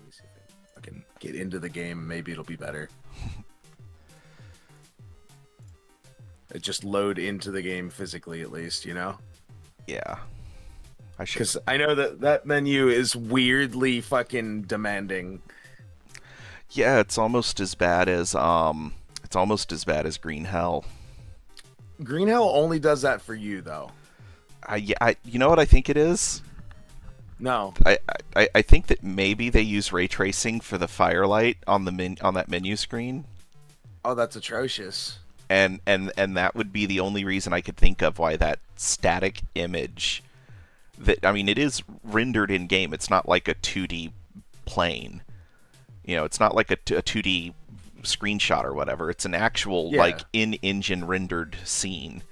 me see if I can get into the game. Maybe it'll be better. It just load into the game physically, at least, you know? Yeah. I should. Because I know that menu is weirdly fucking demanding. Yeah, it's almost as bad as Green Hell. Green Hell only does that for you, though. You know what I think it is? No. I think that maybe they use ray tracing for the firelight on on that menu screen. Oh, that's atrocious. And that would be the only reason I could think of why that static image that, I mean, it is rendered in game. It's not like a 2D plane. You know, it's not like a 2D screenshot or whatever. It's an actual like in-engine rendered scene.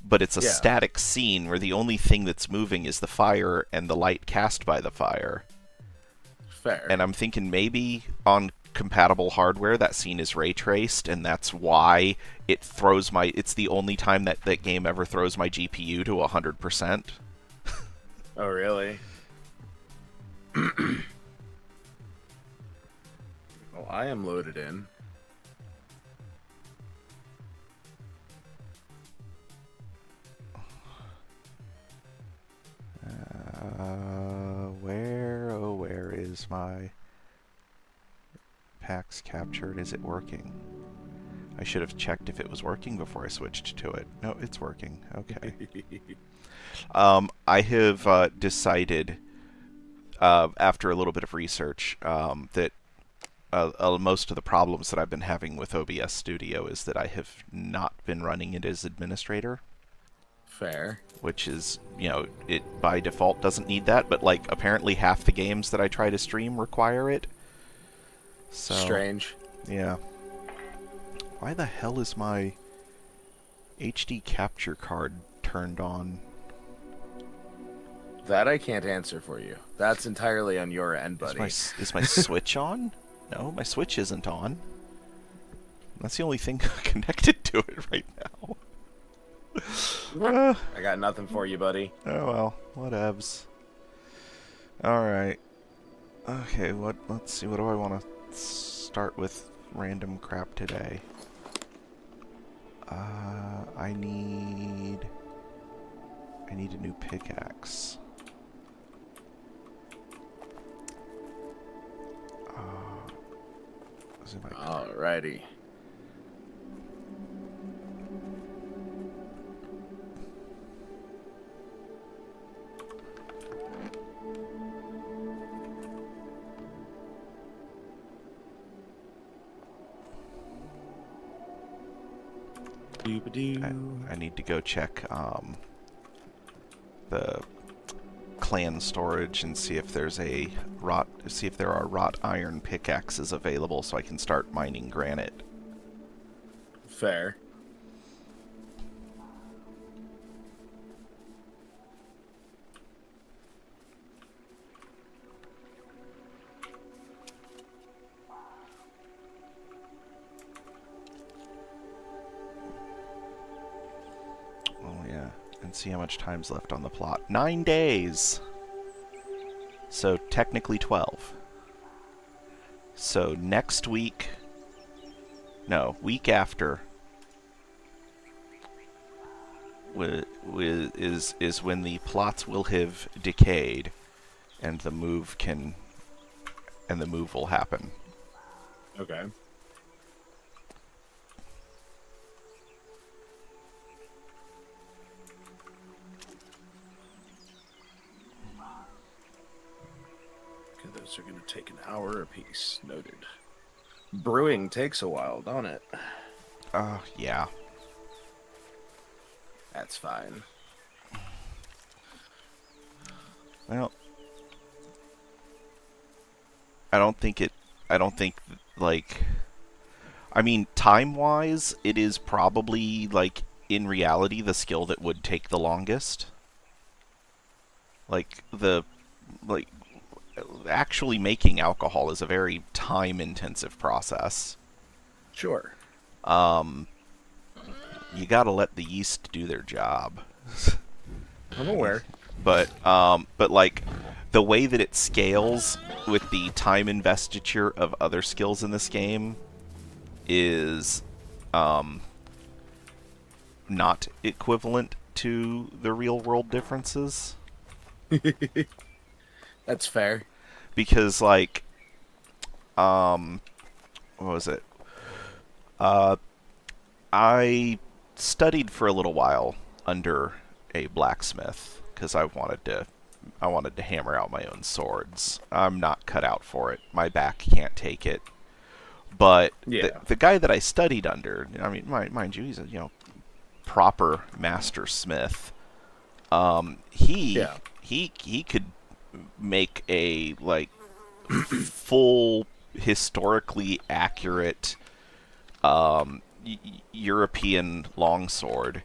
But it's a static scene where the only thing that's moving is the fire and the light cast by the fire. Fair. And I'm thinking maybe on compatible hardware that scene is ray traced, and that's why it's the only time that game ever throws my GPU to 100%. Oh, really? Well, I am loaded in. Where is my PAX captured? Is it working? I should have checked if it was working before I switched to it. No, it's working. Okay. I have decided, after a little bit of research, that most of the problems that I've been having with OBS Studio is that I have not been running it as administrator. Fair. Which is, you know, it by default doesn't need that, but like apparently half the games that I try to stream require it. So, strange. Yeah. Why the hell is my HD capture card turned on? That I can't answer for you. That's entirely on your end, buddy. Is my Switch on? No, my Switch isn't on. That's the only thing connected to it right now. I got nothing for you, buddy. Oh well, whatevs. Alright. Okay, let's see, what do I want to start with random crap today? I need a new pickaxe. Alrighty. I need to go check the clan storage and see if there are wrought iron pickaxes available so I can start mining granite. Fair. And see how much time's left on the plot. 9 days! So technically 12. So next week... No, week after... is when the plots will have decayed and the move will happen. Okay. Those are going to take an hour apiece. Noted. Brewing takes a while, don't it? Yeah. That's fine. Well, I don't think, like... I mean, time-wise, it is probably, like, in reality, the skill that would take the longest. Actually making alcohol is a very time-intensive process. Sure. You gotta let the yeast do their job. I'm aware. But like the way that it scales with the time investiture of other skills in this game is um, not equivalent to the real world differences. That's fair. Because like what was it? Uh, I studied for a little while under a blacksmith because I wanted to hammer out my own swords. I'm not cut out for it. My back can't take it. But Yeah. the guy that I studied under, I mean, mind you, he's a proper master smith. Yeah. He could make a like full historically accurate European longsword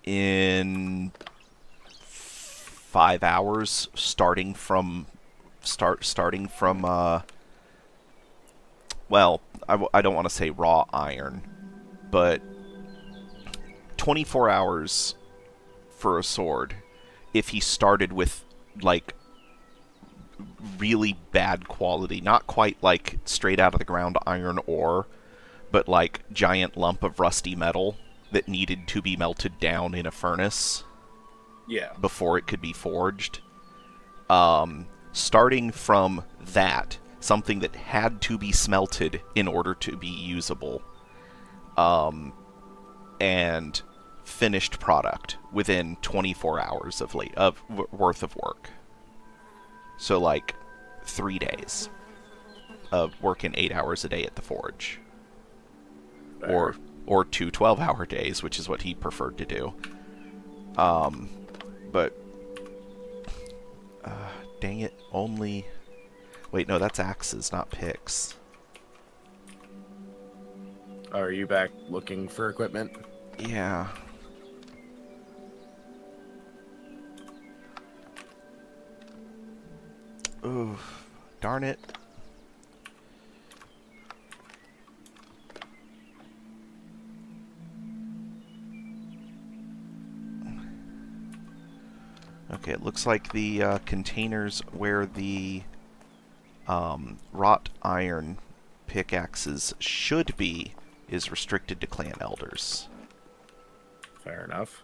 in 5 hours, starting from well, I don't want to say raw iron, but 24 hours for a sword if he started with like really bad quality, not quite like straight out of the ground iron ore, but like giant lump of rusty metal that needed to be melted down in a furnace Yeah. before it could be forged. Starting from that, something that had to be smelted in order to be usable, and finished product within 24 hours of worth of work. So like 3 days of working 8 hours a day at the forge, Fair. or two 12-hour days, which is what he preferred to do. But dang it, only. Wait, no, that's axes, not picks. Are you back looking for equipment? Yeah. Ooh, darn it. Okay, it looks like the containers where the wrought iron pickaxes should be is restricted to clan elders. Fair enough.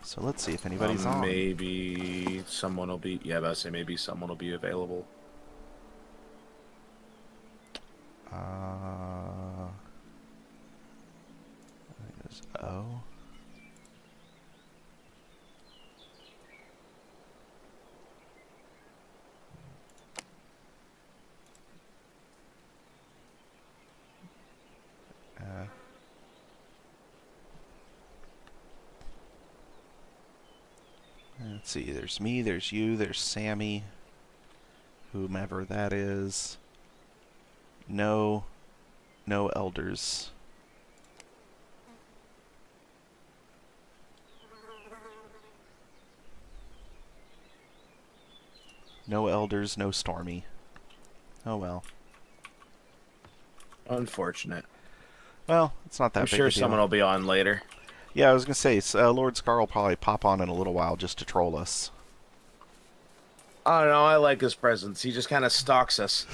So let's see if anybody's on. Maybe someone will be. Yeah, but I say maybe someone will be available. There's O. Let's see, there's me, there's you, there's Sammy, whomever that is. No elders. No elders, no Stormy. Oh well. Unfortunate. Well, it's not that I'm big sure a deal. someone will be on later. Yeah, I was gonna say, Lord Scar will probably pop on in a little while just to troll us. I don't know. I like his presence. He just kind of stalks us.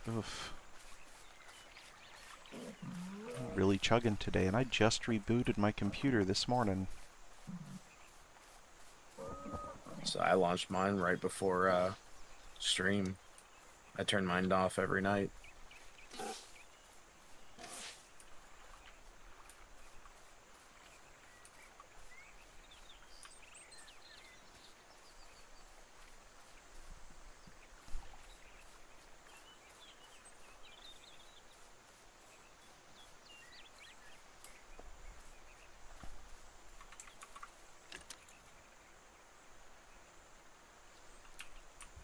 Oof. Really chugging today, and I just rebooted my computer this morning. So I launched mine right before stream. I turn mine off every night.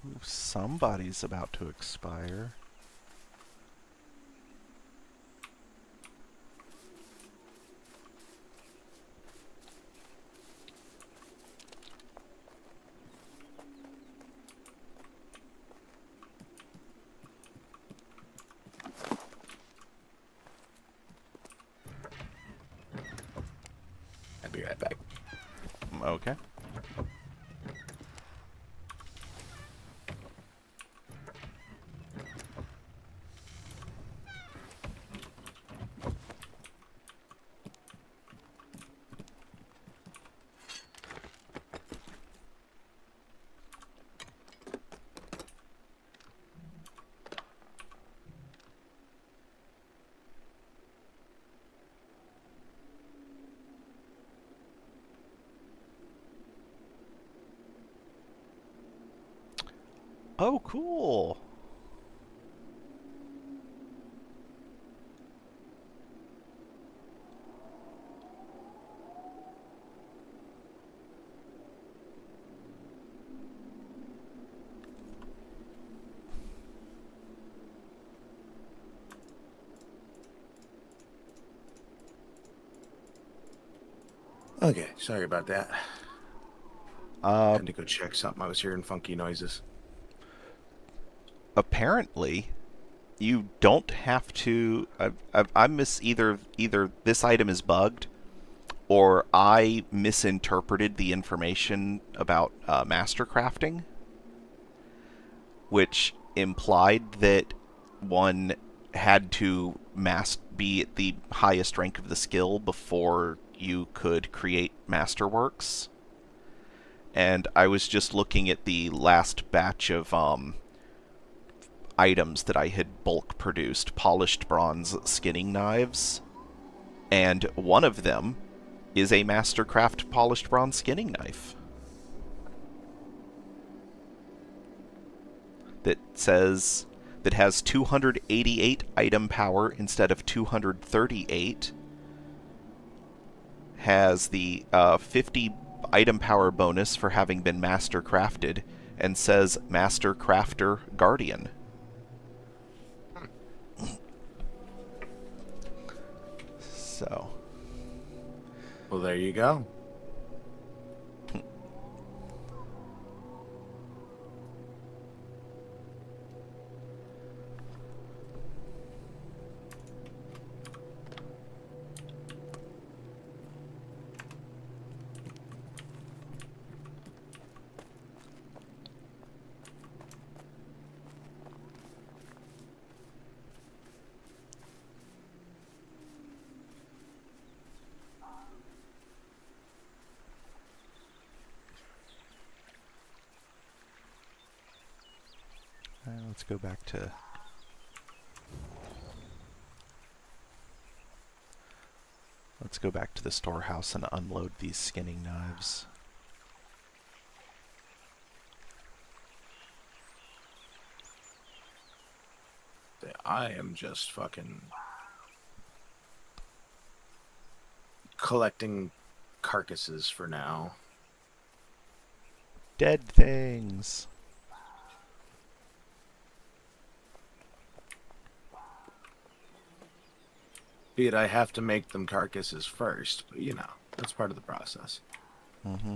Ooh, somebody's about to expire. Oh, cool. Okay, sorry about that. Uh, Had to go check something. I was hearing funky noises. Apparently, you don't have to. I miss either this item is bugged, or I misinterpreted the information about master crafting, which implied that one had to be at the highest rank of the skill before you could create masterworks. And I was just looking at the last batch of items that I had bulk produced, polished bronze skinning knives, and one of them is a Mastercraft polished bronze skinning knife that has 288 item power instead of 238, has the 50 item power bonus for having been master crafted, and says Master Crafter Guardian. So, Well, there you go. let's go back to... Let's go back to the storehouse and unload these skinning knives. I am just fucking collecting carcasses for now. Dead things. Be it I have to make them carcasses first, but you know, that's part of the process. Mm-hmm.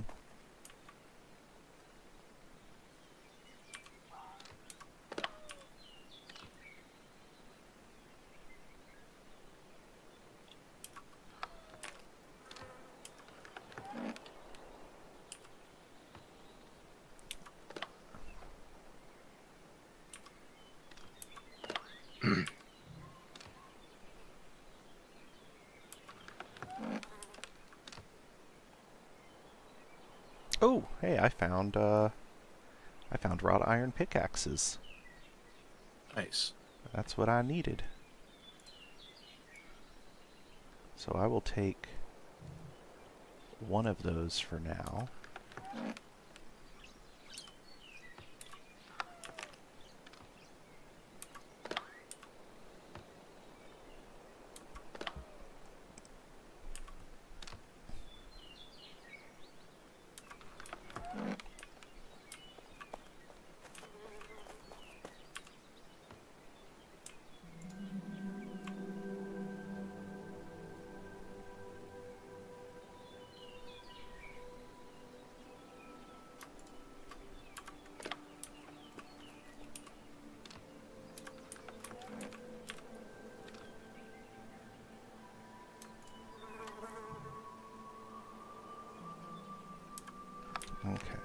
Oh, hey, I found wrought iron pickaxes. Nice. That's what I needed. So I will take one of those for now. Okay.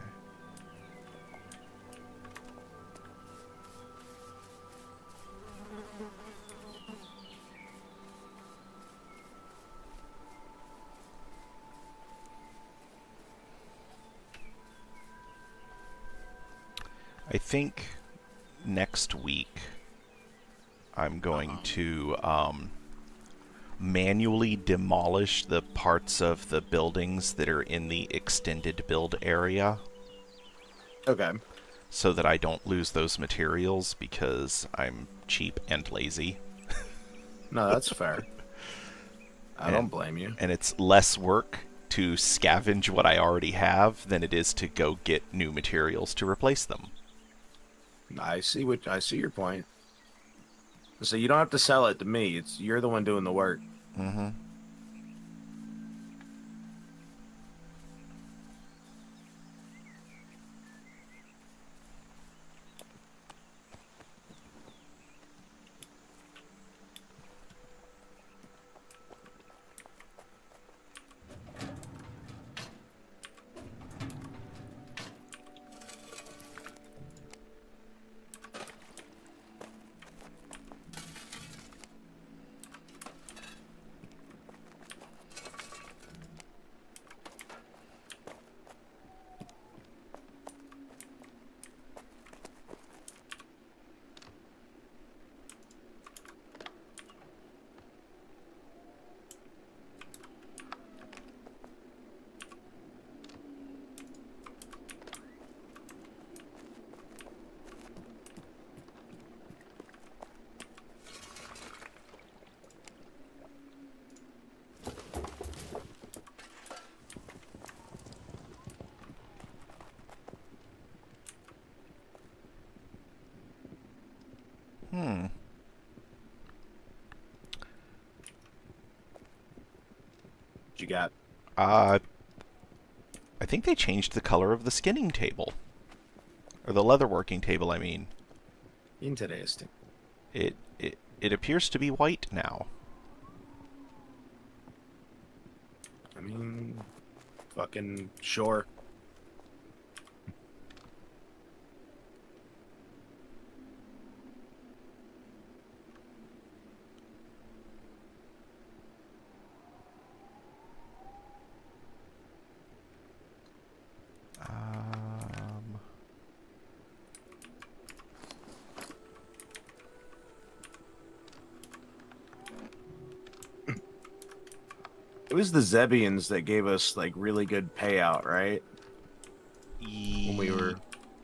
I think next week I'm going to manually demolish the parts of the buildings that are in the extended build area Okay. so that I don't lose those materials because I'm cheap and lazy. No, that's fair. I don't And, blame you. and it's less work to scavenge what I already have than it is to go get new materials to replace them. I see your point. So you don't have to sell it to me. You're the one doing the work. Mm-hmm. Hmm. What you got? I think they changed the color of the skinning table. Or the leatherworking table, I mean. Interesting. It appears to be white now. I mean, fucking sure. Um, It was the Zebians that gave us like really good payout, right? When we were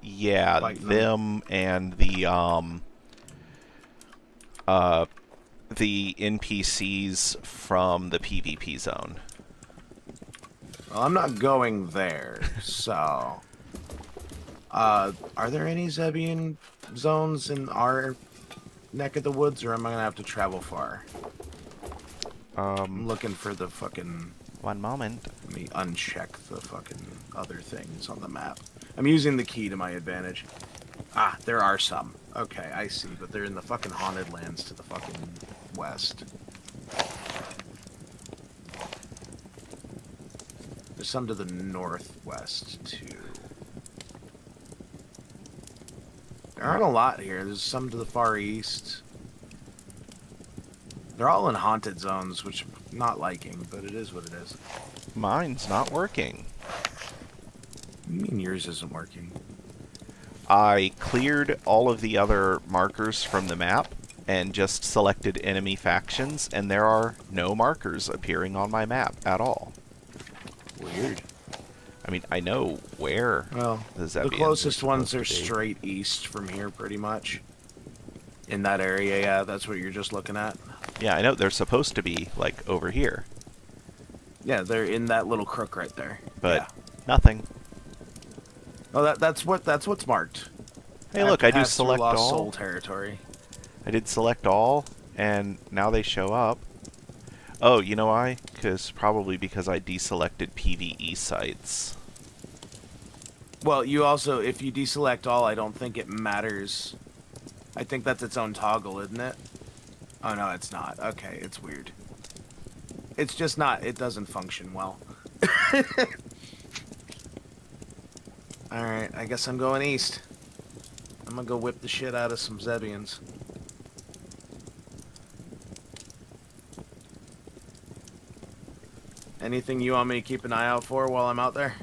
yeah, fighting them and the NPCs from the PvP zone. Well, I'm not going there, so. Are there any Zebian zones in our neck of the woods, or am I gonna have to travel far? I'm looking for the fucking. One moment. Let me uncheck the fucking other things on the map. I'm using the key to my advantage. Ah, there are some. Okay, I see, but they're in the fucking haunted lands to the fucking west. There's some to the northwest, too. There aren't a lot here. There's some to the far east. They're all in haunted zones, which I'm not liking, but it is what it is. Mine's not working. What do you mean yours isn't working? I cleared all of the other markers from the map and just selected enemy factions, and there are no markers appearing on my map at all. Weird. I mean, I know where Well, the the Zebians closest ones are supposed to be. straight east from here, pretty much. In that area, yeah, that's what you're just looking at. Yeah, I know. They're supposed to be, like, over here. Yeah, they're in that little crook right there. But yeah. nothing. Oh, that's what's marked. Hey, look, I do pass through select Lost all. Soul territory. I did select all, and now they show up. Oh, you know why? Probably because I deselected PvE sites. Well, you also, if you deselect all, I don't think it matters. I think that's its own toggle, isn't it? Oh, no, it's not. Okay, it's weird. It's just not, it doesn't function well. Alright, I guess I'm going east. I'm gonna go whip the shit out of some Zebians. Anything you want me to keep an eye out for while I'm out there?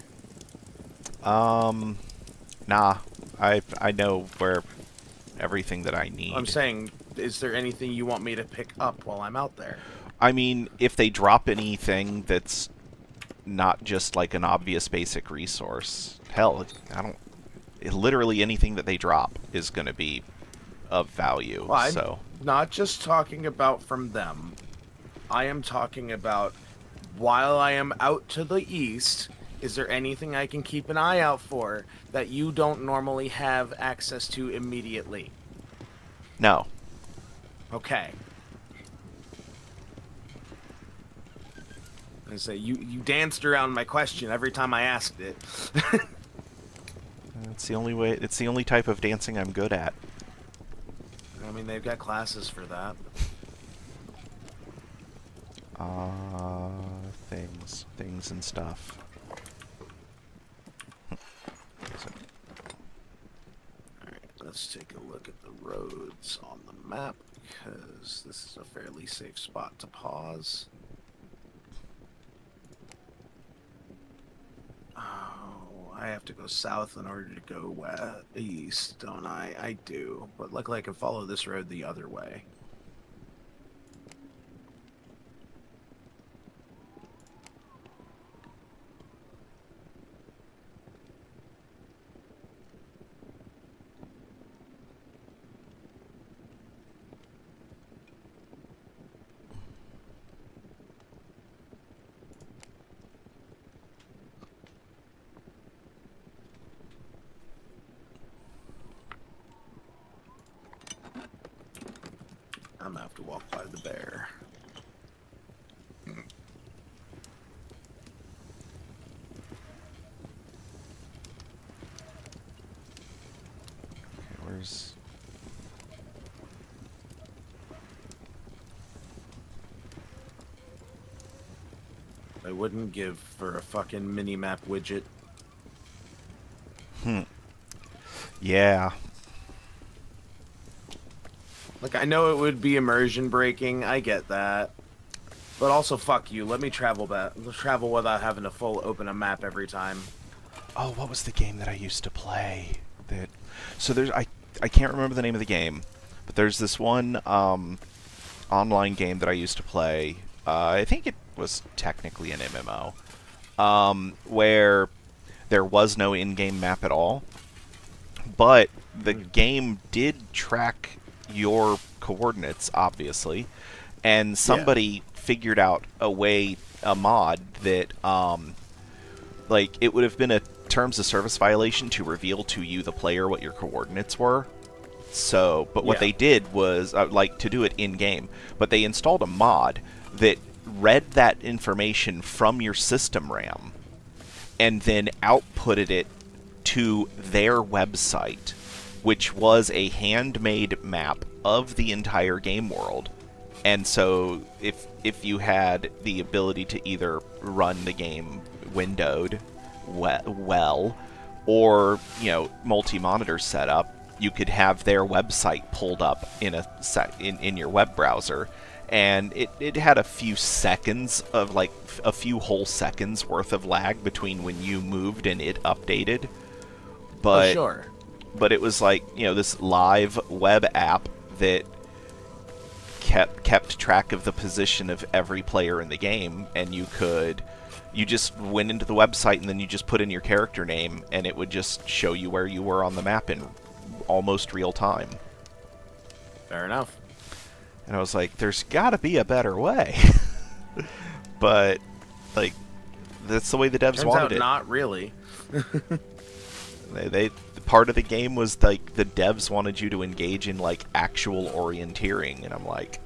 Nah. I know where everything that I need. I'm saying, is there anything you want me to pick up while I'm out there? I mean, if they drop anything that's not just like an obvious basic resource, hell, I don't. Literally anything that they drop is going to be of value. Well, I'm so not just talking about from them. I am talking about while I am out to the east, is there anything I can keep an eye out for that you don't normally have access to immediately? no. Okay. I say you danced around my question every time I asked it. It's the only way. It's the only type of dancing I'm good at. I mean, they've got classes for that. Things and stuff. Alright, let's take a look at the roads on the map, because this is a fairly safe spot to pause. Oh, I have to go south in order to go east, don't I? I do, but luckily I can follow this road the other way. I'm gonna have to walk by the bear. Where's... I wouldn't give for a fucking mini-map widget. Yeah. Like, I know it would be immersion breaking, I get that. But also, fuck you, let me travel without having to full open a map every time. Oh, what was the game that I used to play? That... So there's... I can't remember the name of the game, but there's this one online game that I used to play. I think it was technically an MMO, where there was no in-game map at all, but the game did track your coordinates, obviously, and somebody figured out a mod that, like, it would have been a terms of service violation to reveal to you, the player, what your coordinates were. So, but what they did was, like, to do it in-game, but they installed a mod that read that information from your system RAM and then outputted it to their website, which was a handmade map of the entire game world. And so if you had the ability to either run the game windowed well, or, you know, multi-monitor setup, you could have their website pulled up in your web browser, and it had a few seconds of, like, a few whole seconds worth of lag between when you moved and it updated. But sure. But it was like, you know, this live web app that kept track of the position of every player in the game, and you just went into the website and then you just put in your character name and it would just show you where you were on the map in almost real time. Fair enough. And I was like, there's gotta be a better way. But, like, that's the way the devs wanted it. Not really. They part of the game was, like, the devs wanted you to engage in, like, actual orienteering, and I'm like,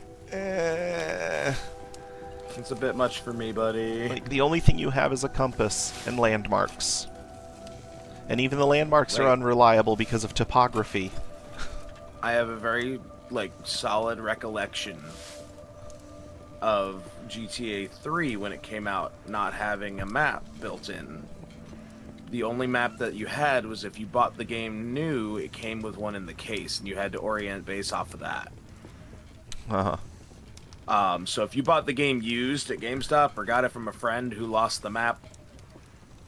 It's a bit much for me, buddy. Like, the only thing you have is a compass and landmarks. And even the landmarks are unreliable because of topography. I have a very, like, solid recollection of GTA 3 when it came out not having a map built in. the only map that you had was if you bought the game new, it came with one in the case, and you had to orient base off of that. Uh-huh. So if you bought the game used at GameStop or got it from a friend who lost the map,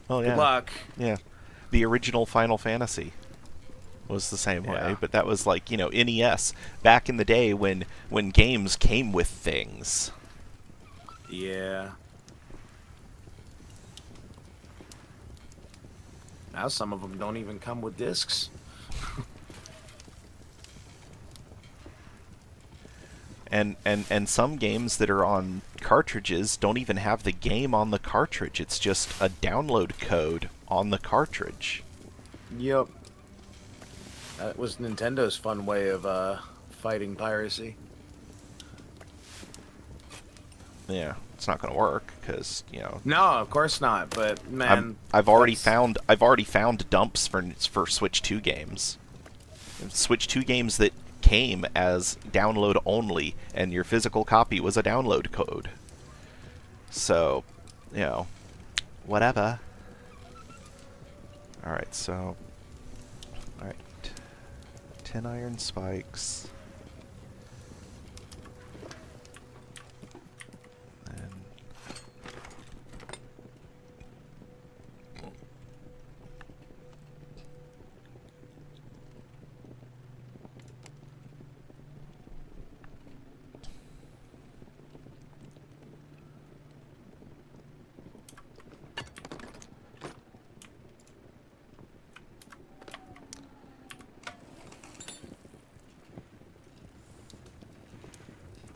Oh, good yeah. luck. Yeah. The original Final Fantasy was the same way, Yeah. but that was like, NES. Back in the day when games came with things. Yeah. Now some of them don't even come with discs. And some games that are on cartridges don't even have the game on the cartridge. It's just a download code on the cartridge. Yep. That was Nintendo's fun way of fighting piracy. Yeah, it's not going to work because No, of course not. But man, I've already found dumps for Switch 2 games. Switch 2 games that came as download only, and your physical copy was a download code. So, whatever. Alright, so... Alright. 10 iron spikes. And...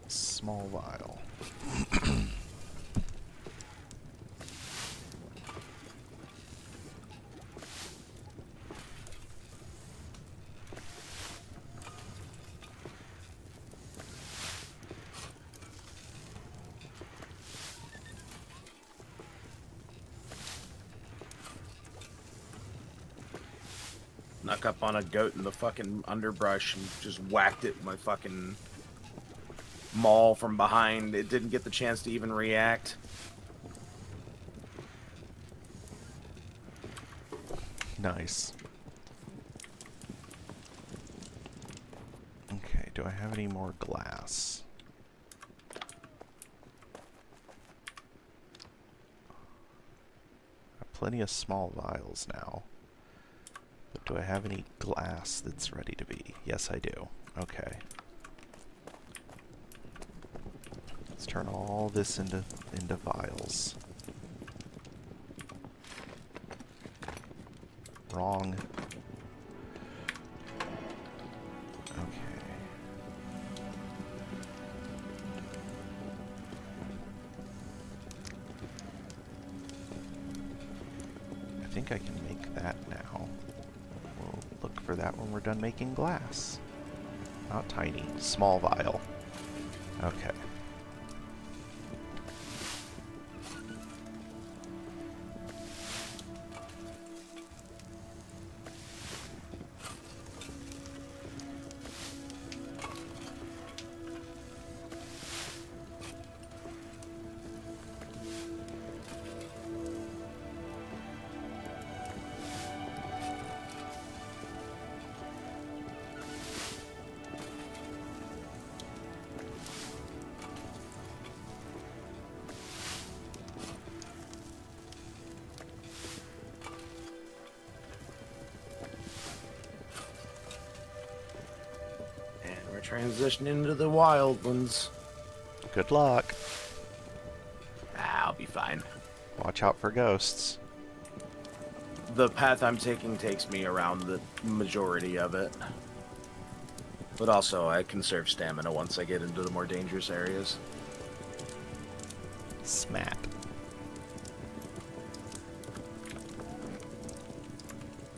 small vial. snuck up on a goat in the fucking underbrush and just whacked it with my fucking maul from behind. It didn't get the chance to even react. Nice. Okay, do I have any more glass? I have plenty of small vials now. But do I have any glass that's ready to be? Yes, I do. Okay. Let's turn all this into vials. Wrong. Okay. I think I can make that now. We'll look for that when we're done making glass. Not tiny, small vial. Okay. Transition into the wildlands. Good luck. I'll be fine. Watch out for ghosts. The path I'm taking takes me around the majority of it. But also, I conserve stamina once I get into the more dangerous areas. Smat.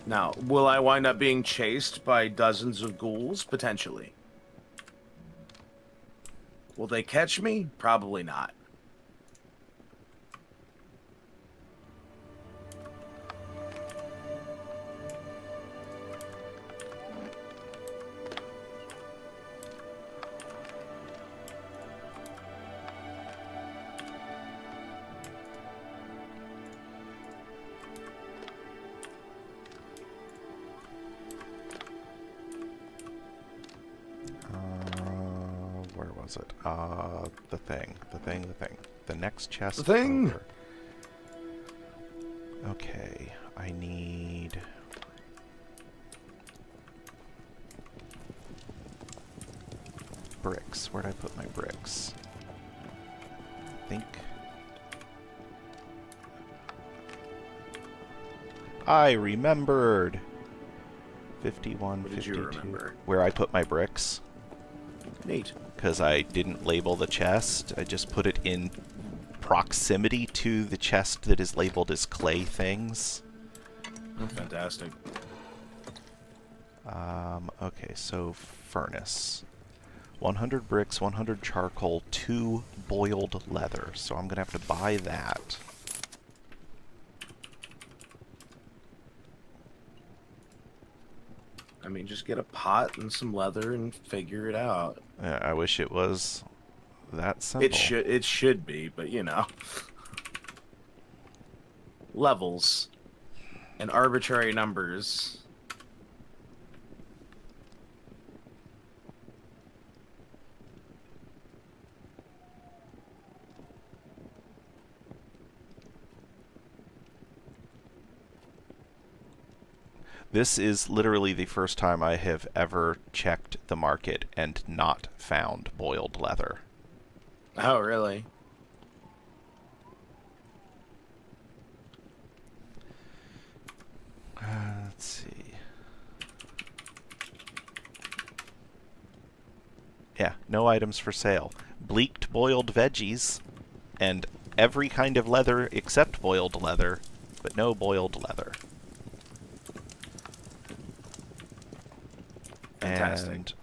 Now, will I wind up being chased by dozens of ghouls? Potentially. Will they catch me? Probably not. was it? The thing. The next chest The thing! over. Okay, I need... bricks. Where'd I put my bricks? I think... I remembered! 51, What did 52. you remember? Where I put my bricks. Neat. Because I didn't label the chest. I just put it in proximity to the chest that is labeled as clay things. Oh, fantastic. Okay, so furnace. 100 bricks, 100 charcoal, 2 boiled leather. So I'm going to have to buy that. I mean, just get a pot and some leather and figure it out. I wish it was that simple. It should be, but you know. Levels and arbitrary numbers. This is literally the first time I have ever checked the market and not found boiled leather. Oh, really? Let's see. Yeah, no items for sale. Bleaked boiled veggies and every kind of leather except boiled leather, but no boiled leather. Fantastic. And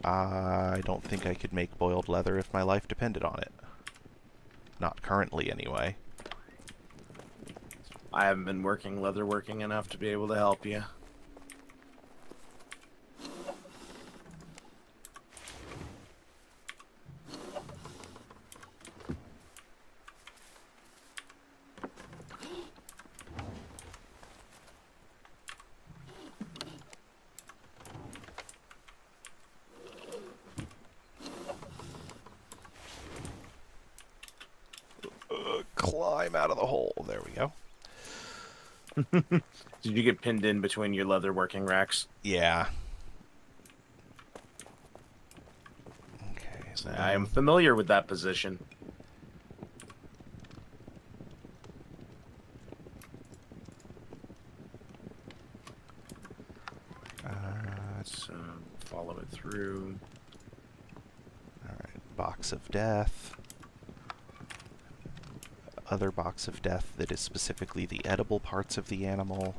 I don't think I could make boiled leather if my life depended on it. Not currently, anyway. I haven't been working leatherworking enough to be able to help you. Climb out of the hole. There we go. Did you get pinned in between your leatherworking racks? Yeah. Okay. So I am familiar with that position. So follow it through. Alright. Box of death. Other box of death that is specifically the edible parts of the animal.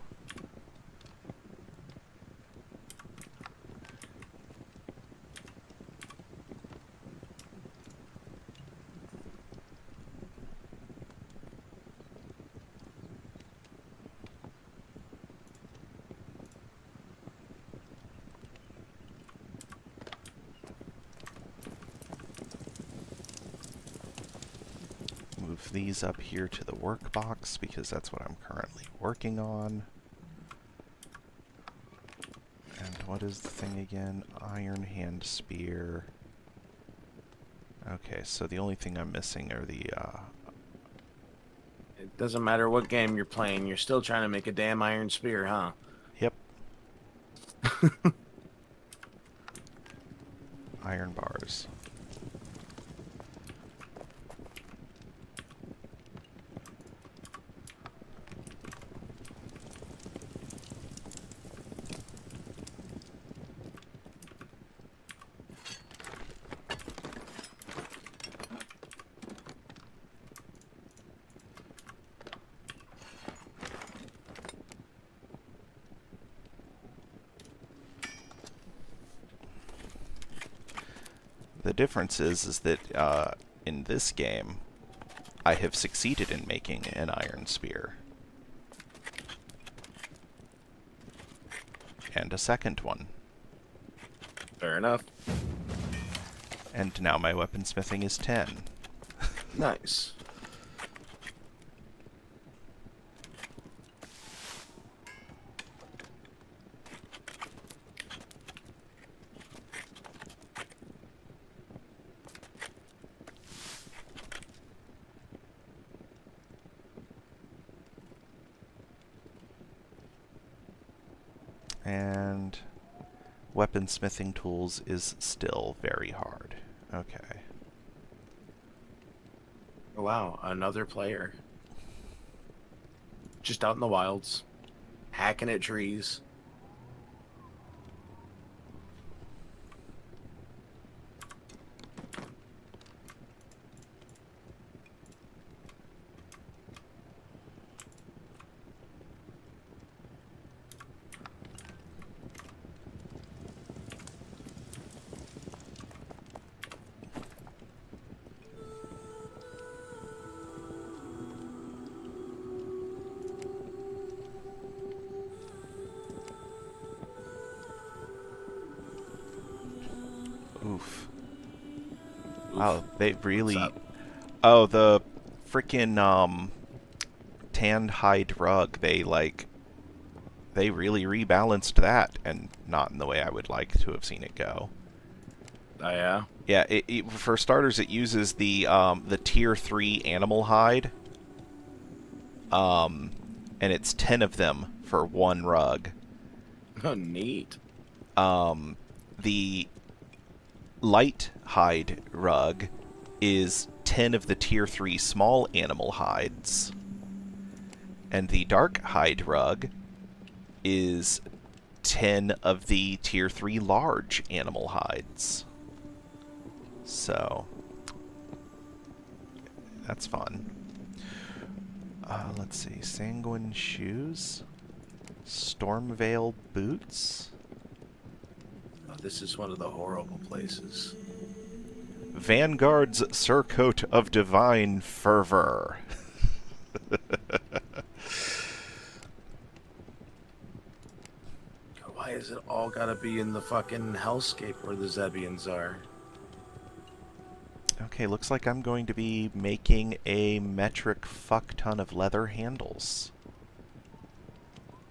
Move these up here to the workbox because that's what I'm currently working on. And what is the thing again? Iron hand spear. Okay, so the only thing I'm missing are the It doesn't matter what game you're playing, you're still trying to make a damn iron spear, huh? Yep. Iron bars. The difference is that in this game, I have succeeded in making an iron spear. And a second one. Fair enough. And now my weaponsmithing is 10. Nice. And weaponsmithing tools is still very hard. Okay. Oh, wow, another player. Just out in the wilds, hacking at trees. Oof. Oof. Wow, they What's really... up? Oh, the freaking, tanned hide rug, they really rebalanced that, and not in the way I would like to have seen it go. Oh, yeah? Yeah, for starters, it uses the tier 3 animal hide, and it's 10 of them for one rug. Oh, neat. The light hide rug is 10 of the tier 3 small animal hides, and the dark hide rug is 10 of the tier 3 large animal hides. So, that's fun. Let's see. Sanguine shoes. Stormveil boots. Oh, this is one of the horrible places. Vanguard's surcoat of divine fervor. Why is it all gotta be in the fucking hellscape where the Zebians are? Okay, looks like I'm going to be making a metric fuck ton of leather handles.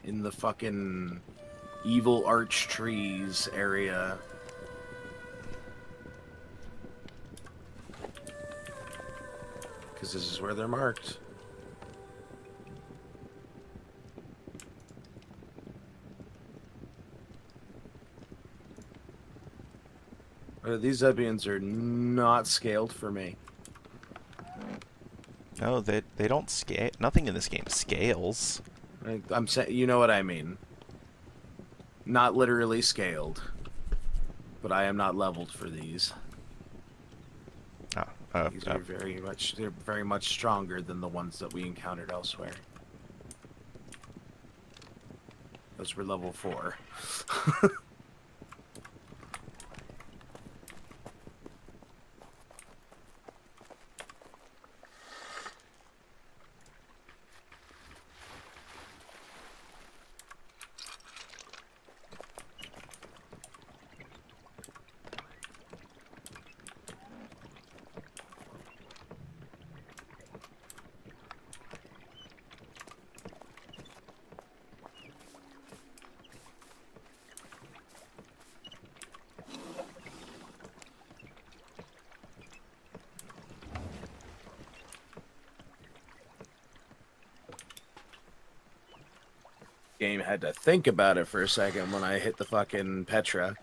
In the fucking evil arch trees area. Because this is where they're marked. These Zebians are not scaled for me. No, they don't scale. Nothing in this game scales. I'm saying, you know what I mean. Not literally scaled, but I am not leveled for these. These are they're very much stronger than the ones that we encountered elsewhere. Those were level 4. Game had to think about it for a second when I hit the fucking Petra.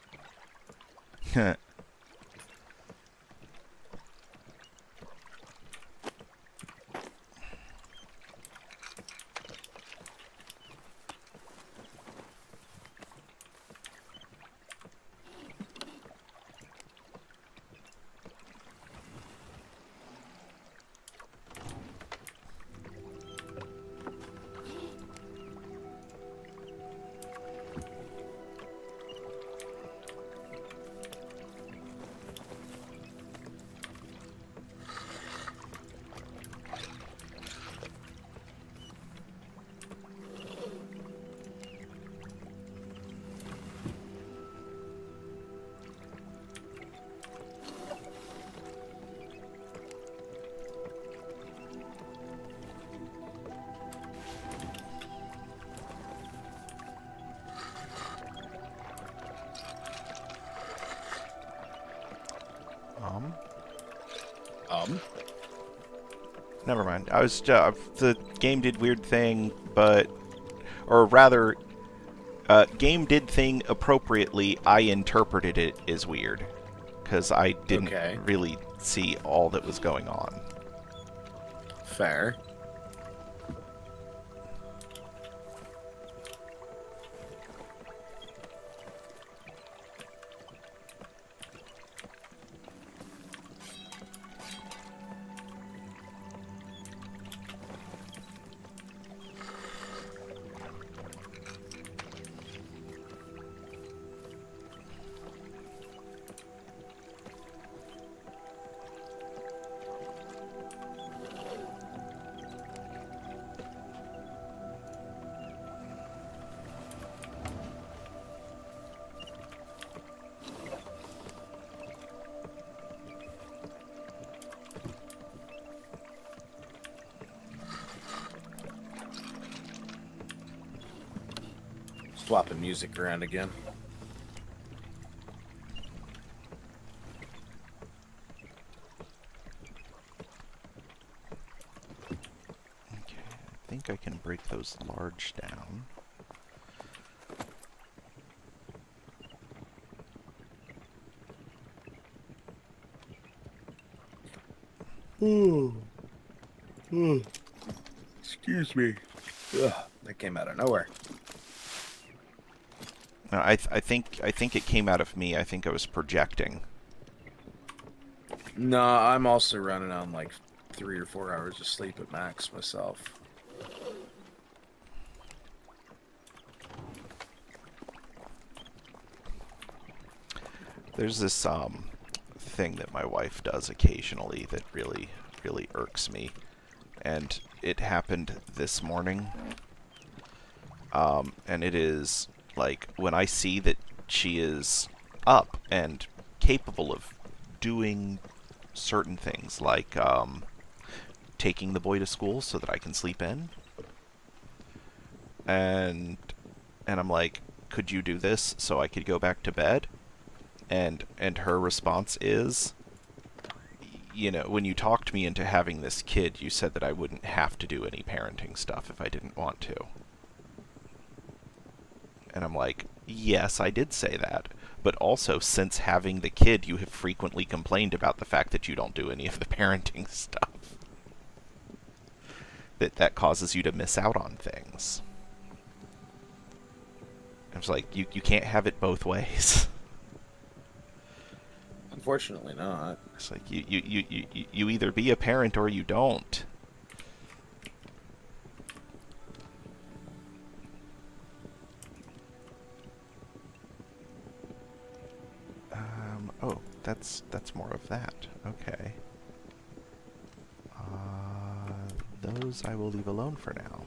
Never mind. The game did weird thing, but, or rather, Game did thing appropriately. I interpreted it as weird because I didn't Okay. really see all that was going on. Fair. Swapping music around again. Okay, I think I can break those large down. Excuse me. Ugh, that came out of nowhere. No, I think it came out of me. I think I was projecting. No, I'm also running on like 3 or 4 hours of sleep at max myself. There's this thing that my wife does occasionally that really irks me, and it happened this morning. And it is like when I see that she is up and capable of doing certain things, like taking the boy to school so that I can sleep in, and I'm like, could you do this so I could go back to bed? And her response is, you know, when you talked me into having this kid, you said that I wouldn't have to do any parenting stuff if I didn't want to. And I'm like, yes, I did say that. But also, since having the kid, you have frequently complained about the fact that you don't do any of the parenting stuff. That causes you to miss out on things. I was like, you can't have it both ways. Unfortunately not. It's like, you either be a parent or you don't. Oh, that's more of that. Okay. Those I will leave alone for now.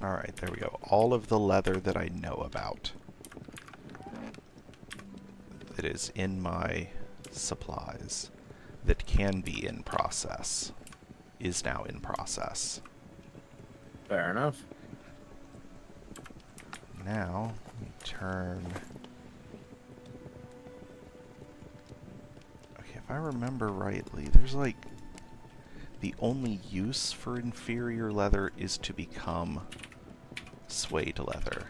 Alright, there we go. All of the leather that I know about that is in my supplies that can be in process is now in process. Fair enough. Now, we turn... Okay, if I remember rightly, there's like... The only use for inferior leather is to become suede leather.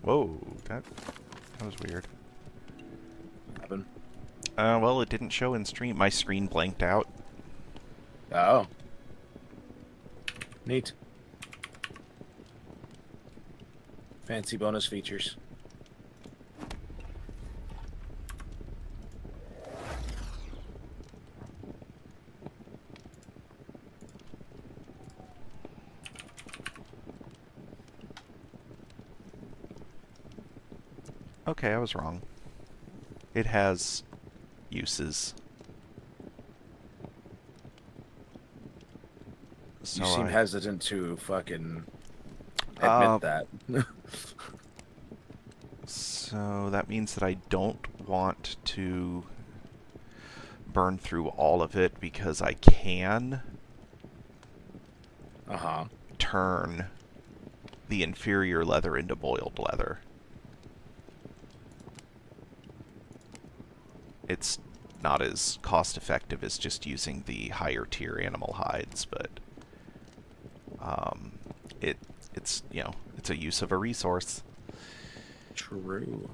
Whoa, that was weird. What happened? Well, it didn't show in stream. My screen blanked out. Oh. Neat. Fancy bonus features. Okay, I was wrong. It has uses. So You seem hesitant to fucking admit Uh, that. So that means that I don't want to burn through all of it because I can turn the inferior leather into boiled leather. It's not as cost effective as just using the higher tier animal hides, but it's you know, it's a use of a resource. True.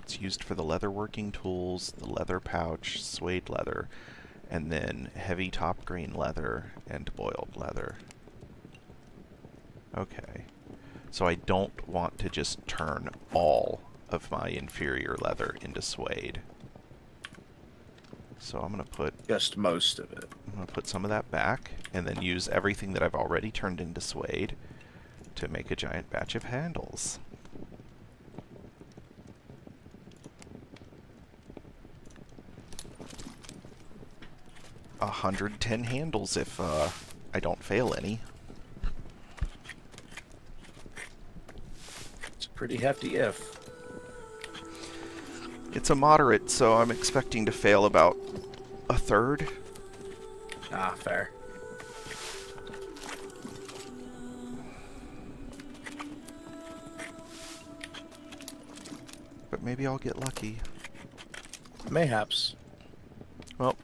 It's used for the leatherworking tools, the leather pouch, suede leather, and then heavy top grain leather and boiled leather. Okay. So I don't want to just turn all of my inferior leather into suede. So I'm going to put... Just most of it. I'm going to put some of that back, and then use everything that I've already turned into suede to make a giant batch of handles. 110 handles if I don't fail any. It's a pretty hefty if. It's a moderate, so I'm expecting to fail about a third. Ah, fair. But maybe I'll get lucky. Mayhaps. Well,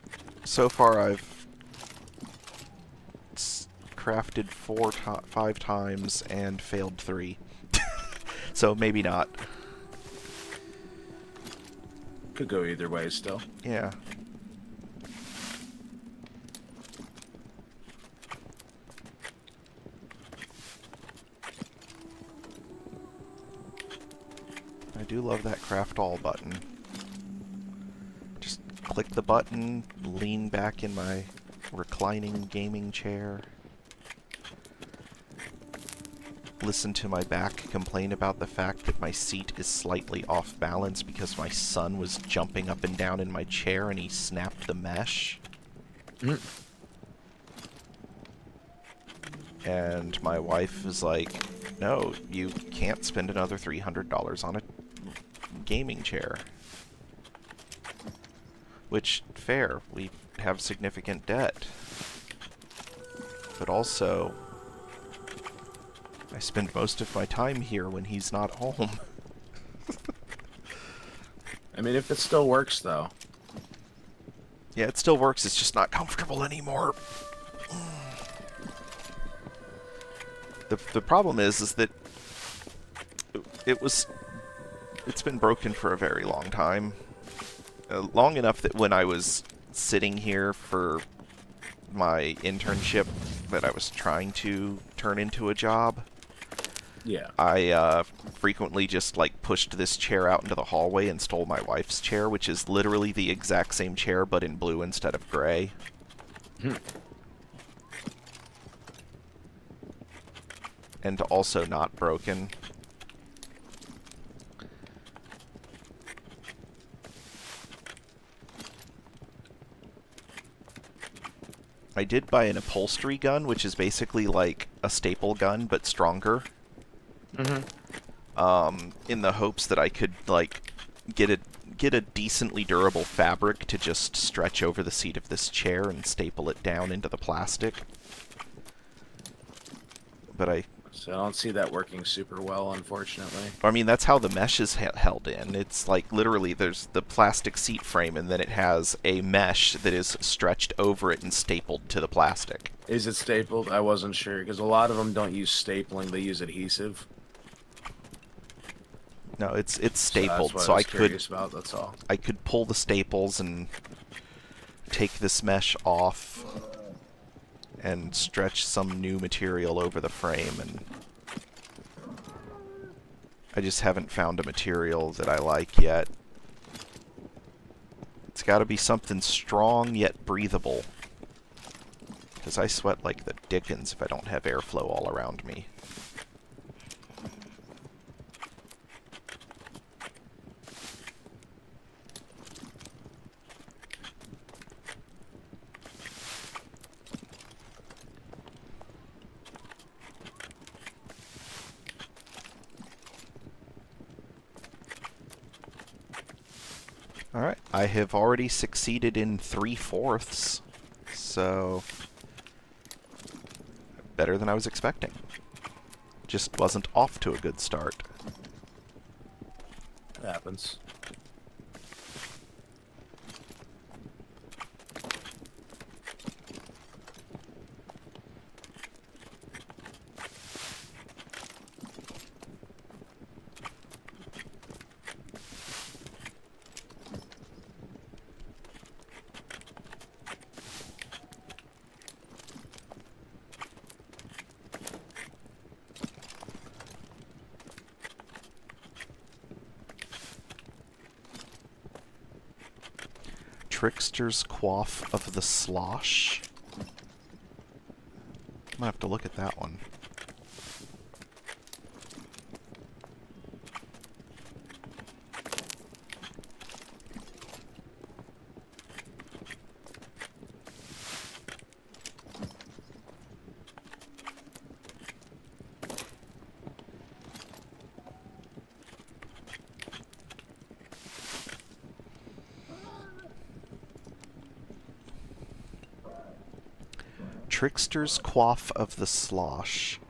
so far I've crafted 5 times and failed 3. So maybe not. Could go either way still. Yeah. I do love that craft all button. Just click the button, lean back in my reclining gaming chair, listen to my back complain about the fact that my seat is slightly off balance because my son was jumping up and down in my chair and he snapped the mesh. And my wife is like, no, you can't spend another $300 on a gaming chair. Which, fair, we have significant debt. But also, I spend most of my time here when he's not home. I mean, if it still works, though. Yeah, it still works, it's just not comfortable anymore. The problem is that it's been broken for a very long time. Long enough that when I was sitting here for my internship that I was trying to turn into a job, Yeah. I frequently just like pushed this chair out into the hallway and stole my wife's chair, which is literally the exact same chair but in blue instead of gray. And also not broken. I did buy an upholstery gun, which is basically like a staple gun but stronger. In the hopes that I could like get a decently durable fabric to just stretch over the seat of this chair and staple it down into the plastic. But I So I don't see that working super well, unfortunately. I mean, that's how the mesh is held in. It's like literally there's the plastic seat frame, and then it has a mesh that is stretched over it and stapled to the plastic. Is it stapled? I wasn't sure, because a lot of them don't use stapling, they use adhesive. No, it's So that's stapled, what so I I was could curious about, that's all. I could pull the staples and take this mesh off and stretch some new material over the frame, and I just haven't found a material that I like yet. It's got to be something strong yet breathable, because I sweat like the dickens if I don't have airflow all around me. Alright, I have already succeeded in 3/4, so better than I was expecting. Just wasn't off to a good start. It happens. Trickster's Quaff of the Slosh. I'm gonna have to look at that one. Trickster's Quaff of the Slosh.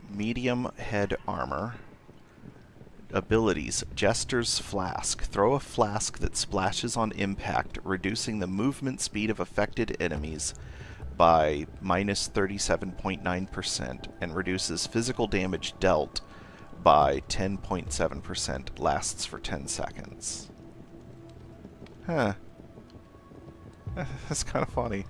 Medium head armor. Abilities. Jester's Flask. Throw a flask that splashes on impact, reducing the movement speed of affected enemies by minus 37.9% and reduces physical damage dealt by 10.7%. Lasts for 10 seconds. Huh. That's kind of funny.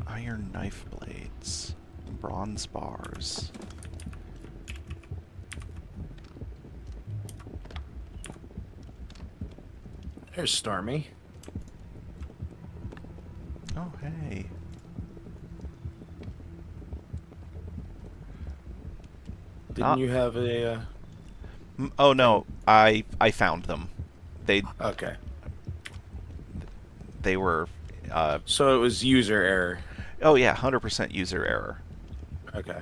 Iron knife blades. Bronze bars. There's Stormy. Oh, hey. Didn't you have a... Oh, no. I found them. Okay. They were... So it was user error. Oh, yeah, 100% user error. Okay.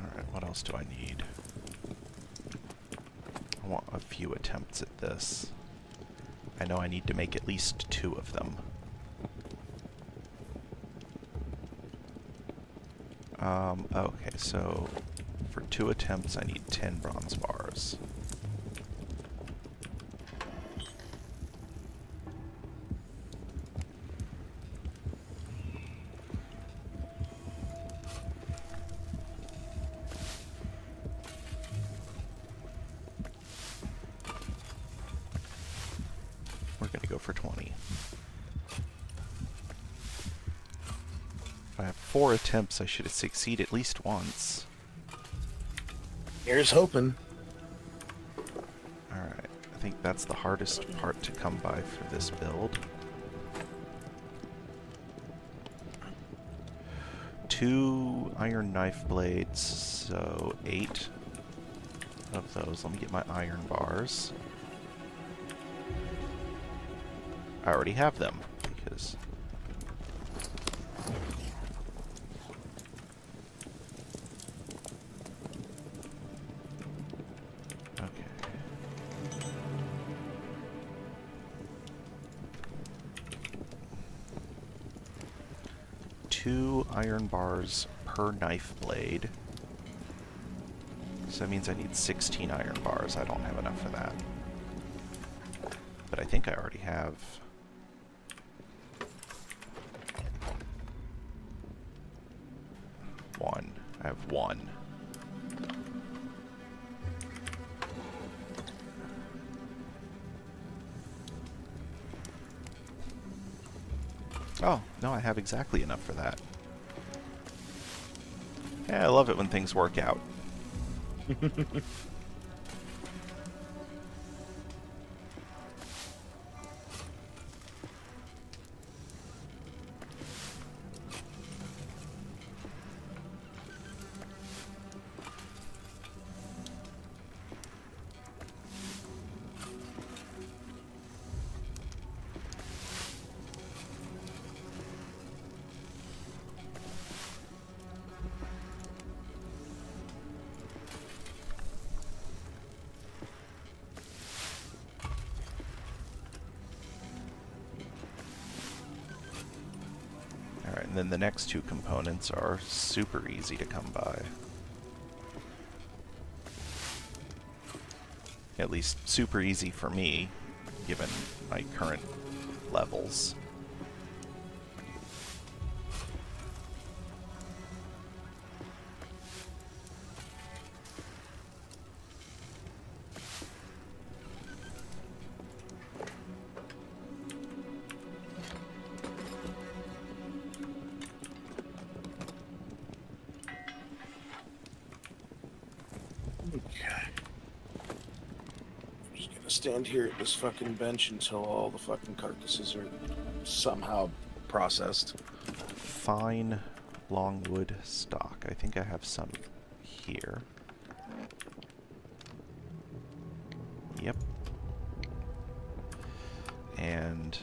Alright, what else do I need? I want a few attempts at this. I know I need to make at least 2 of them. Okay, so for 2 attempts I need 10 bronze bars. for 20. If I have 4 attempts, I should succeed at least once. Here's hoping. Alright, I think that's the hardest part to come by for this build. 2 iron knife blades, so 8 of those. Let me get my iron bars. I already have them, because... Okay. 2 iron bars per knife blade. So that means I need 16 iron bars. I don't have enough for that. But I think I already have... one. I have 1. Oh, no, I have exactly enough for that. Yeah, I love it when things work out. Alright, and then the next 2 components are super easy to come by. At least super easy for me, given my current levels. Okay. I'm just gonna stand here at this fucking bench until all the fucking carcasses are somehow processed. Fine longwood stock. I think I have some here. Yep. And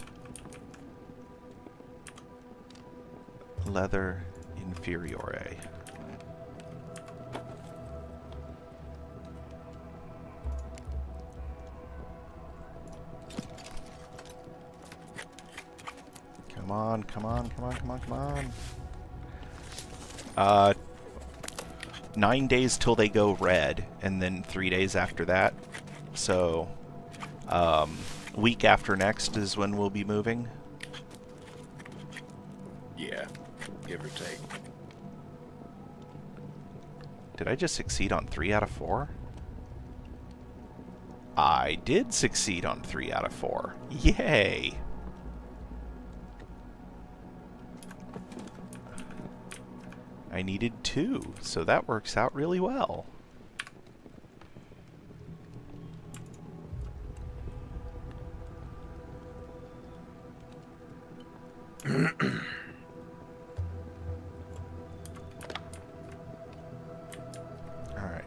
leather inferiore. Come on, come on, come on, come on, come on. 9 days till they go red, and then 3 days after that. So, week after next is when we'll be moving. Yeah, give or take. Did I just succeed on 3 out of 4? I did succeed on 3 out of 4. Yay! I needed 2, so that works out really well. Alright.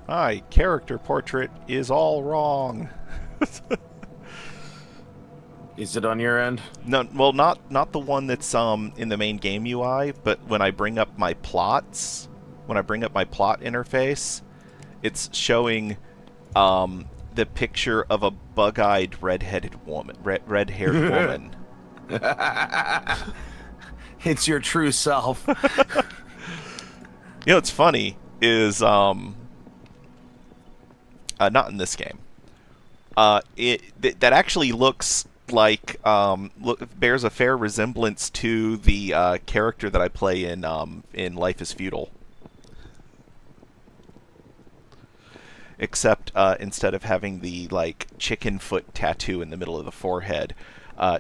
My character portrait is all wrong. Is it on your end? No, well, not the one that's in the main game UI, but when I bring up my plots, when I bring up my plot interface, it's showing the picture of a bug-eyed red-headed woman, red-haired woman. It's your true self. You know what's funny is not in this game. That actually looks like bears a fair resemblance to the character that I play in Life is Feudal. Except instead of having the like chicken foot tattoo in the middle of the forehead,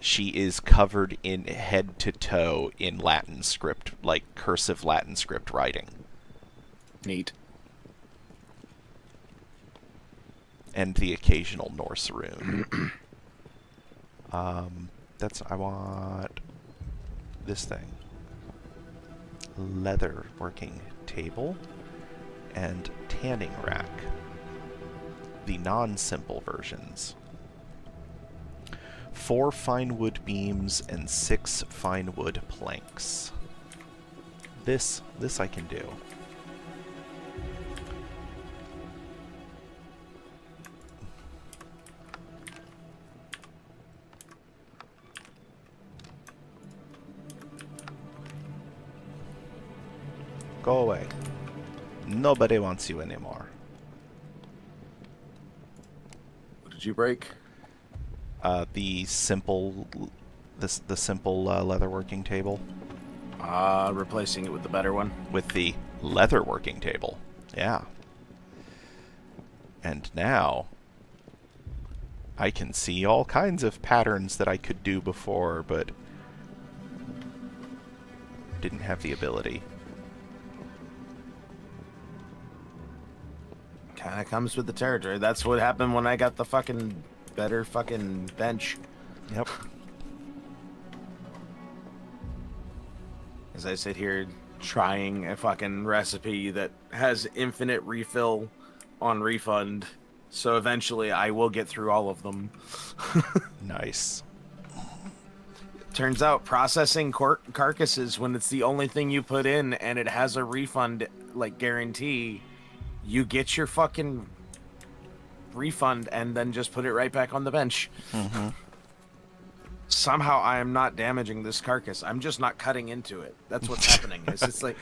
she is covered in head to toe in Latin script, like cursive Latin script writing. Neat. And the occasional Norse rune. I want this thing. Leather working table and tanning rack. The non-simple versions. 4 fine wood beams and 6 fine wood planks. This I can do. Go away. Nobody wants you anymore. What did you break? The simple leatherworking table. Replacing it with the better one. With the leatherworking table. Yeah. And now I can see all kinds of patterns that I could do before, but didn't have the ability. Kind of comes with the territory. That's what happened when I got the fucking better fucking bench. Yep. As I sit here trying a fucking recipe that has infinite refill on refund, so eventually I will get through all of them. Nice. Turns out processing carcasses, when it's the only thing you put in and it has a refund like guarantee, you get your fucking refund and then just put it right back on the bench. Mm-hmm. Somehow I am not damaging this carcass. I'm just not cutting into it. That's what's happening. It's like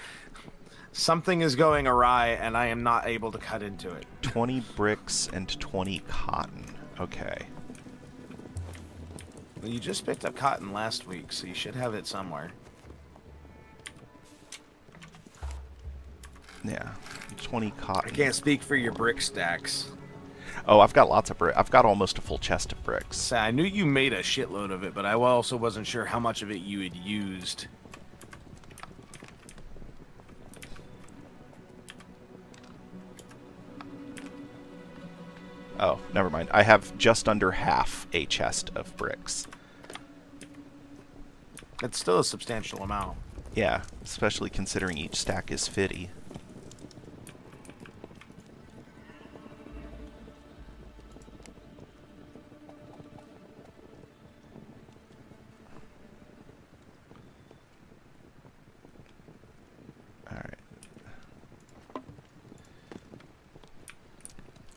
something is going awry and I am not able to cut into it. 20 bricks and 20 cotton. Okay. Well, you just picked up cotton last week, so you should have it somewhere. Yeah. 20 cotton. I can't speak for your brick stacks. Oh, I've got lots of brick. I've got almost a full chest of bricks. So I knew you made a shitload of it, but I also wasn't sure how much of it you had used. Oh, never mind. I have just under half a chest of bricks. It's still a substantial amount. Yeah, especially considering each stack is 50.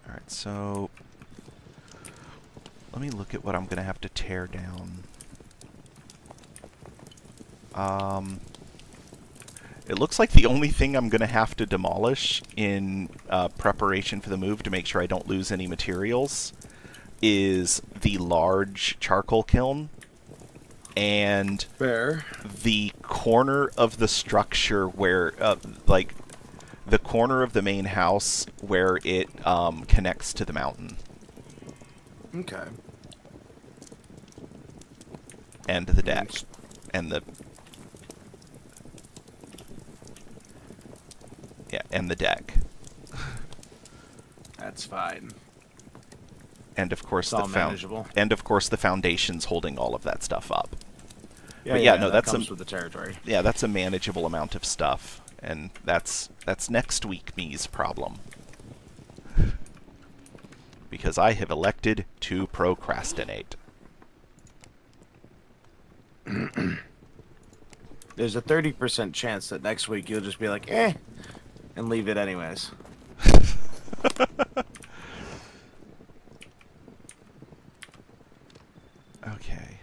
Alright, so let me look at what I'm going to have to tear down. It looks like the only thing I'm going to have to demolish in preparation for the move to make sure I don't lose any materials is the large charcoal kiln and Fair. the corner of the structure where, like, the corner of the main house where it connects to the mountain. Okay. And the deck. And the... Yeah, and the deck. That's fine. And of course It's all manageable. and of course the foundation's holding all of that stuff up. Yeah, but yeah, no, no, that that's comes with the territory. Yeah, that's a manageable amount of stuff, and that's next week me's problem. Because I have elected to procrastinate. There's a 30% chance that next week you'll just be like, eh, and leave it anyways. Okay.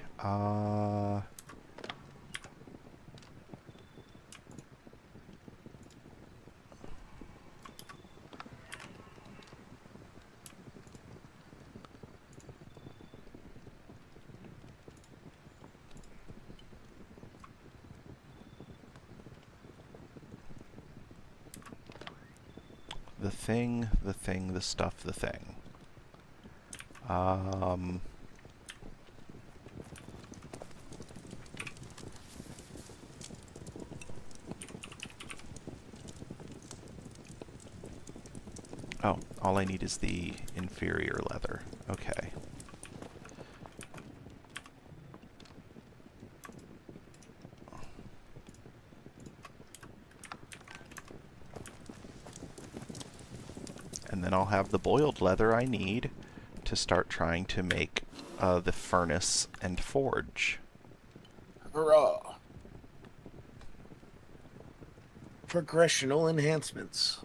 the thing, the stuff, the thing. Oh, all I need is the inferior leather. Okay. And then I'll have the boiled leather I need to start trying to make the furnace and forge. Hurrah! Progressional enhancements.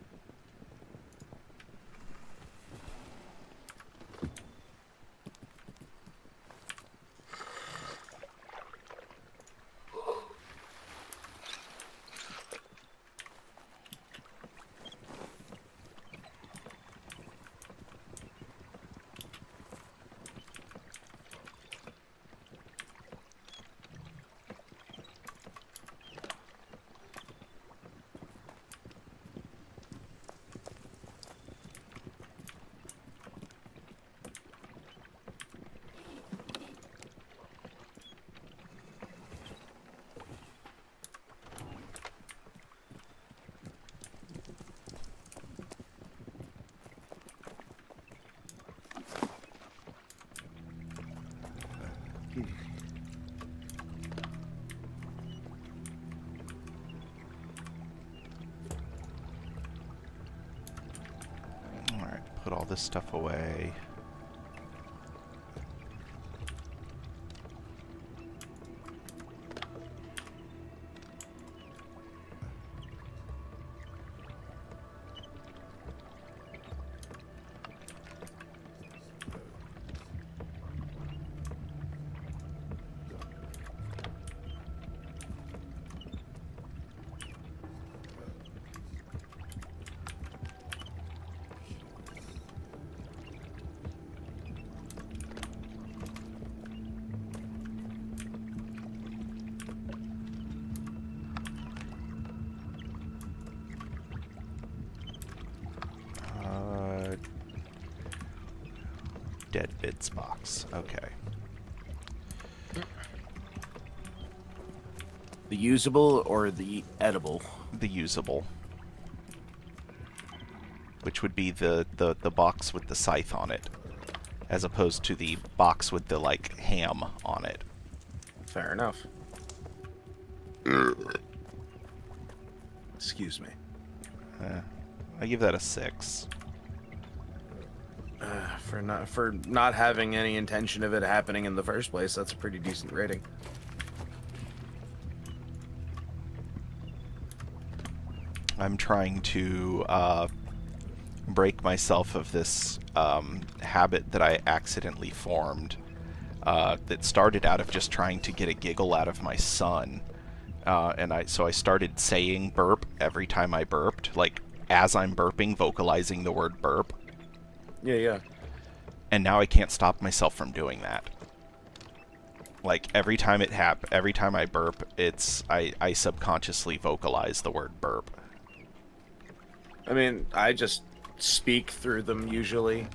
Alright, put all this stuff away. Dead bits box. Okay. The usable or the edible? The usable. Which would be the box with the scythe on it, as opposed to the box with the, like, ham on it. Fair enough. Excuse me. I give that a 6. For not having any intention of it happening in the first place, that's a pretty decent rating. I'm trying to break myself of this habit that I accidentally formed that started out of just trying to get a giggle out of my son. So I started saying burp every time I burped, like as I'm burping, vocalizing the word burp. Yeah. And now I can't stop myself from doing that. Like every time I burp, I subconsciously vocalize the word burp. I mean, I just speak through them usually.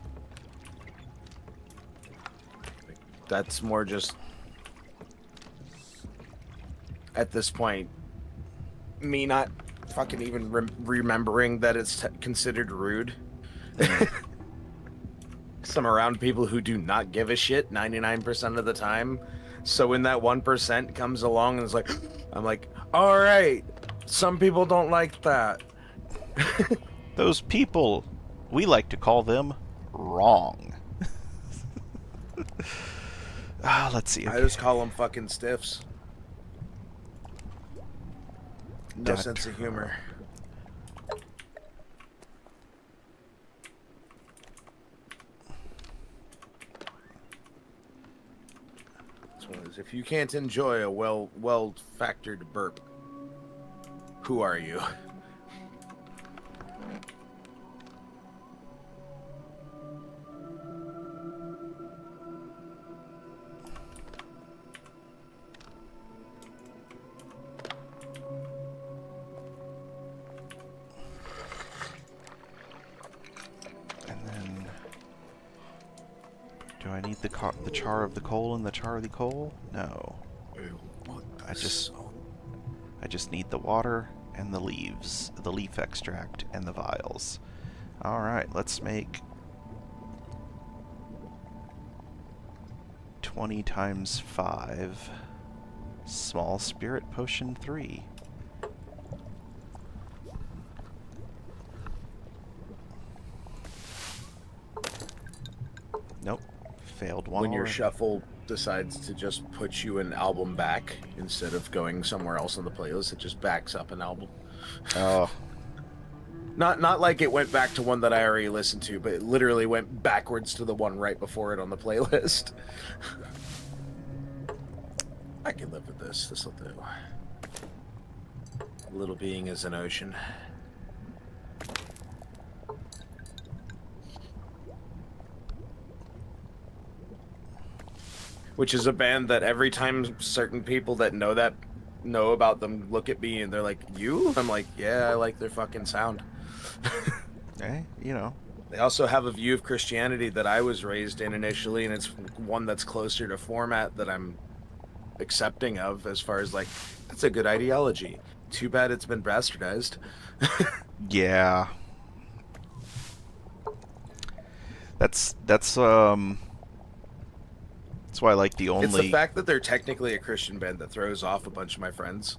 That's more just, at this point, me not fucking even remembering that it's considered rude. I'm around people who do not give a shit 99% of the time. So when that 1% comes along and is like, I'm like, all right, some people don't like that. Those people, we like to call them wrong. Let's see. Okay. I just call them fucking stiffs. No sense of humor. If you can't enjoy a well factored burp, who are you? Do I need the char of the coal and the char of the coal? No. I just need the water and the leaves, the leaf extract, and the vials. Alright, let's make 20 times 5 small spirit potion 3. Nope. Failed one. When your already. shuffle decides to just put you an album back instead of going somewhere else on the playlist, it just backs up an album. Oh. Not like it went back to one that I already listened to, but it literally went backwards to the one right before it on the playlist. I can live with this. This'll do. Little being is an ocean. Which is a band that every time certain people that know about them look at me and they're like, "You?" I'm like, "Yeah, I like their fucking sound." Hey, you know. They also have a view of Christianity that I was raised in initially, and it's one that's closer to format that I'm accepting of, as far as like, that's a good ideology. Too bad it's been bastardized. Yeah. That's why I like the only. It's the fact that they're technically a Christian band that throws off a bunch of my friends.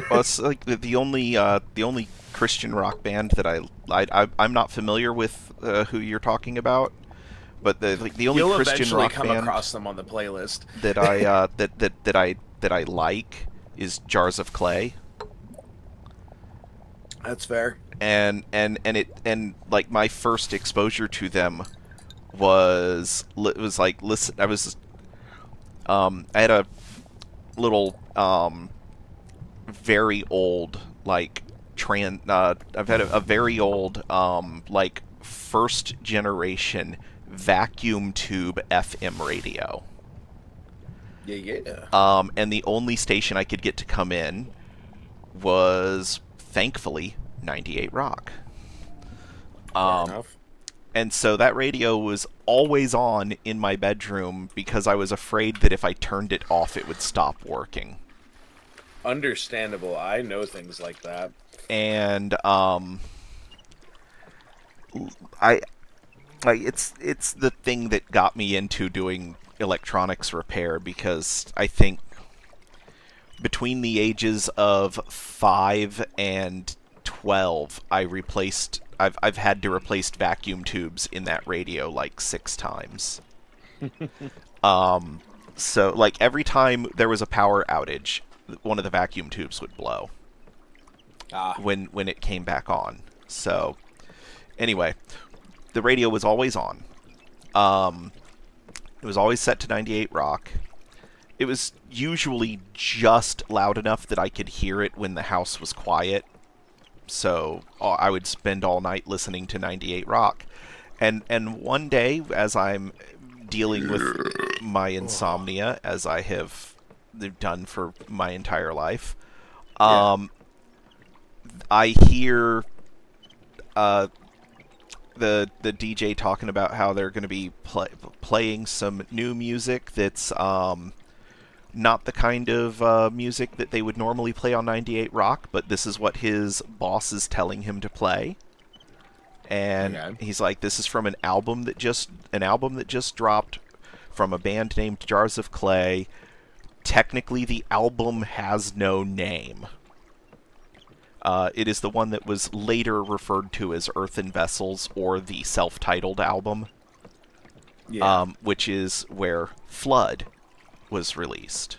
Well, it's like the only Christian rock band that I'm not familiar with who you're talking about, but the only You'll Christian eventually rock come band across them on the playlist that I that I like is Jars of Clay. That's fair. And like my first exposure to them was like, listen, I had a little very old like I've had a very old like first generation vacuum tube FM radio. Yeah. And the only station I could get to come in was, thankfully, 98 Rock. Fair enough. And so that radio was always on in my bedroom because I was afraid that if I turned it off, it would stop working. Understandable. I know things like that. And it's the thing that got me into doing electronics repair, because I think between the ages of 5 and 12, I've had to replace vacuum tubes in that radio like 6 times. So like every time there was a power outage, one of the vacuum tubes would blow. When it came back on. So anyway, the radio was always on. It was always set to 98 Rock. It was usually just loud enough that I could hear it when the house was quiet. So I would spend all night listening to 98 Rock. And one day, as I'm dealing with my insomnia, as I have done for my entire life, I hear the DJ talking about how they're going to be playing some new music that's not the kind of music that they would normally play on 98 Rock, but this is what his boss is telling him to play. And he's like, this is from an album that just dropped from a band named Jars of Clay. Technically, the album has no name. It is the one that was later referred to as Earthen Vessels, or the self-titled album, which is where Flood was released,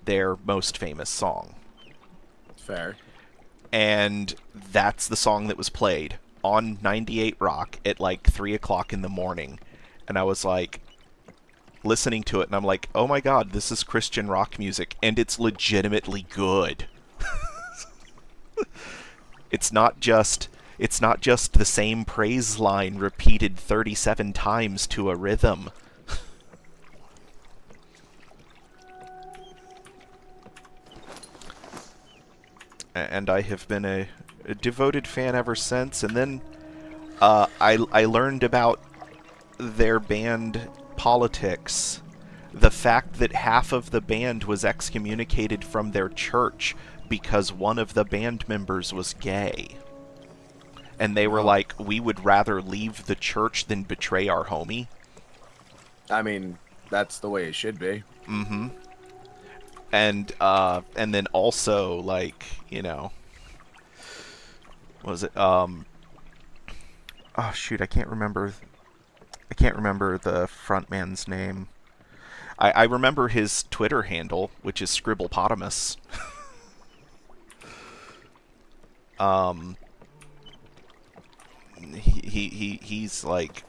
their most famous song. Fair. And that's the song that was played on 98 Rock at like 3 o'clock in the morning. And I was like, listening to it, and I'm like, oh my god, this is Christian rock music, and it's legitimately good. It's not just the same praise line repeated 37 times to a rhythm. And I have been a devoted fan ever since. And then I learned about their band politics, the fact that half of the band was excommunicated from their church because one of the band members was gay. And they were like, we would rather leave the church than betray our homie. I mean, that's the way it should be. Mm-hmm. And then also, like, you know, what was it? Oh shoot, I can't remember the frontman's name. I remember his Twitter handle, which is Scribblepotamus. He's like,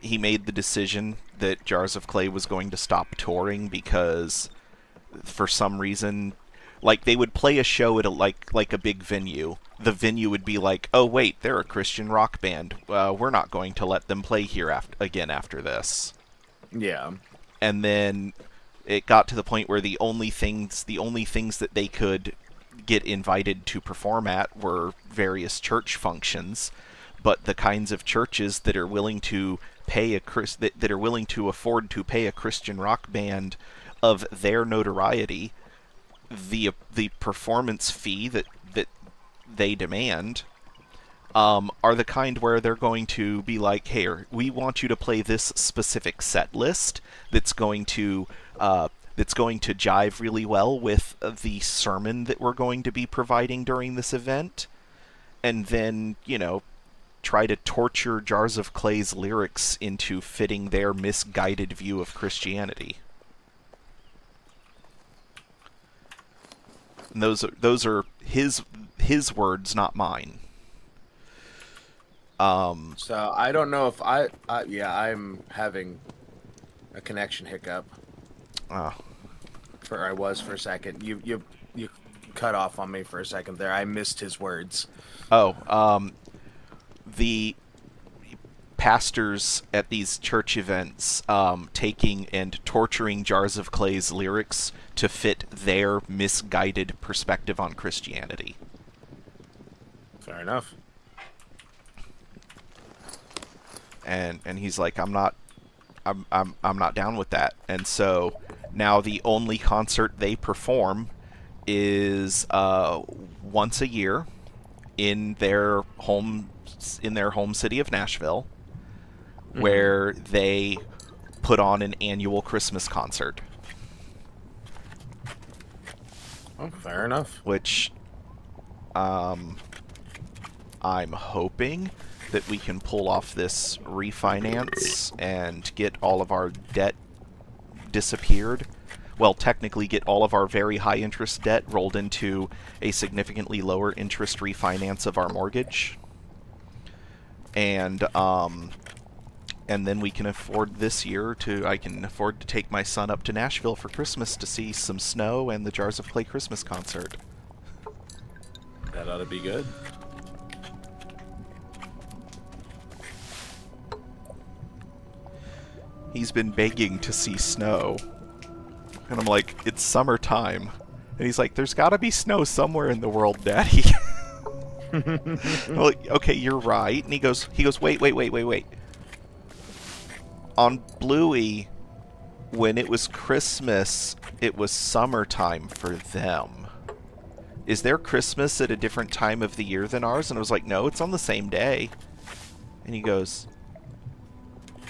he made the decision that Jars of Clay was going to stop touring because, for some reason, like, they would play a show at a big venue. The venue would be like, oh wait, they're a Christian rock band. We're not going to let them play here again after this. Yeah. And then it got to the point where the only things that they could get invited to perform at were various church functions, but the kinds of churches that are willing to pay that are willing to afford to pay a Christian rock band of their notoriety the performance fee that they demand, are the kind where they're going to be like, hey, we want you to play this specific set list that's going to jive really well with the sermon that we're going to be providing during this event, and then, you know, try to torture Jars of Clay's lyrics into fitting their misguided view of Christianity. And those are his words, not mine. So I don't know if I'm having a connection hiccup. I was for a second. You cut off on me for a second there. I missed his words. The pastors at these church events taking and torturing Jars of Clay's lyrics to fit their misguided perspective on Christianity. Fair enough. And he's like, I'm not down with that. And so now the only concert they perform is once a year in their home city of Nashville, where they put on an annual Christmas concert. Oh, fair enough. Which I'm hoping that we can pull off this refinance and get all of our debt disappeared. Well, technically get all of our very high interest debt rolled into a significantly lower interest refinance of our mortgage. And then we can afford this year I can afford to take my son up to Nashville for Christmas to see some snow and the Jars of Clay Christmas concert. That ought to be good. He's been begging to see snow. And I'm like, it's summertime. And he's like, there's gotta be snow somewhere in the world, Daddy. I'm like, okay, you're right. And he goes, wait. On Bluey, when it was Christmas, it was summertime for them. Is their Christmas at a different time of the year than ours? And I was like, no, it's on the same day. And he goes,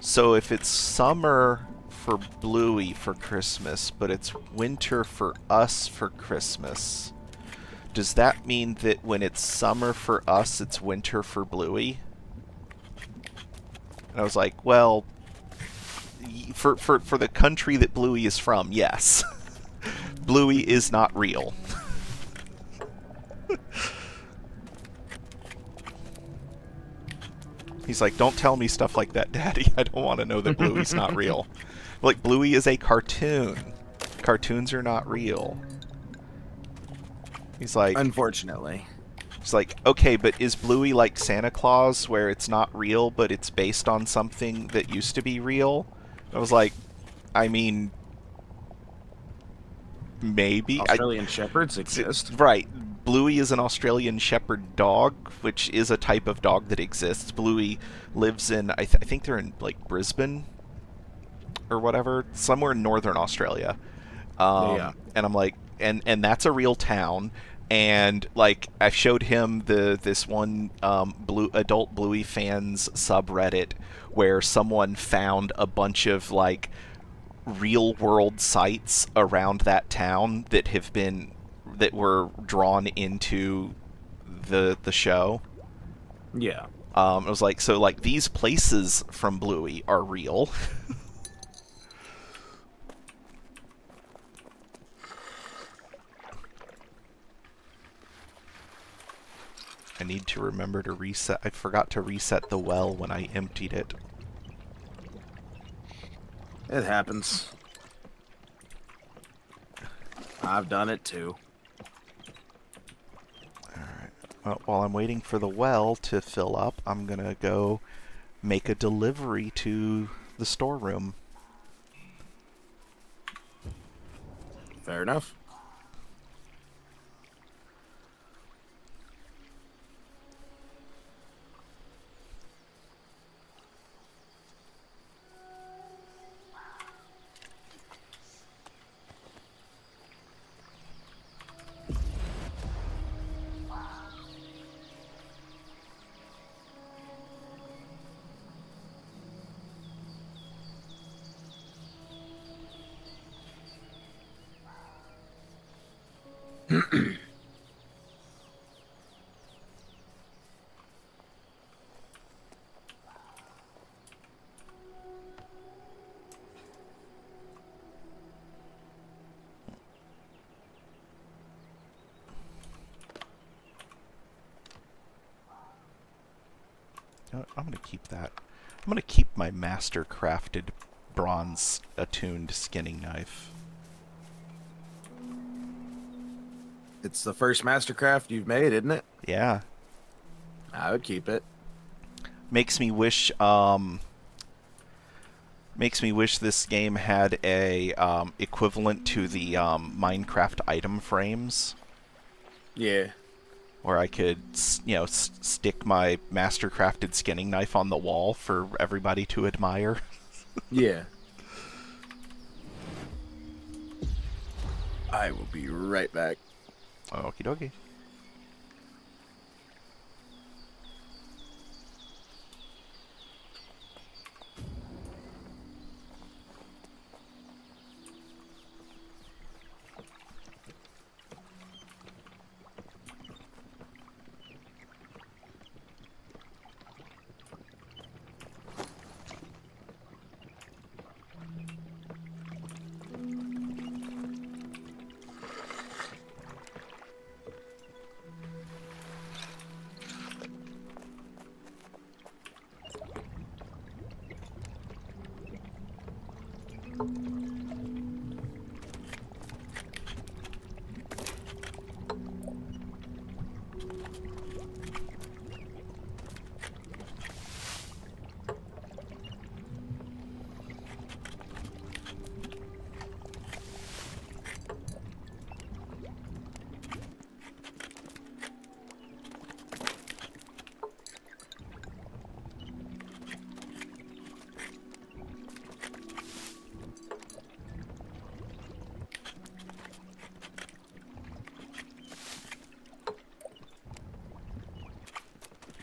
so if it's summer for Bluey for Christmas, but it's winter for us for Christmas, does that mean that when it's summer for us, it's winter for Bluey? And I was like, well, for the country that Bluey is from, yes. Bluey is not real. He's like, don't tell me stuff like that, Daddy. I don't want to know that Bluey's not real. Like, Bluey is a cartoon. Cartoons are not real. He's like... Unfortunately. He's like, okay, but is Bluey like Santa Claus, where it's not real, but it's based on something that used to be real? I was like, I mean... Maybe. Australian shepherds exist. Right. Bluey is an Australian Shepherd dog, which is a type of dog that exists. Bluey lives in, I think they're in like Brisbane or whatever, somewhere in northern Australia. Yeah. And I'm like, and that's a real town. And like I showed him this one adult Bluey fans subreddit where someone found a bunch of like real world sites around that town that were drawn into the show. Yeah. It was like, so like these places from Bluey are real. I need to remember to reset. I forgot to reset the well when I emptied it. It happens. I've done it too. Alright. Well, while I'm waiting for the well to fill up, I'm gonna go make a delivery to the storeroom. Fair enough. You know what, I'm gonna keep that. I'm gonna keep my master crafted bronze attuned skinning knife. It's the first Mastercraft you've made, isn't it? Yeah. I would keep it. Makes me wish this game had a equivalent to the Minecraft item frames, Yeah. where I could, stick my master-crafted skinning knife on the wall for everybody to admire. Yeah. I will be right back. Okie dokie.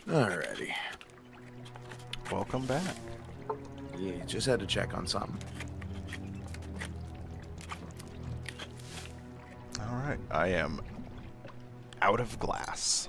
Alrighty. Welcome back. Yeah, just had to check on something. Alright, I am out of glass.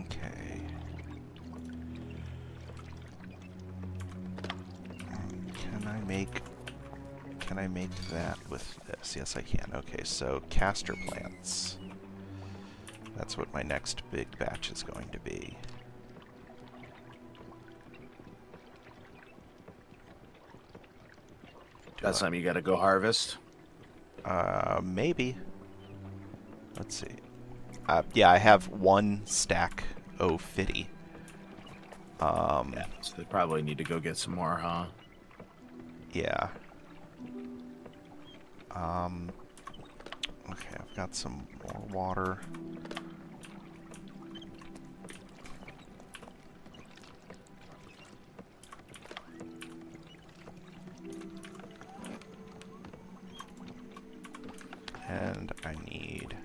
Okay. Can I make that with this? Yes, I can. Okay, so castor plants. That's what my next big batch is going to be. That's something you gotta go harvest? Maybe. Let's see. Yeah, I have 1 stack o' 50. Yeah, so they probably need to go get some more, huh? Yeah. Okay, I've got some more water. And I need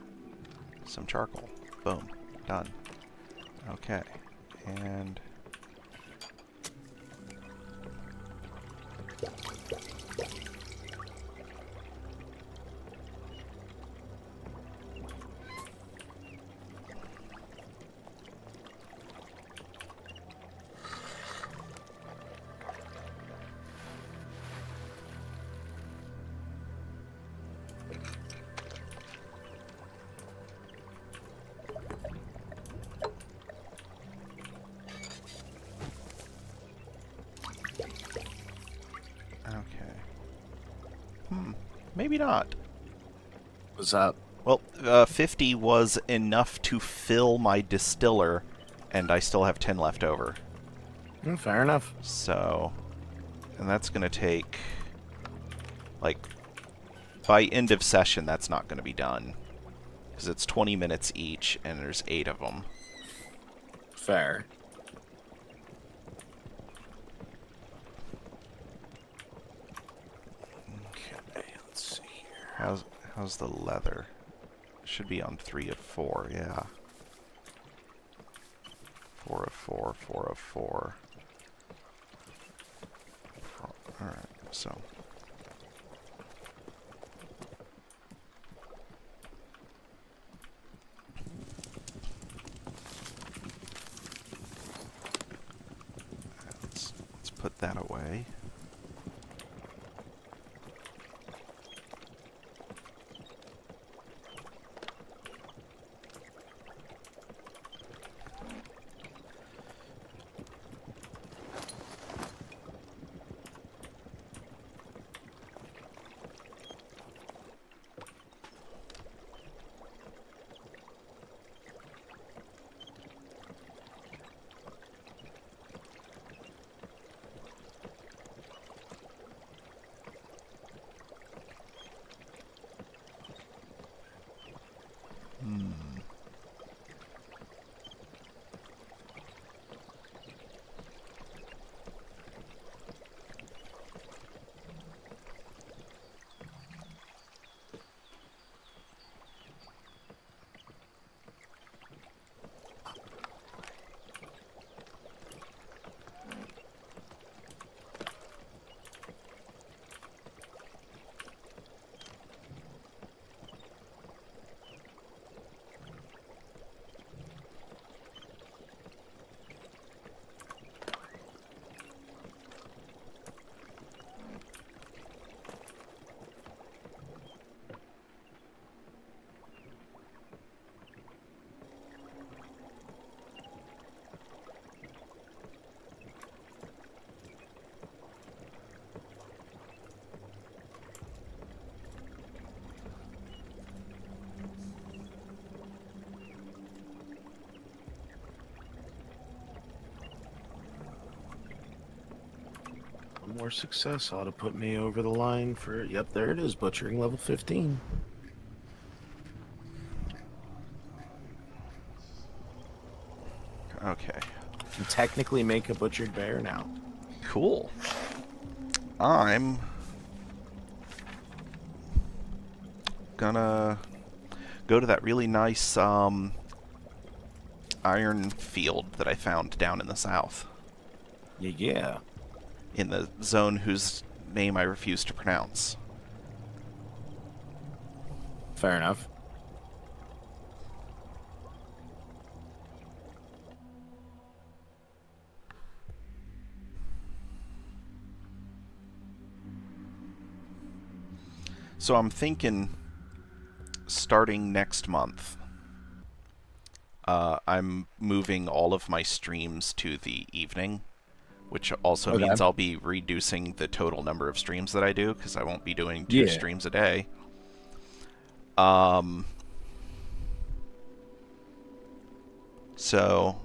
some charcoal. Boom. Done. Okay. And okay. Maybe not. What's up? Well, 50 was enough to fill my distiller, and I still have 10 left over. Fair enough. So, and that's going to take, like, by end of session, that's not going to be done. Because it's 20 minutes each, and there's 8 of them. Fair. Okay, let's see here. How's the leather? Should be on 3 of 4, yeah. 4 of 4, 4 of 4. Alright, so. Let's put that away. One more success ought to put me over the line for... Yep, there it is, butchering level 15. Okay. Can technically make a butchered bear now. Cool. I'm gonna go to that really nice iron field that I found down in the south. Yeah. In the zone whose name I refuse to pronounce. Fair enough. So I'm thinking starting next month, I'm moving all of my streams to the evening, which also Okay. means I'll be reducing the total number of streams that I do because I won't be doing 2 Yeah. streams a day. Um, so,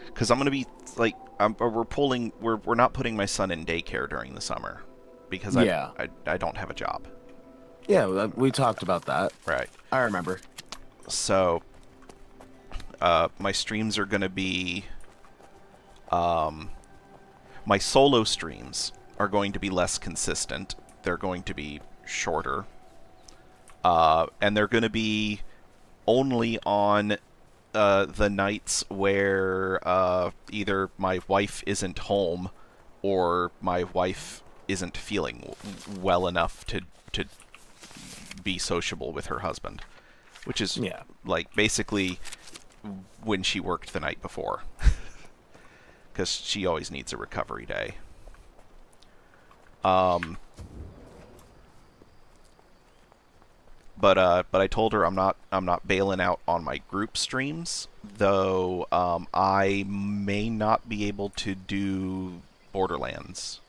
because I'm gonna be like, we're not putting my son in daycare during the summer because Yeah. I don't have a job. Yeah, we talked about that. Right. I remember. So, my streams are gonna be, my solo streams are going to be less consistent. They're going to be shorter. And they're going to be only on the nights where either my wife isn't home or my wife isn't feeling well enough to be sociable with her husband, which is Yeah. like basically when she worked the night before, because she always needs a recovery day. But I told her I'm not bailing out on my group streams, though. I may not be able to do Borderlands.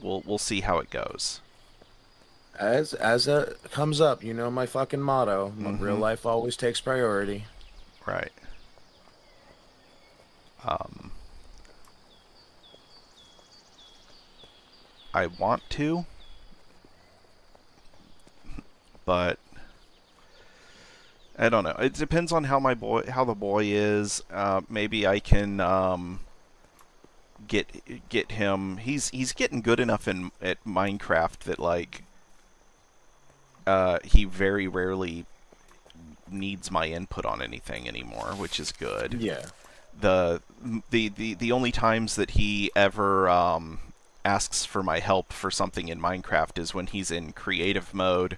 We'll see how it goes. As it comes up, you know my fucking motto: real Mm-hmm. life always takes priority. Right. I want to, but I don't know. It depends on how the boy is. Maybe I can get him. He's getting good enough at Minecraft that like he very rarely needs my input on anything anymore, which is good. Yeah. The only times that he ever asks for my help for something in Minecraft is when he's in creative mode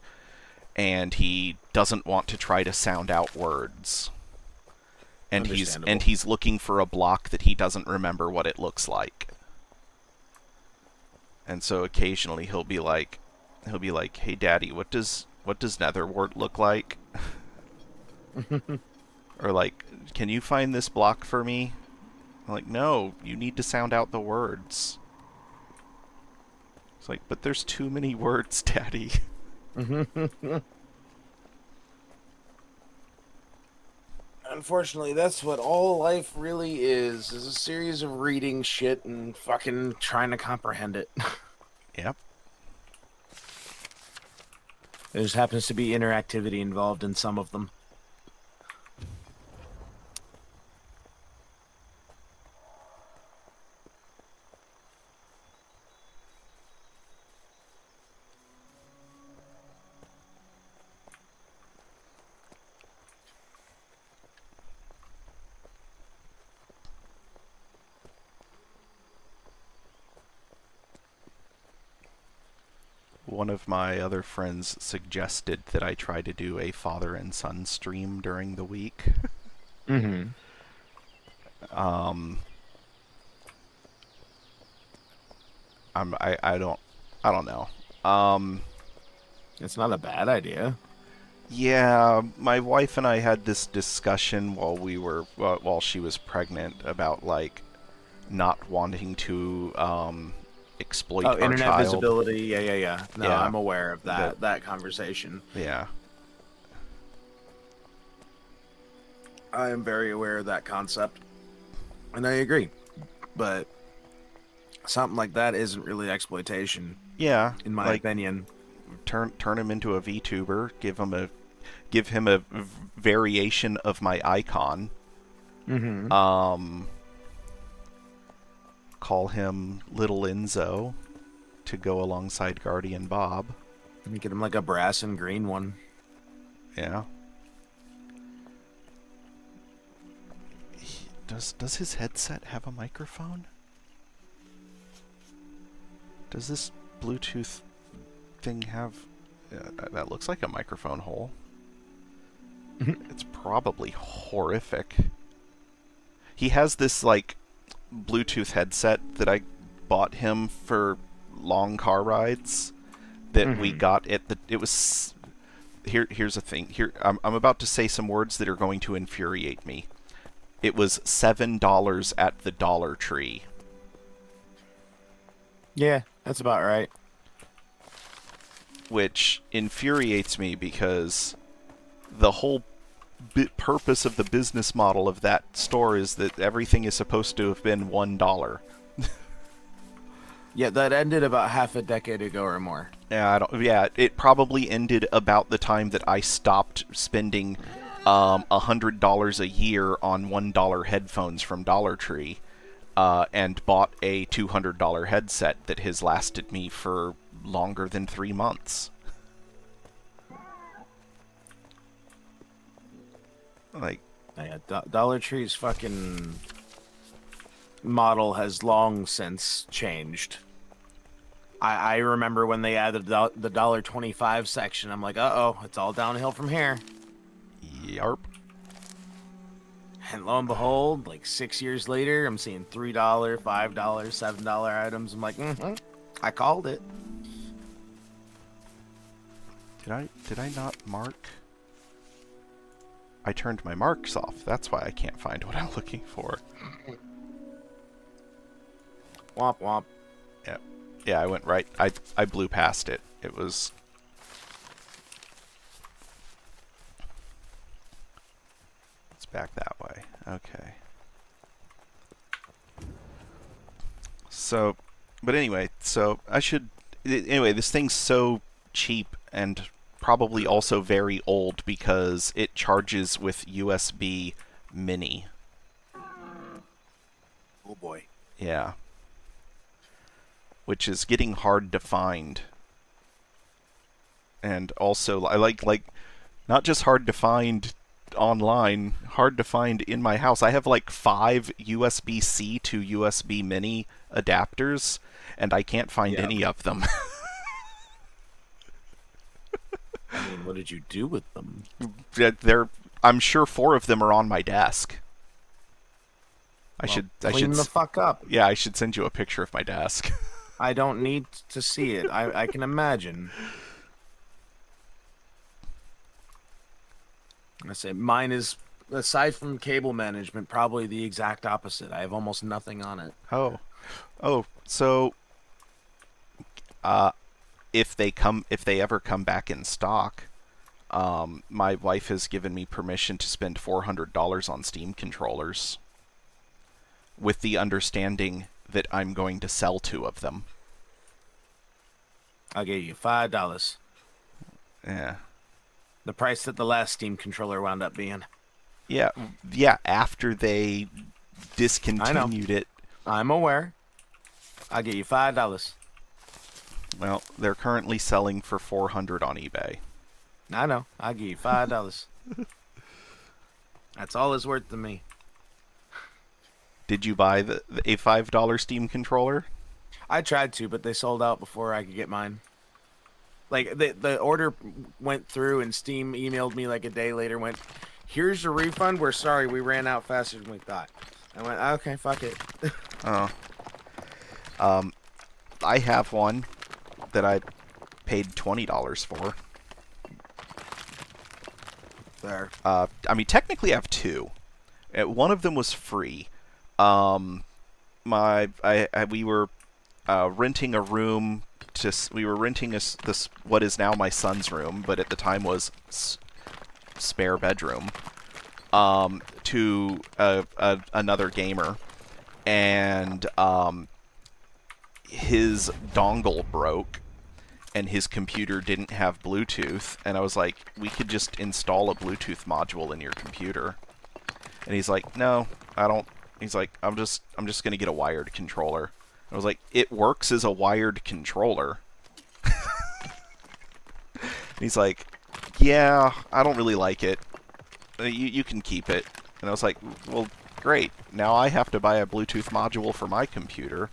and he doesn't want to try to sound out words. And he's looking for a block that he doesn't remember what it looks like. And so occasionally he'll be like, "Hey Daddy, what does Netherwart look like?" Or like, "Can you find this block for me?" I'm like, "No, you need to sound out the words." It's like, "But there's too many words, Daddy." Unfortunately, that's what all life really is a series of reading shit and fucking trying to comprehend it. Yep. There just happens to be interactivity involved in some of them. One of my other friends suggested that I try to do a father and son stream during the week. Mm-hmm. I don't know. It's not a bad idea. Yeah, my wife and I had this discussion while she was pregnant about like not wanting to exploit our internet child. visibility. Yeah. No, Yeah. I'm aware of that conversation. Yeah. I am very aware of that concept, and I agree. But something like that isn't really exploitation, Yeah. in my opinion. Turn him into a VTuber. Give him a variation of my icon. Mm-hmm. Call him Little Enzo to go alongside Guardian Bob. Get him like a brass and green one. Yeah. Does his headset have a microphone? Does this Bluetooth thing have... that looks like a microphone hole. It's probably horrific. He has this, like, Bluetooth headset that I bought him for long car rides that we got at the. It was here's the thing. Here I'm about to say some words that are going to infuriate me. It was $7 at the Dollar Tree. Yeah, that's about right. Which infuriates me because the whole purpose of the business model of that store is that everything is supposed to have been $1. Yeah, that ended about half a decade ago or more. Yeah, it probably ended about the time that I stopped spending $100 a year on $1 headphones from Dollar Tree, and bought a $200 headset that has lasted me for longer than 3 months. Like, Yeah, Dollar Tree's fucking model has long since changed. I remember when they added the $1.25 section. I'm like, uh-oh, it's all downhill from here. yarp. And lo and behold, like 6 years later, I'm seeing $3, $5, $7 items. I'm like, I called it. Did I not mark? I turned my marks off. That's why I can't find what I'm looking for. Womp womp. Yeah, I went right. I blew past it. It was... It's back that way. Okay. So, but anyway, so I should... Anyway, this thing's so cheap and probably also very old because it charges with USB Mini. Oh boy. Yeah. Which is getting hard to find. And also, I like not just hard to find online, hard to find in my house. I have like 5 USB-C to USB Mini adapters, and I can't find any of them. I mean, what did you do with them? I'm sure 4 of them are on my desk. I should clean the fuck up. Yeah, I should send you a picture of my desk. I don't need to see it. I can imagine. I say mine is, aside from cable management, probably the exact opposite. I have almost nothing on it. Oh, so if they ever come back in stock, my wife has given me permission to spend $400 on Steam controllers, with the understanding that I'm going to sell 2 of them. I'll give you $5. Yeah. The price that the last Steam controller wound up being. Yeah, after they discontinued it. I'm aware. I'll give you $5. Well, they're currently selling for $400 on eBay. I know. I'll give you $5. That's all it's worth to me. Did you buy a $5 Steam controller? I tried to, but they sold out before I could get mine. Like, the order went through, and Steam emailed me like a day later, went, here's your refund. We're sorry, we ran out faster than we thought. I went, okay, fuck it. Oh. I have one that I paid $20 for. There. I mean, technically I have 2. One of them was free. We were renting a room we were renting this what is now my son's room, but at the time was spare bedroom, to another gamer, and his dongle broke and his computer didn't have Bluetooth, and I was like, we could just install a Bluetooth module in your computer. And he's like, no, I don't. He's like, I'm just gonna get a wired controller. I was like, it works as a wired controller. He's like, yeah, I don't really like it. You can keep it. And I was like, well, great. Now I have to buy a Bluetooth module for my computer.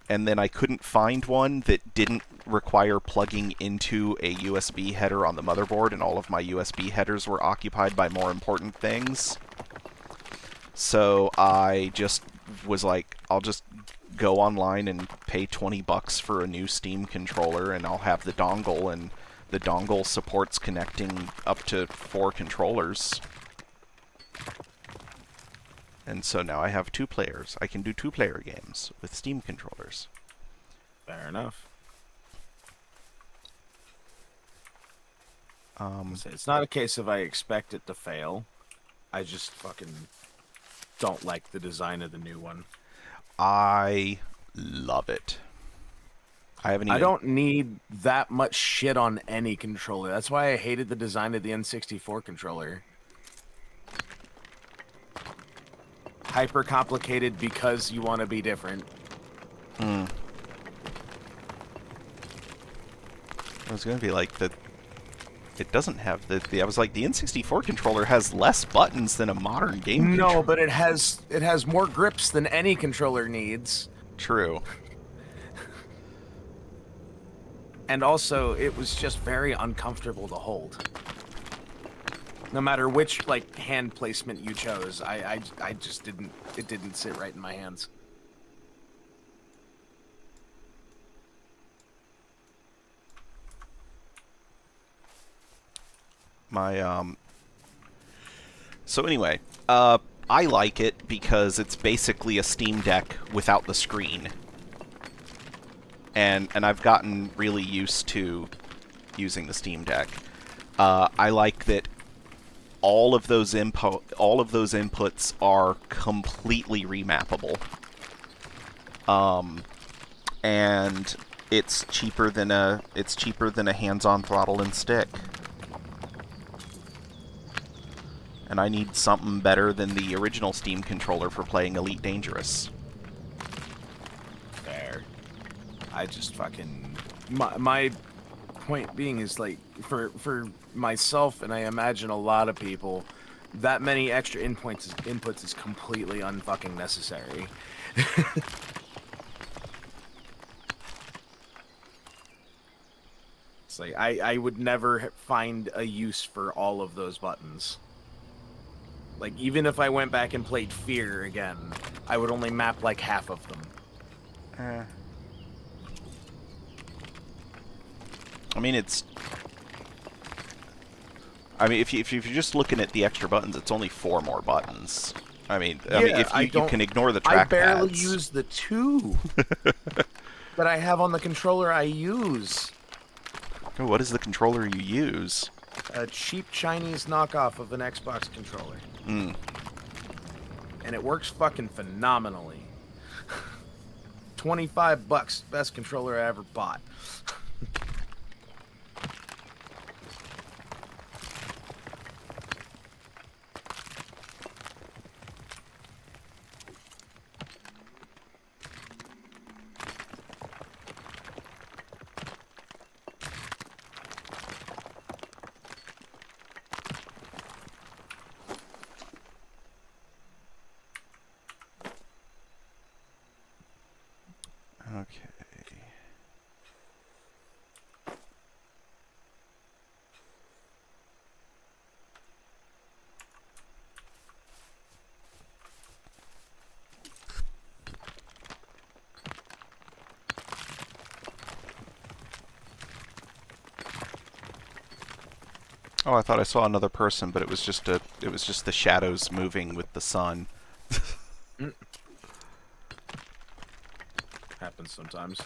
And then I couldn't find one that didn't require plugging into a USB header on the motherboard, and all of my USB headers were occupied by more important things. So I just was like, I'll just go online and pay $20 for a new Steam controller, and I'll have the dongle, and the dongle supports connecting up to 4 controllers. And so now I have 2 players. I can do 2-player games with Steam controllers. Fair enough. It's not a case of I expect it to fail. I just fucking don't like the design of the new one. I love it. I don't need that much shit on any controller. That's why I hated the design of the N64 controller. Hyper complicated because you want to be different. I was gonna be like it doesn't have I was like, the N64 controller has less buttons than a modern game controller. No, but it has more grips than any controller needs. True. And also, it was just very uncomfortable to hold. No matter which hand placement you chose, I just didn't. It didn't sit right in my hands. So anyway, I like it because it's basically a Steam Deck without the screen. And I've gotten really used to using the Steam Deck. I like that all of those inputs are completely remappable. And it's cheaper than a hands-on throttle and stick. And I need something better than the original Steam controller for playing Elite Dangerous. Fair. I just fucking... My point being is, for myself, and I imagine a lot of people, that many extra inputs is completely unfucking necessary. It's like, I would never find a use for all of those buttons. Like, even if I went back and played Fear again, I would only map half of them. I mean, if you're just looking at the extra buttons, it's only 4 more buttons. I mean, if you can ignore the trackpads. I barely use the 2 that I have on the controller I use. Oh, what is the controller you use? A cheap Chinese knockoff of an Xbox controller. And it works fucking phenomenally. $25, best controller I ever bought. Okay. Oh, I thought I saw another person, but it was just the shadows moving with the sun. Happens sometimes.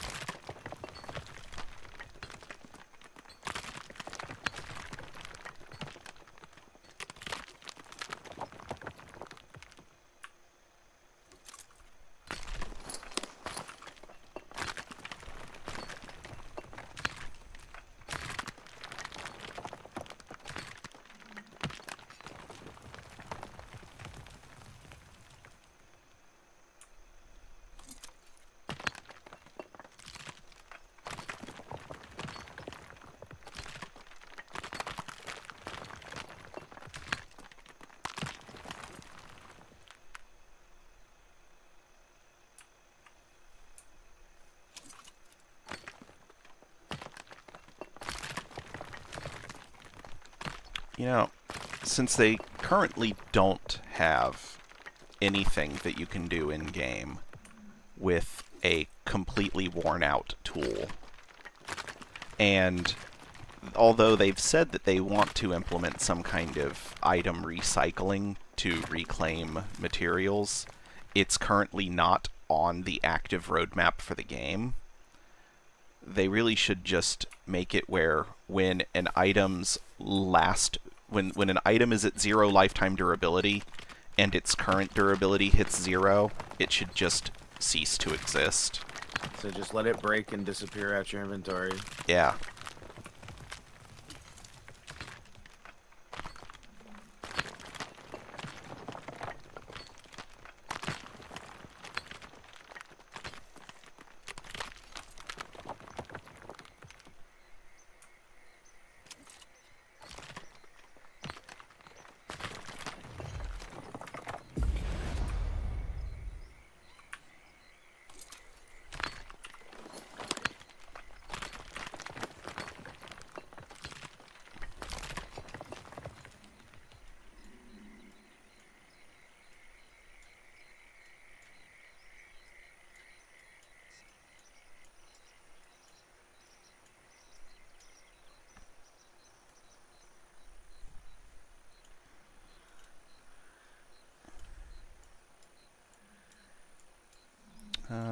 You know, since they currently don't have anything that you can do in-game, with a completely worn out tool. And although they've said that they want to implement some kind of item recycling to reclaim materials, it's currently not on the active roadmap for the game. They really should just make it where when an item's when an item is at 0 lifetime durability and its current durability hits 0, it should just cease to exist. So just let it break and disappear out your inventory. Yeah.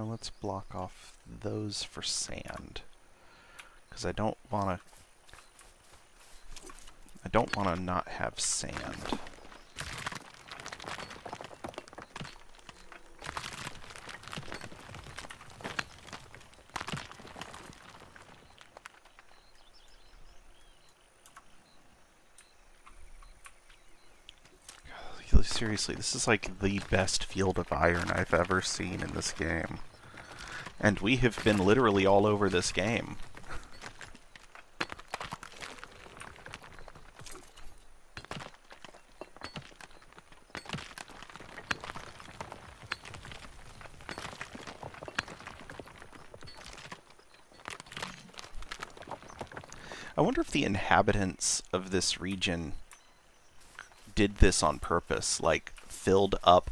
Let's block off those for sand, because I don't want to not have sand. Seriously, this is like the best field of iron I've ever seen in this game. And we have been literally all over this game. I wonder if the inhabitants of this region did this on purpose, like filled up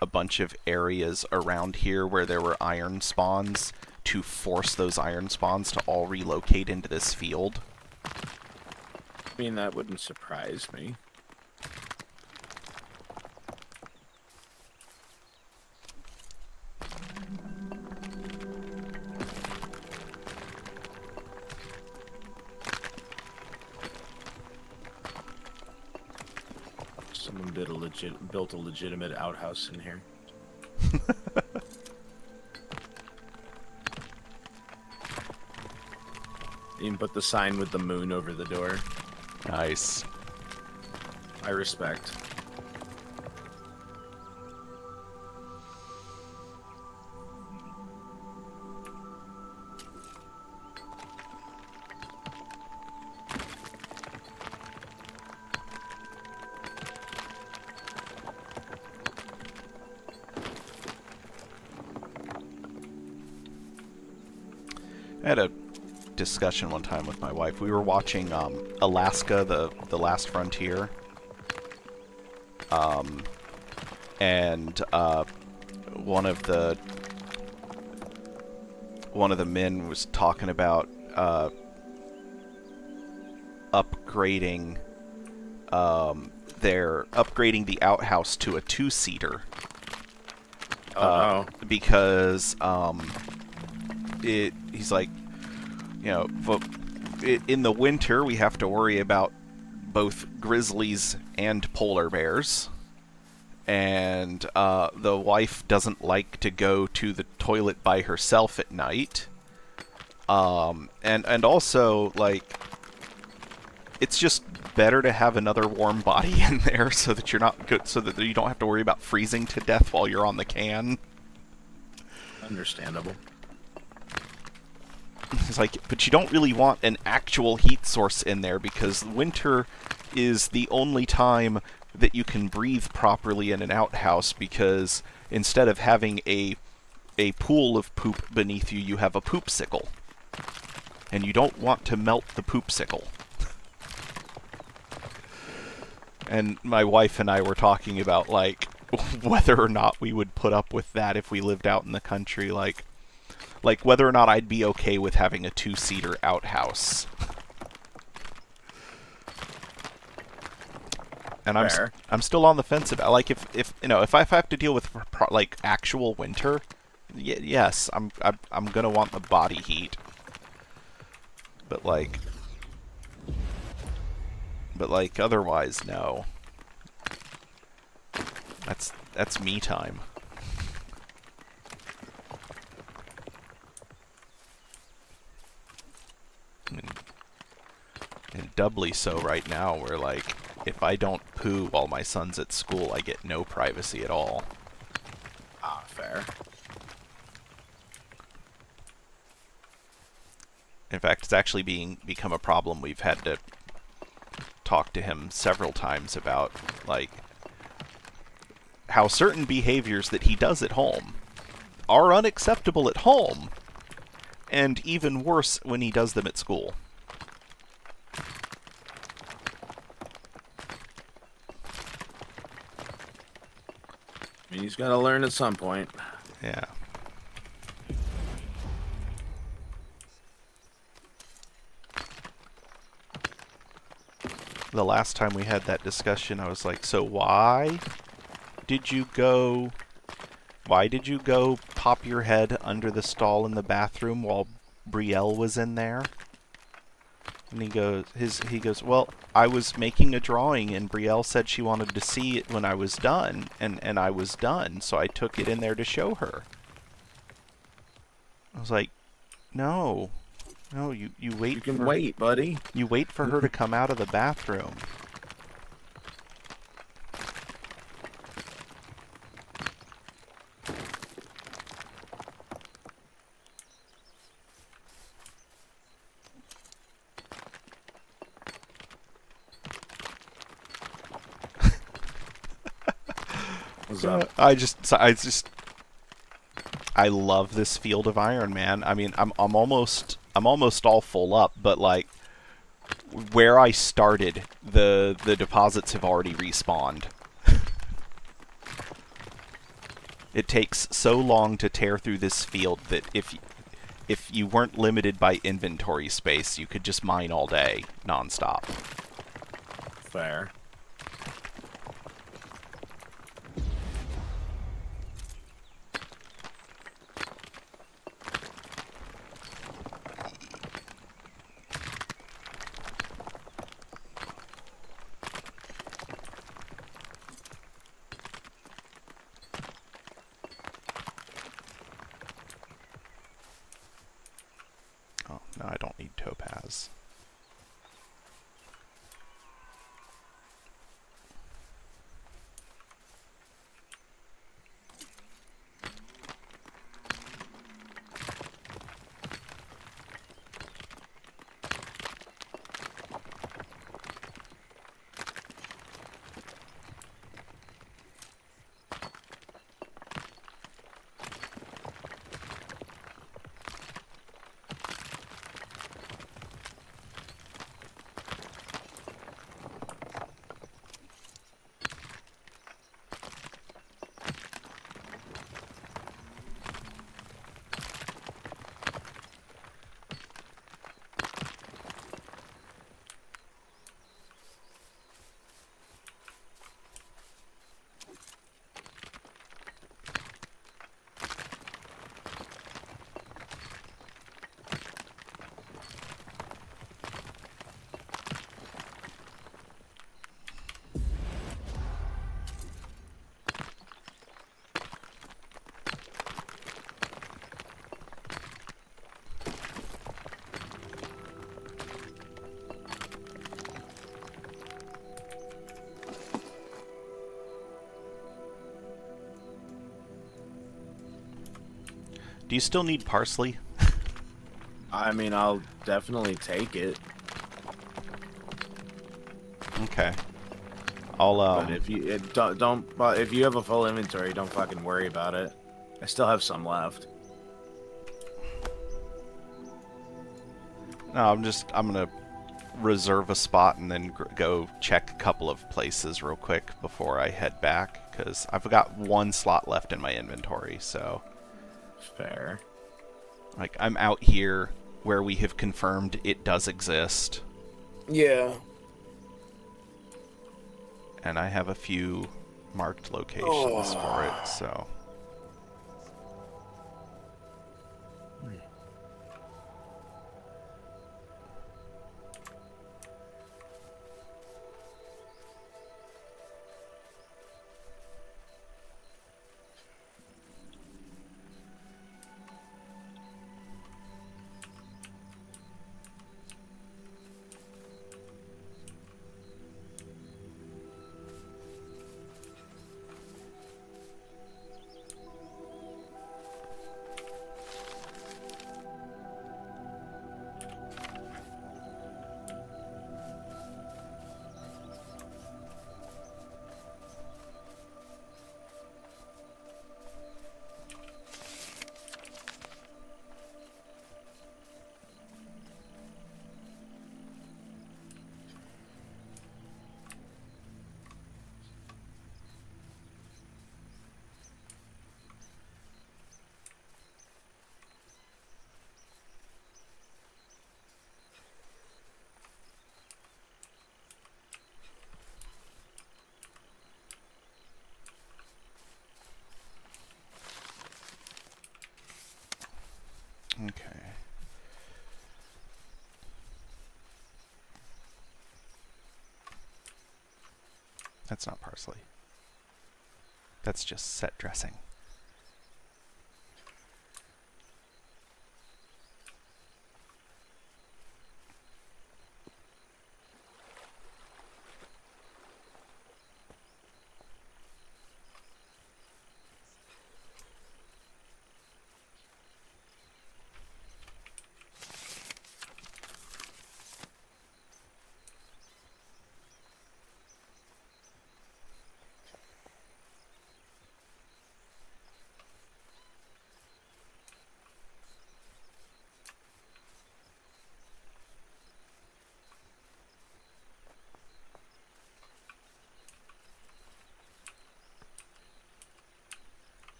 a bunch of areas around here where there were iron spawns to force those iron spawns to all relocate into this field. I mean, that wouldn't surprise me. Someone built a legitimate outhouse in here. You can put the sign with the moon over the door. Nice. I respect. I had a discussion one time with my wife. We were watching Alaska, the Last Frontier, and one of the men was talking about upgrading upgrading the outhouse to a 2-seater. Because he's like, you know, in the winter we have to worry about both grizzlies and polar bears, and the wife doesn't like to go to the toilet by herself at night, and also, like, it's just better to have another warm body in there so that you're not good, so that you don't have to worry about freezing to death while you're on the can. Understandable. It's like, but you don't really want an actual heat source in there, because winter is the only time that you can breathe properly in an outhouse, because instead of having a pool of poop beneath you, you have a poopsicle. And you don't want to melt the poopsicle. And my wife and I were talking about, like, whether or not we would put up with that if we lived out in the country, like whether or not I'd be okay with having a 2-seater outhouse. And I'm still on the fence about, like, if you know, if I have to deal with like actual winter, yes, I'm gonna want the body heat. But like otherwise, no. That's me time. And doubly so right now, where like, if I don't poo while my son's at school, I get no privacy at all. Ah, fair. In fact, it's actually become a problem. We've had to talk to him several times about, like, how certain behaviors that he does at home are unacceptable at home, and even worse when he does them at school. I mean, he's got to learn at some point. Yeah. The last time we had that discussion, I was like, so why did you go pop your head under the stall in the bathroom while Brielle was in there? And he goes, well, I was making a drawing and Brielle said she wanted to see it when I was done, and I was done, so I took it in there to show her. I was like, no, you wait. You can wait, buddy. You wait for her to come out of the bathroom. What's up? I love this field of iron, man. I mean, I'm almost all full up, but like where I started, the deposits have already respawned. It takes so long to tear through this field that if you weren't limited by inventory space, you could just mine all day, nonstop. Fair. Oh, no, I don't need topaz. Do you still need parsley? I mean, I'll definitely take it. Okay. I'll But if you but if you have a full inventory, don't fucking worry about it. I still have some left. No, I'm gonna reserve a spot and then go check a couple of places real quick before I head back, because I've got one slot left in my inventory, so... Fair. Like, I'm out here where we have confirmed it does exist. Yeah. And I have a few marked locations for it, so... Okay. That's not parsley. That's just set dressing.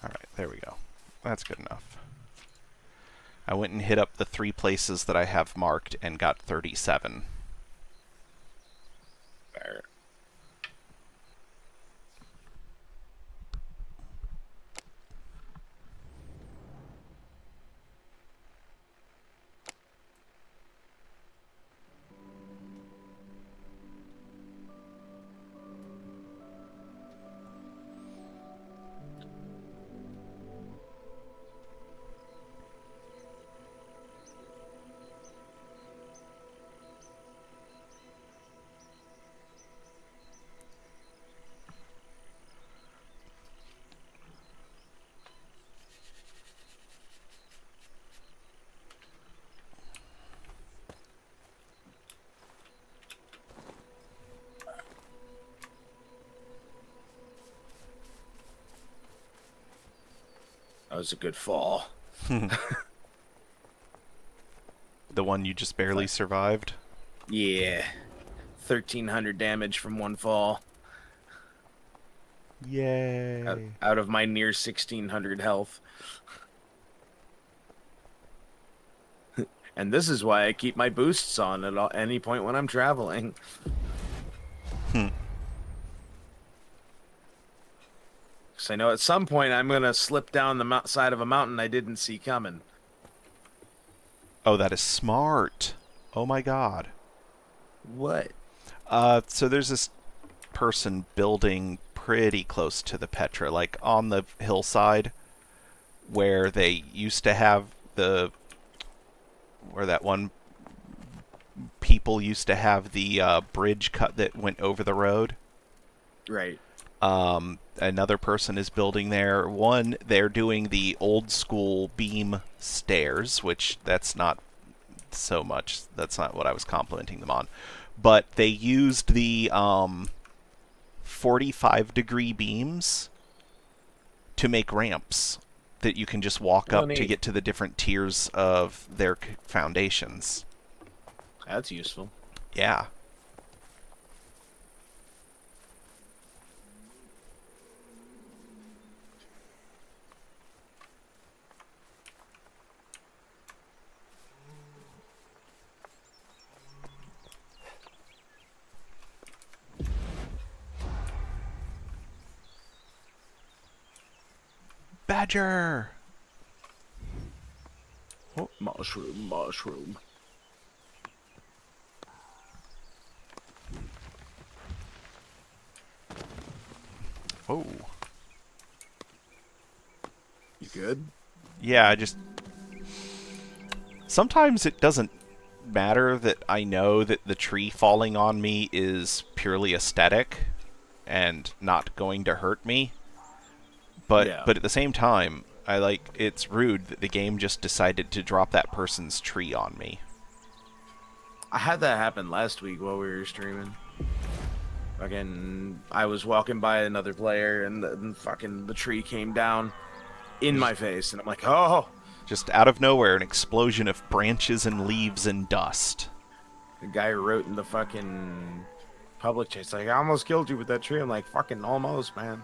Alright, there we go. That's good enough. I went and hit up the 3 places that I have marked and got 37. Fair. That was a good fall. The one you just barely survived? Yeah. 1,300 damage from one fall. Yay. Out of my near 1,600 health. And this is why I keep my boosts on at any point when I'm traveling. Because I know at some point I'm going to slip down the side of a mountain I didn't see coming. Oh, that is smart. Oh my god. What? So there's this person building pretty close to the Petra, like on the hillside where they used to have where that one people used to have the bridge cut that went over the road. Right. Another person is building there. One, they're doing the old school beam stairs, which that's not so much. That's not what I was complimenting them on. But they used the 45-degree beams to make ramps that you can just walk up to get to the different tiers of their foundations. That's useful. Yeah. Badger! Oh, mushroom, mushroom. Oh. You good? Yeah, I just... Sometimes it doesn't matter that I know that the tree falling on me is purely aesthetic and not going to hurt me. But Yeah. at the same time, it's rude that the game just decided to drop that person's tree on me. I had that happen last week while we were streaming. Fucking, I was walking by another player, and the tree came down in my face, and I'm like, oh! Just out of nowhere, an explosion of branches and leaves and dust. The guy wrote in the fucking public chat, like, I almost killed you with that tree. I'm like, fucking almost, man.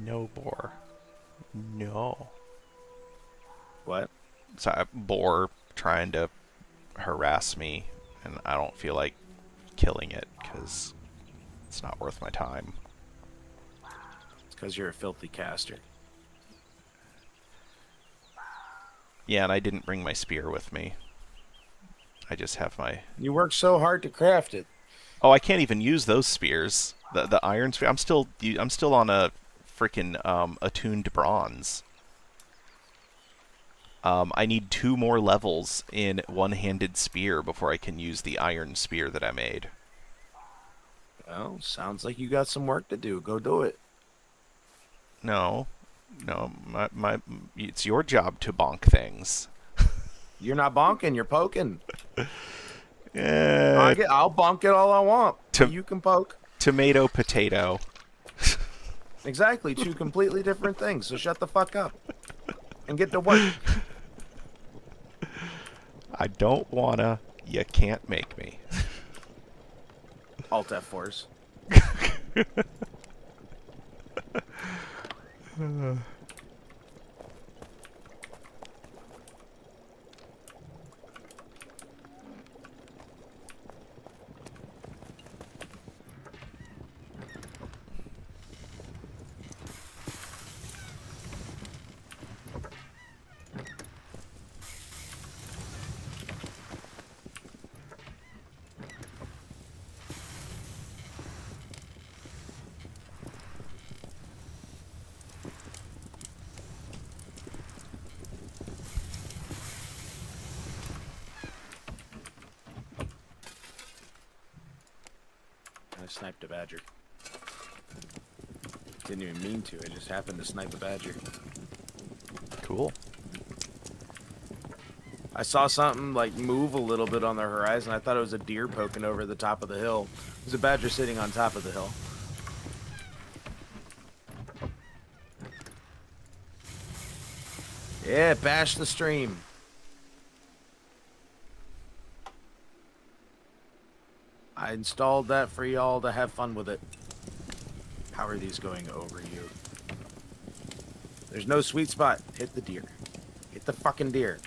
No boar. No. What? So a boar trying to harass me, and I don't feel like killing it because it's not worth my time. It's because you're a filthy caster. Yeah, and I didn't bring my spear with me. I just have my... You worked so hard to craft it. Oh, I can't even use those spears. The iron spear. I'm still on a freaking attuned bronze. I need 2 more levels in one-handed spear before I can use the iron spear that I made. Well, sounds like you got some work to do. Go do it. No, it's your job to bonk things. You're not bonking, you're poking. Eh, I'll bonk it all I want. You can poke. Tomato, potato. Exactly, 2 completely different things. So shut the fuck up and get to work. I don't wanna. You can't make me. Alt F4s. I sniped a badger. Didn't even mean to. I just happened to snipe a badger. Cool. I saw something like move a little bit on the horizon. I thought it was a deer poking over the top of the hill. It was a badger sitting on top of the hill. Yeah, bash the stream. I installed that for y'all to have fun with it. How are these going over you? There's no sweet spot. Hit the deer. Hit the fucking deer.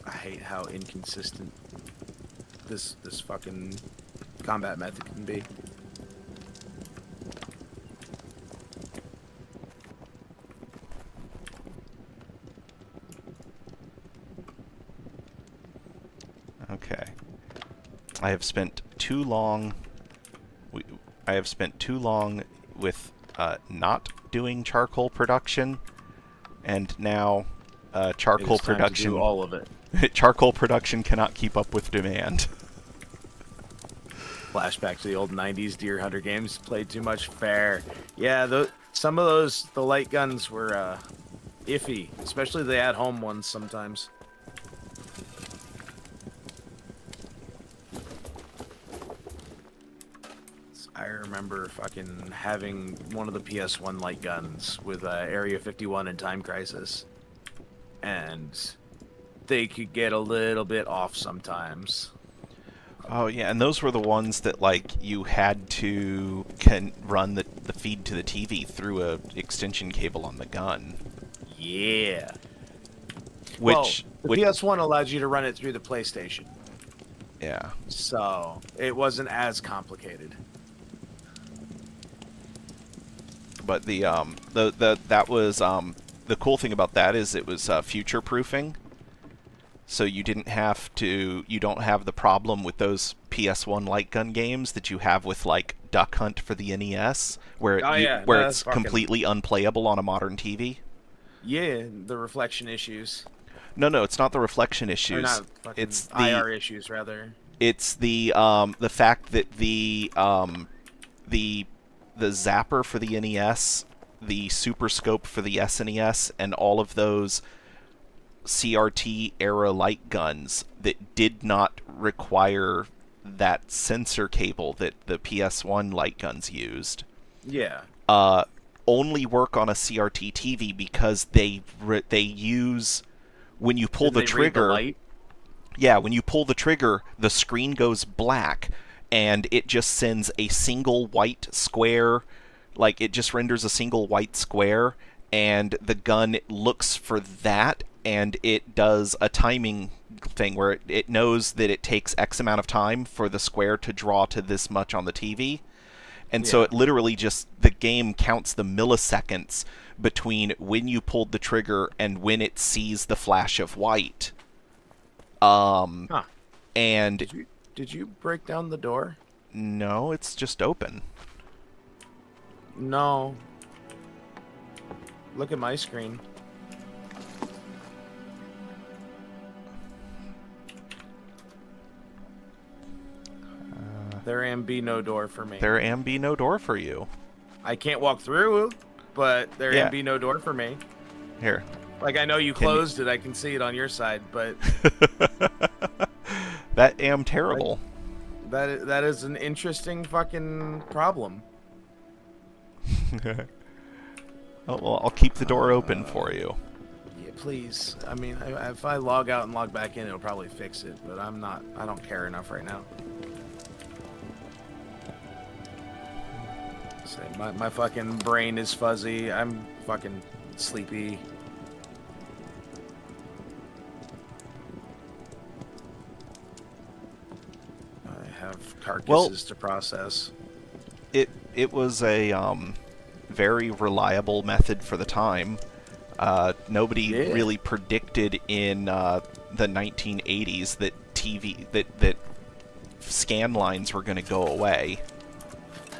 I hate how inconsistent this fucking combat method can be. Okay. I have spent too long with not doing charcoal production, and now charcoal It is time production to do all of it. charcoal production cannot keep up with demand. Flashback to the old 90s Deer Hunter games. Played too much. Fair. Yeah, Some of the light guns were iffy, especially the at-home ones sometimes. I remember fucking having one of the PS1 light guns with Area 51 and Time Crisis, and they could get a little bit off sometimes. Oh yeah, and those were the ones that like you had to run the feed to the TV through a extension cable on the gun. Yeah. Which the PS1 allowed you to run it through the PlayStation, yeah. so it wasn't as complicated. But the cool thing about that is it was future proofing. So you don't have the problem with those PS1 light gun games that you have with like Duck Hunt for the NES, where it's completely unplayable on a modern TV. Yeah, the reflection issues. No, it's not the reflection issues. Or not it's the IR issues rather. It's the fact that the zapper for the NES, the Super Scope for the SNES, and all of those CRT era light guns that did not require that sensor cable that the PS1 light guns used. Yeah. Only work on a CRT TV because they use when you pull the trigger. Yeah, when you pull the trigger, the screen goes black and it just sends a single white square, like it just renders a single white square, and the gun looks for that, and it does a timing thing where it knows that it takes X amount of time for the square to draw to this much on the TV. And so it literally just, the game counts the milliseconds between when you pulled the trigger and when it sees the flash of white. And did you break down the door? No, it's just open. No. Look at my screen. There am be no door for me. There am be no door for you. I can't walk through, but there am be no door for me. Here. Like, I know you closed it. I can see it on your side, but... That am terrible. Like, that is an interesting fucking problem. Oh, well, I'll keep the door open for you. Yeah, please. I mean, if I log out and log back in, it'll probably fix it, but I don't care enough right now. My fucking brain is fuzzy. I'm fucking sleepy. I have carcasses to process. It was a very reliable method for the time. Nobody really predicted in the 1980s that that scan lines were going to go away.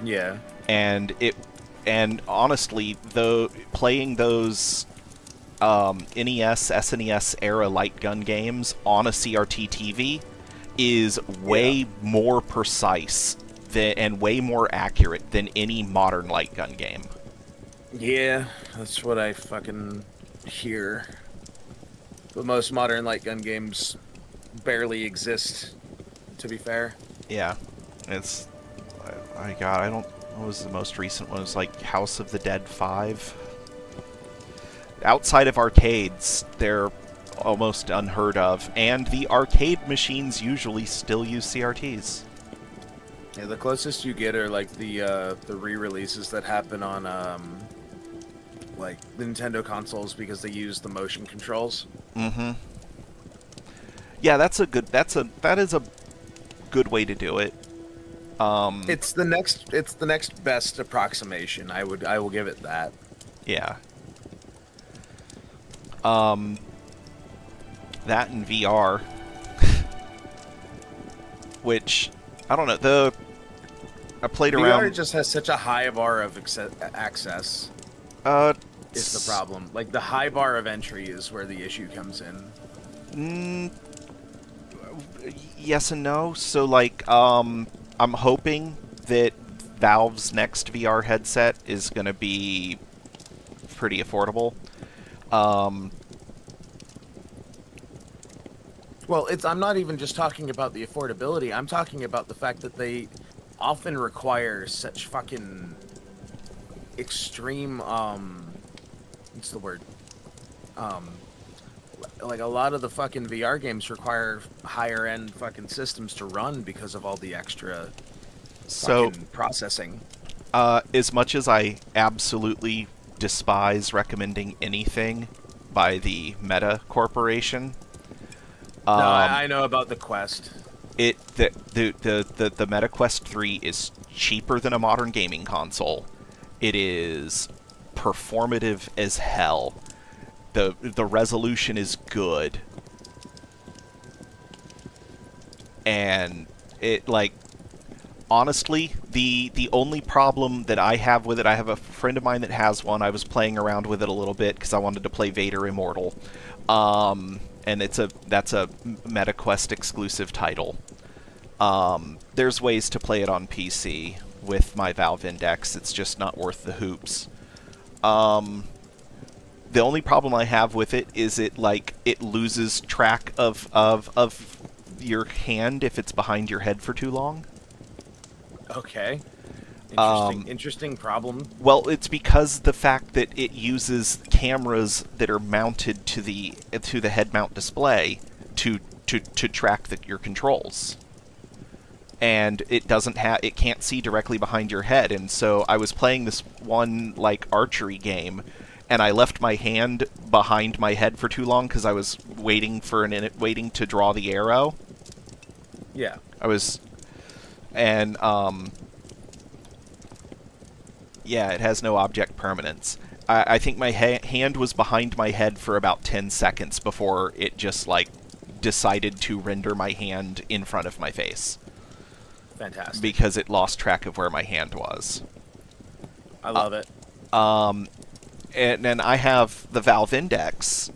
Yeah. And honestly, though, playing those NES, SNES era light gun games on a CRT TV is way more precise and way more accurate than any modern light gun game. Yeah, that's what I fucking hear. But most modern light gun games barely exist, to be fair. Yeah, it's... I don't... What was the most recent one? It was like House of the Dead 5. Outside of arcades, they're almost unheard of, and the arcade machines usually still use CRTs. Yeah, the closest you get are like the re-releases that happen on like Nintendo consoles because they use the motion controls. Mm-hmm. Yeah, that is a good way to do it. It's the next best approximation. I will give it that. Yeah. That and VR, which I don't know. I played around. VR just has such a high bar of access. Is the problem. Like, the high bar of entry is where the issue comes in. Yes and no. So, like, I'm hoping that Valve's next VR headset is going to be pretty affordable. Well, I'm not even just talking about the affordability. I'm talking about the fact that they often require such fucking extreme, what's the word? Like a lot of the fucking VR games require higher end fucking systems to run because of all the extra fucking processing. As much as I absolutely despise recommending anything by the Meta Corporation, No, I know about the Quest. the Meta Quest 3 is cheaper than a modern gaming console. It is performative as hell. The resolution is good. And it, like, honestly, the only problem that I have with it, I have a friend of mine that has one. I was playing around with it a little bit because I wanted to play Vader Immortal. And that's a MetaQuest exclusive title. There's ways to play it on PC with my Valve Index. It's just not worth the hoops. The only problem I have with it is it loses track of your hand if it's behind your head for too long. Okay. Interesting problem. Well, it's because the fact that it uses cameras that are mounted to the head mount display to track your controls. And it can't see directly behind your head. And so I was playing this one archery game, and I left my hand behind my head for too long because I was waiting to draw the arrow. Yeah. Yeah, it has no object permanence. I think my hand was behind my head for about 10 seconds before it just, decided to render my hand in front of my face. Fantastic. Because it lost track of where my hand was. I love it. And then I have the Valve Index,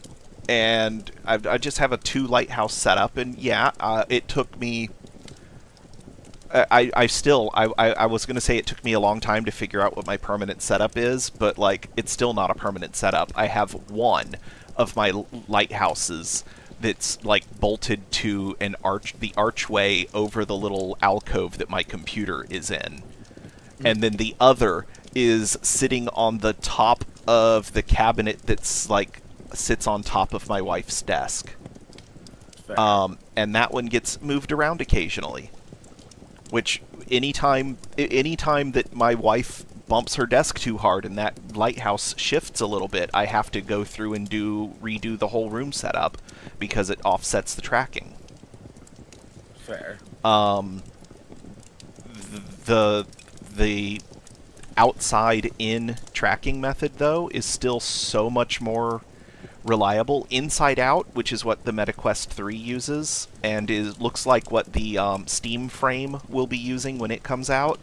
and I just have a 2 lighthouse setup, and yeah, it took me... I was going to say it took me a long time to figure out what my permanent setup is, but, it's still not a permanent setup. I have one of my lighthouses that's, bolted to the archway over the little alcove that my computer is in. And then the other is sitting on the top of the cabinet that's, sits on top of my wife's desk. Fair. And that one gets moved around occasionally. Which, anytime that my wife bumps her desk too hard and that lighthouse shifts a little bit, I have to go through and redo the whole room setup because it offsets the tracking. Fair. The outside-in tracking method, though, is still so much more reliable. Inside out, which is what the MetaQuest 3 uses, and looks like what the Steam frame will be using when it comes out.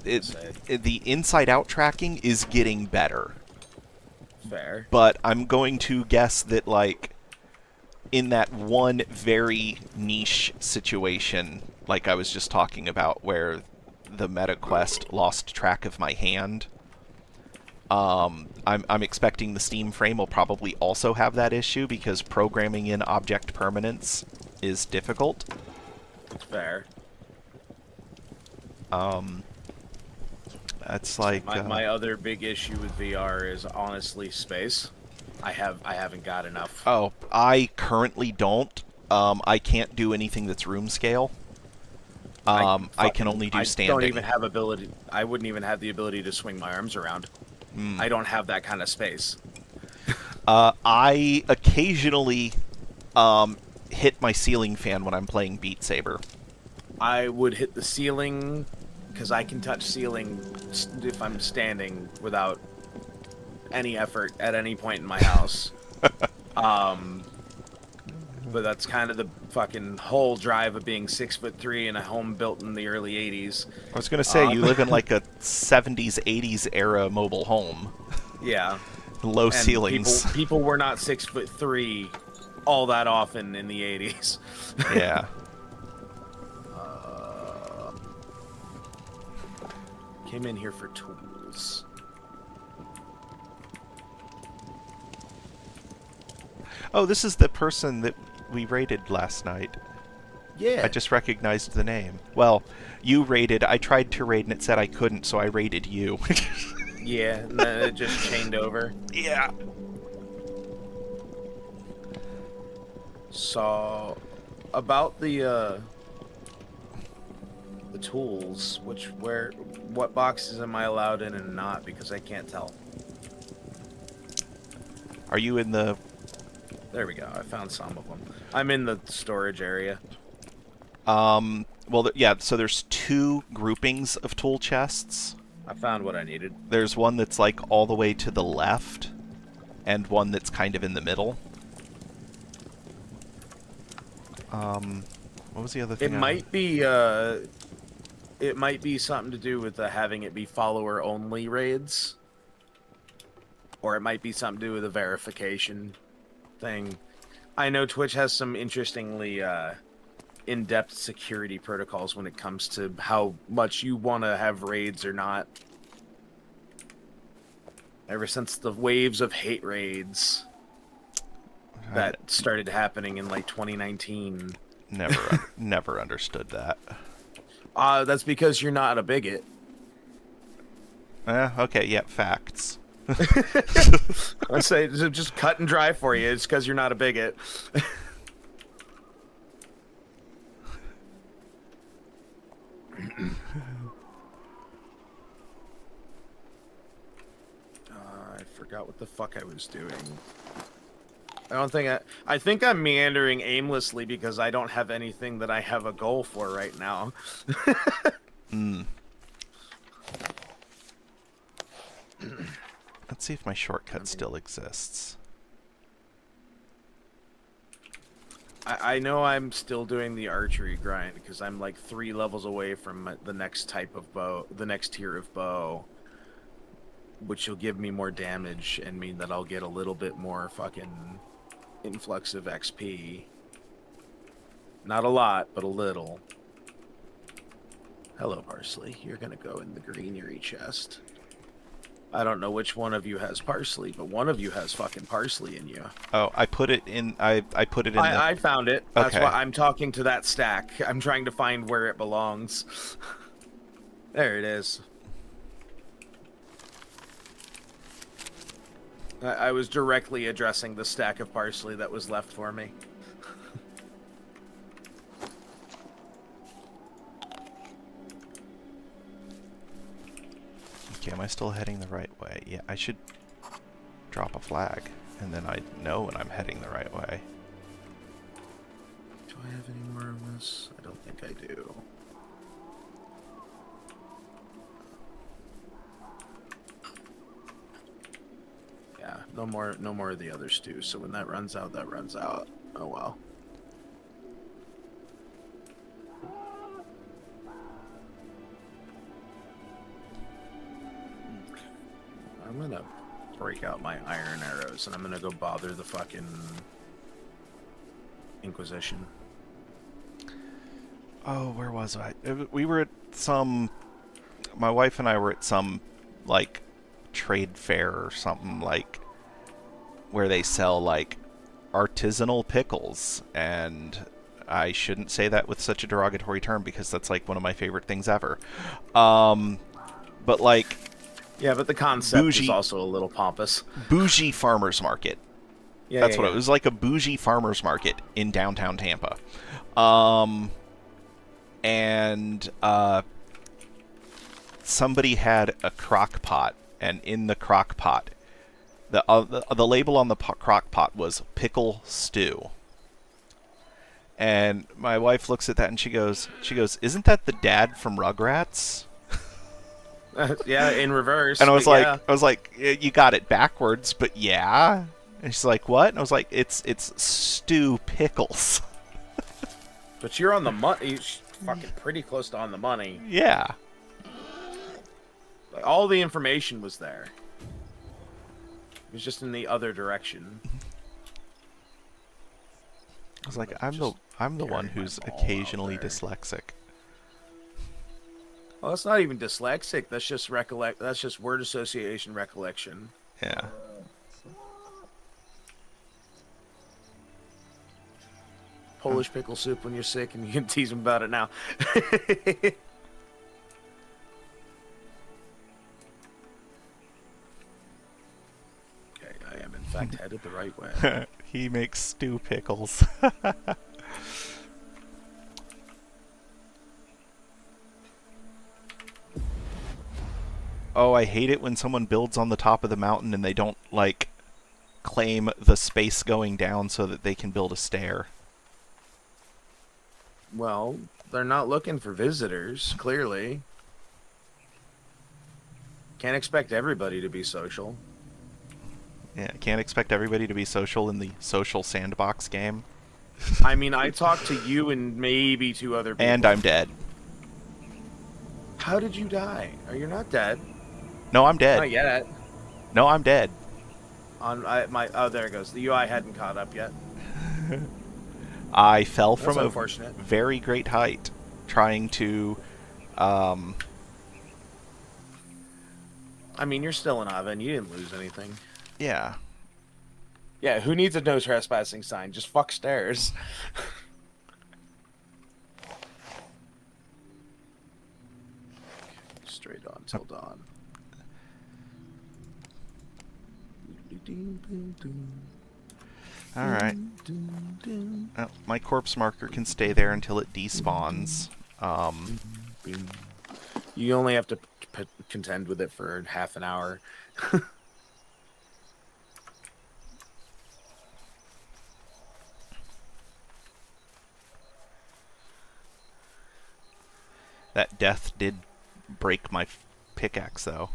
The inside-out tracking is getting better. Fair. But I'm going to guess that, in that one very niche situation, like I was just talking about, where the MetaQuest lost track of my hand, I'm expecting the Steam frame will probably also have that issue because programming in object permanence is difficult. Fair. That's my other big issue with VR is honestly space. I haven't got enough. Oh, I currently don't. I can't do anything that's room scale. I can only do standing. I don't even have ability. I wouldn't even have the ability to swing my arms around. I don't have that kind of space. I occasionally hit my ceiling fan when I'm playing Beat Saber. I would hit the ceiling because I can touch ceiling if I'm standing without any effort at any point in my house. But that's kind of the fucking whole drive of being 6'3" in a home built in the early 80s. I was gonna say you live in a 70s, 80s era mobile home. Yeah. Low ceilings. People were not 6'3" all that often in the 80s. Yeah. came in here for tools. Oh, this is the person that we raided last night. Yeah. I just recognized the name. Well, you raided. I tried to raid and it said I couldn't, so I raided you. Yeah, and then it just chained over. Yeah. So, about the tools, what boxes am I allowed in and not? Because I can't tell. Are you in the... There we go. I found some of them. I'm in the storage area. Well, yeah, so there's 2 groupings of tool chests. I found what I needed. There's one that's like all the way to the left, and one that's kind of in the middle. What was the other thing? It might be something to do with having it be follower only raids, or it might be something to do with a verification thing. I know Twitch has some interestingly in-depth security protocols when it comes to how much you want to have raids or not. Ever since the waves of hate raids that started happening in like 2019. Never understood that. That's because you're not a bigot. Okay, yeah, facts. I say just cut and dry for you. It's because you're not a bigot. I forgot what the fuck I was doing. I think I'm meandering aimlessly because I don't have anything that I have a goal for right now. Let's see if my shortcut still exists. I know I'm still doing the archery grind because I'm like 3 levels away from the next type of bow, the next tier of bow, which will give me more damage and mean that I'll get a little bit more fucking influx of XP. Not a lot, but a little. Hello, Parsley. You're gonna go in the greenery chest. I don't know which one of you has parsley, but one of you has fucking parsley in you. Oh, I put it in. I put it in. I found it. That's Okay. why I'm talking to that stack. I'm trying to find where it belongs. There it is. I was directly addressing the stack of parsley that was left for me. Okay, am I still heading the right way? Yeah, I should drop a flag, and then I know when I'm heading the right way. Do I have any more of this? I don't think I do. Yeah, no more of the other stew. So when that runs out, that runs out. Oh well. I'm gonna break out my iron arrows and I'm gonna go bother the fucking Inquisition. Oh, where was I? We were at some... My wife and I were at some, like, trade fair or something, like, where they sell, like, artisanal pickles, and I shouldn't say that with such a derogatory term because that's, like, one of my favorite things ever. But, like... Yeah, but the concept bougie, is also a little pompous. Bougie farmer's market. Yeah, That's yeah, what yeah. it was, like a bougie farmer's market in downtown Tampa. And somebody had a crock pot, and in the crock pot, the label on the crock pot was pickle stew. And my wife looks at that and she goes, "Isn't that the dad from Rugrats?" Yeah, in reverse. And I was yeah. like, "You got it backwards, but yeah." And she's like, "What?" And I was like, "It's stew pickles." But you're on the money. You're fucking pretty close to on the money. Yeah. Like, all the information was there. It was just in the other direction. I was like, I'm the one who's my ball occasionally out there. dyslexic. Well, that's not even dyslexic. That's just recollect. That's just word association recollection. Yeah. Polish pickle soup when you're sick, and you can tease them about it now. Okay, I am in fact headed the right way. He makes stew pickles. Oh, I hate it when someone builds on the top of the mountain and they don't, like, claim the space going down so that they can build a stair. Well, they're not looking for visitors, clearly. Can't expect everybody to be social. Yeah, can't expect everybody to be social in the social sandbox game. I mean, I talked to you and maybe two other people. And I'm dead. How did you die? Are you not dead? No, I'm dead. Not yet. No, I'm dead. Oh, there it goes. The UI hadn't caught up yet. I fell That's from a unfortunate. very great height trying to I mean, you're still in Oven. You didn't lose anything. yeah. Yeah, who needs a no trespassing sign? Just fuck stairs. Straight on till dawn. Alright. Well, my corpse marker can stay there until it despawns. You only have to contend with it for half an hour. That death did break my pickaxe, though.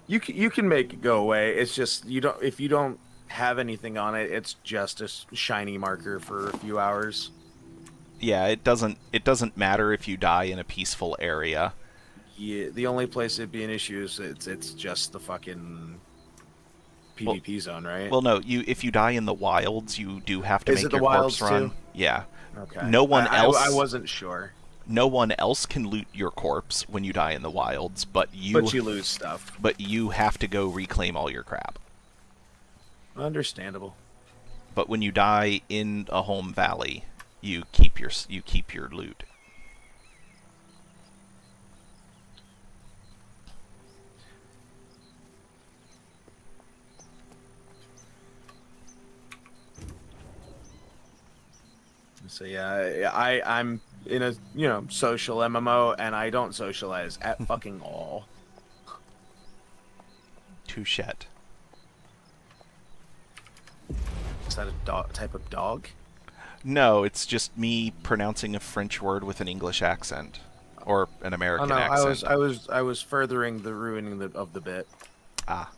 You can make it go away. It's just if you don't have anything on it, it's just a shiny marker for a few hours. Yeah, it doesn't matter if you die in a peaceful area. Yeah, the only place it'd be an issue is it's just the fucking PvP zone, right? Well, no, if you die in the wilds, you do have to Is make it the your wilds corpse run. too? Yeah. Okay. No one else. I wasn't sure. No one else can loot your corpse when you die in the wilds, but you lose stuff. But you have to go reclaim all your crap. Understandable. But when you die in a home valley, you keep your loot. So yeah, I'm in a social MMO, and I don't socialize at fucking all. Touchette. Is that a type of dog? No, it's just me pronouncing a French word with an English accent or an American accent. I was furthering the ruining of the bit. Ah.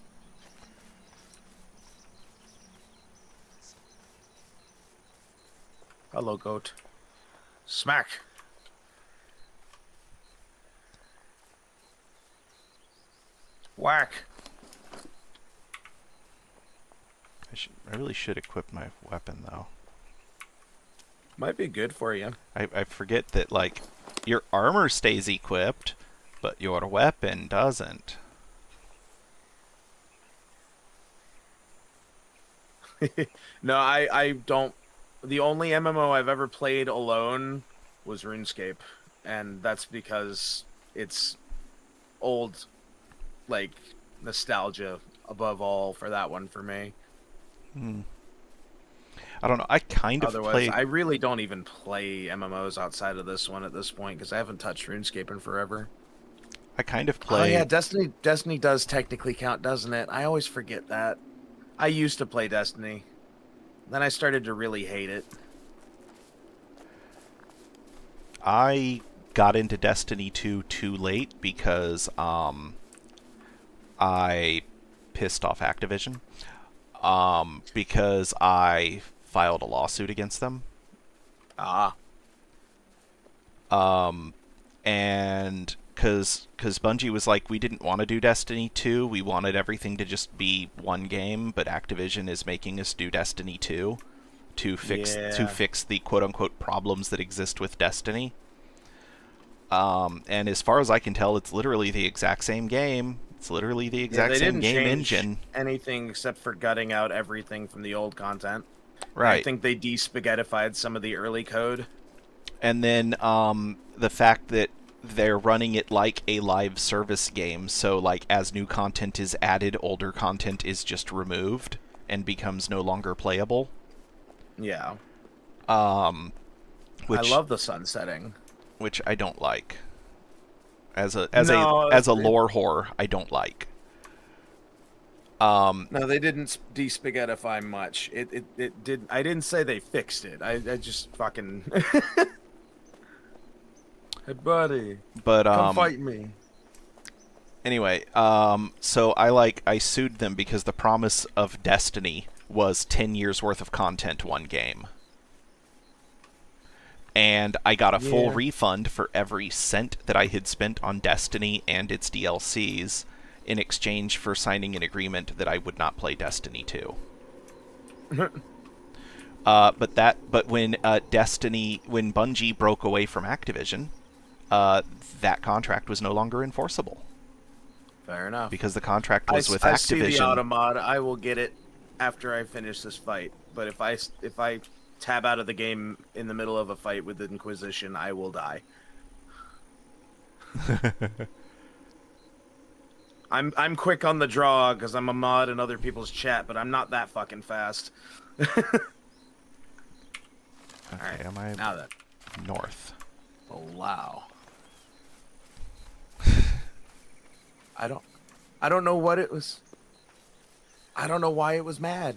Hello, goat. Smack. Whack. I really should equip my weapon, though. Might be good for you. I forget that, like, your armor stays equipped, but your weapon doesn't. No, I don't. The only MMO I've ever played alone was RuneScape, and that's because it's old, like, nostalgia above all for that one for me. I don't know. I kind of Otherwise, played. I really don't even play MMOs outside of this one at this point because I haven't touched RuneScape in forever. I kind of Oh played. yeah, Destiny does technically count, doesn't it? I always forget that. I used to play Destiny. Then I started to really hate it. I got into Destiny 2 too late because I pissed off Activision. Because I filed a lawsuit against them. And because Bungie was like, we didn't want to do Destiny 2, we wanted everything to just be one game, but Activision is making us do Destiny 2 to fix the quote-unquote problems that exist with Destiny. And as far as I can tell, it's literally the exact same game. It's literally the Yeah, exact they same didn't game change engine. anything except for gutting out everything from the old content. I Right. think they de-spaghettified some of the early code. And then the fact that they're running it like a live service game, so like as new content is added, older content is just removed and becomes no longer playable. Yeah. Um, I which love the sunsetting. which I don't like. As a as a No, as a lore whore, I don't like. no, they didn't de-spaghettify much. It did. I didn't say they fixed it. I just fucking. Hey, buddy, But come fight me. anyway, so I sued them because the promise of Destiny was 10 years worth of content one game. And I got a full Yeah. refund for every cent that I had spent on Destiny and its DLCs in exchange for signing an agreement that I would not play Destiny 2. But when when Bungie broke away from Activision, that contract was no longer enforceable Fair enough. because the contract was with I see the Activision. automod. I will get it after I finish this fight. But if I tab out of the game in the middle of a fight with the Inquisition, I will die. I'm quick on the draw because I'm a mod in other people's chat, but I'm not that fucking fast. Okay, am I Now then. north? Oh, wow. I don't know what it was. I don't know why it was mad.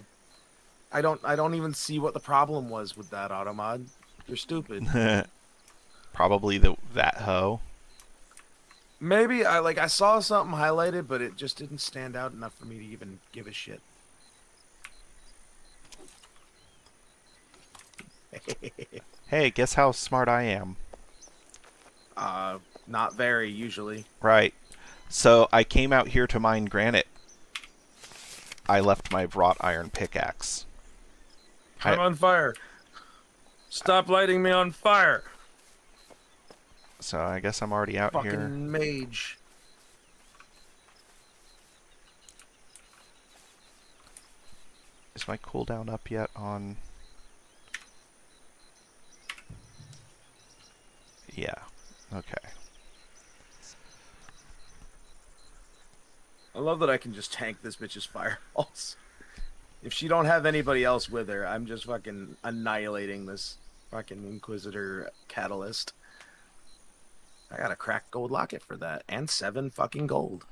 I don't even see what the problem was with that automod. You're stupid. Probably that hoe. Maybe I saw something highlighted, but it just didn't stand out enough for me to even give a shit. Hey, guess how smart I am? Not very usually. Right. So I came out here to mine granite. I left my wrought iron pickaxe. I'm on fire. Stop lighting me on fire. So I guess I'm already out Fucking here. mage. Is my cooldown up yet on... Yeah. Okay. I love that I can just tank this bitch's fireballs. If she don't have anybody else with her, I'm just fucking annihilating this fucking Inquisitor catalyst. I got a cracked gold locket for that, and 7 fucking gold.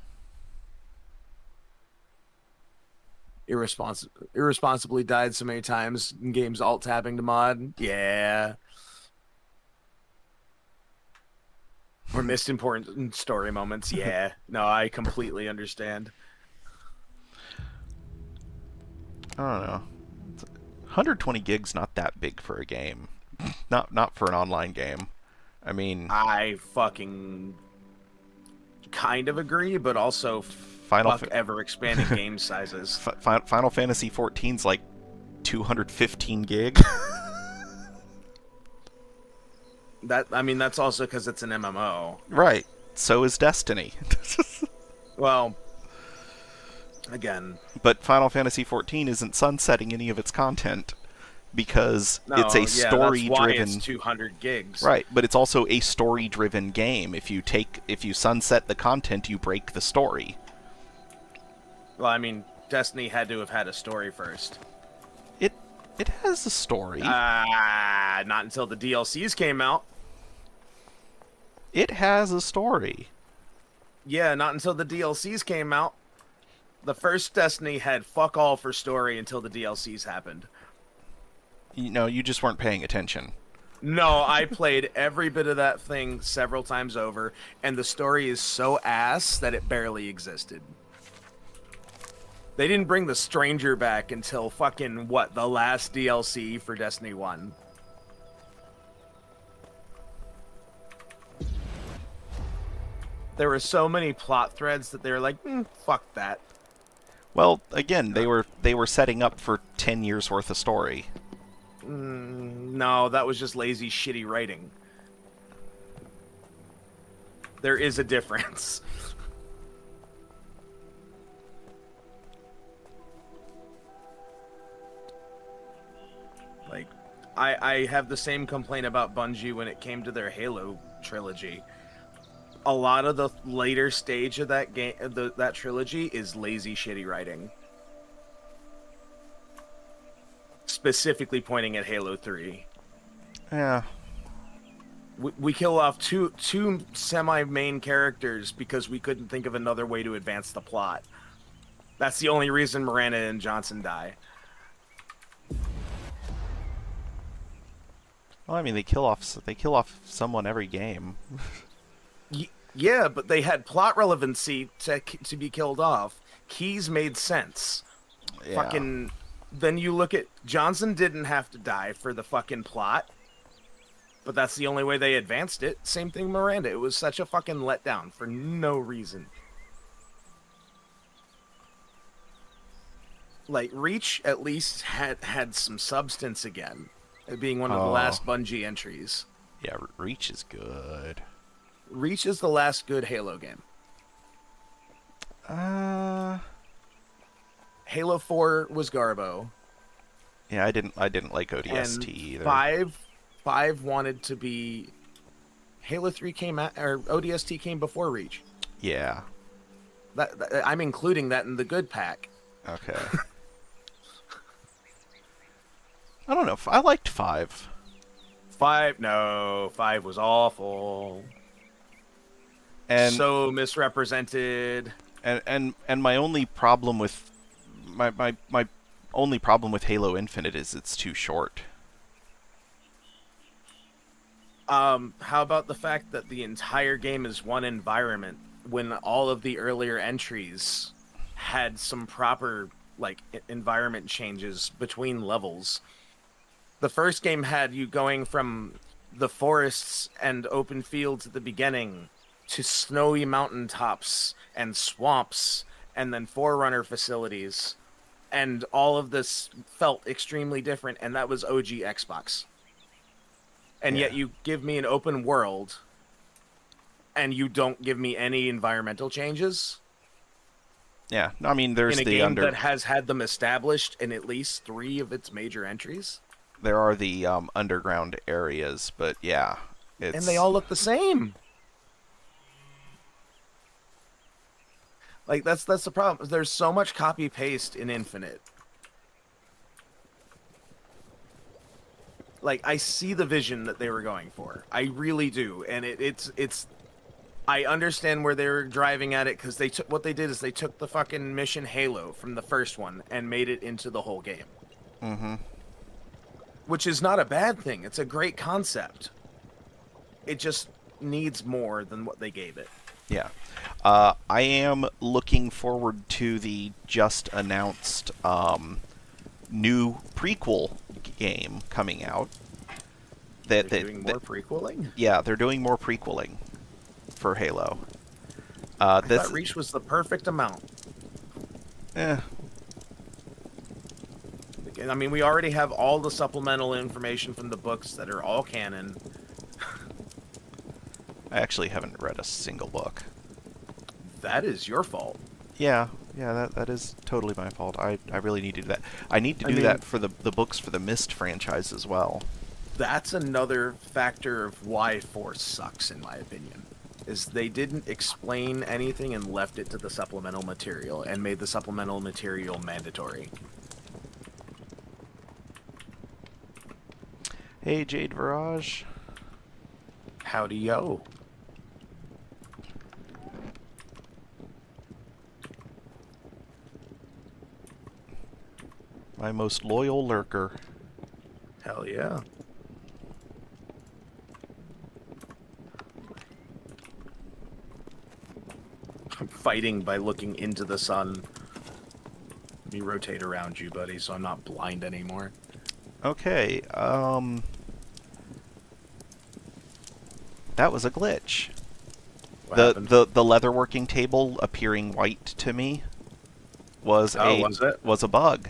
Irresponsibly died so many times in games alt tabbing to mod. Yeah. Or missed important story moments. Yeah. No, I completely understand. I don't know. 120 gigs not that big for a game. Not for an online game. I mean, I fucking kind of agree, but also fuck ever expanding game sizes. Final Fantasy 14's like 215 gig. That's also because it's an MMO. Right. So is Destiny. Well, again, but Final Fantasy 14 isn't sunsetting any of its content because it's a story-driven. That's why it's 200 gigs. Right, but it's also a story-driven game. If you sunset the content, you break the story. Well, I mean, Destiny had to have had a story first. It has a story. Not until the DLCs came out. It has a story. Yeah, not until the DLCs came out. The first Destiny had fuck all for story until the DLCs happened. You just weren't paying attention. No, I played every bit of that thing several times over, and the story is so ass that it barely existed. They didn't bring the Stranger back until fucking, the last DLC for Destiny 1. There were so many plot threads that they were like, fuck that. Well, again, they were setting up for 10 years worth of story. No, that was just lazy, shitty writing. There is a difference. Like, I have the same complaint about Bungie when it came to their Halo trilogy. A lot of the later stage of that game, that trilogy, is lazy, shitty writing. Specifically pointing at Halo 3. Yeah. We kill off two semi-main characters because we couldn't think of another way to advance the plot. That's the only reason Miranda and Johnson die. Well, I mean, they kill off someone every game. Yeah, but they had plot relevancy to be killed off. Keys made sense. Yeah. Fucking. Then you look at Johnson didn't have to die for the fucking plot, but that's the only way they advanced it. Same thing, Miranda. It was such a fucking letdown for no reason. Like, Reach at least had some substance again, it being one of the last Bungie entries. Yeah, Reach is good. Reach is the last good Halo game. Halo 4 was Garbo. Yeah, I didn't like ODST and either. Five wanted to be. Halo 3 came out, or ODST came before Reach. Yeah. That I'm including that in the good pack. Okay. I don't know. I liked 5. 5 was awful. And so misrepresented. And my only problem with my only problem with Halo Infinite is it's too short. How about the fact that the entire game is one environment when all of the earlier entries had some proper like environment changes between levels? The first game had you going from the forests and open fields at the beginning to snowy mountaintops and swamps and then Forerunner facilities, and all of this felt extremely different, and that was OG Xbox. And yet you give me an open world and you don't give me any environmental changes? Yeah, I mean, there's in a game that has had them established in at least 3 of its major entries. There are the underground areas, but yeah, and they all look the same. Like that's the problem. There's so much copy paste in Infinite. Like, I see the vision that they were going for. I really do, and it's. I understand where they were driving at it, because what they did is they took the fucking mission Halo from the first one and made it into the whole game. Mm-hmm. Which is not a bad thing. It's a great concept. It just needs more than what they gave it. Yeah. I am looking forward to the just announced new prequel game coming out. They're doing more prequeling? Yeah, they're doing more prequeling for Halo. I thought Reach was the perfect amount. Eh. I mean, we already have all the supplemental information from the books that are all canon. I actually haven't read a single book. That is your fault. Yeah, that is totally my fault. I really need to do that. I need to do that for the books for the Myst franchise as well. That's another factor of why 4 sucks, in my opinion. Is they didn't explain anything and left it to the supplemental material and made the supplemental material mandatory. Hey, Jade Virage. Howdy yo. My most loyal lurker. Hell yeah. I'm fighting by looking into the sun. Let me rotate around you, buddy, so I'm not blind anymore. Okay, that was a glitch. The leatherworking table appearing white to me was a bug.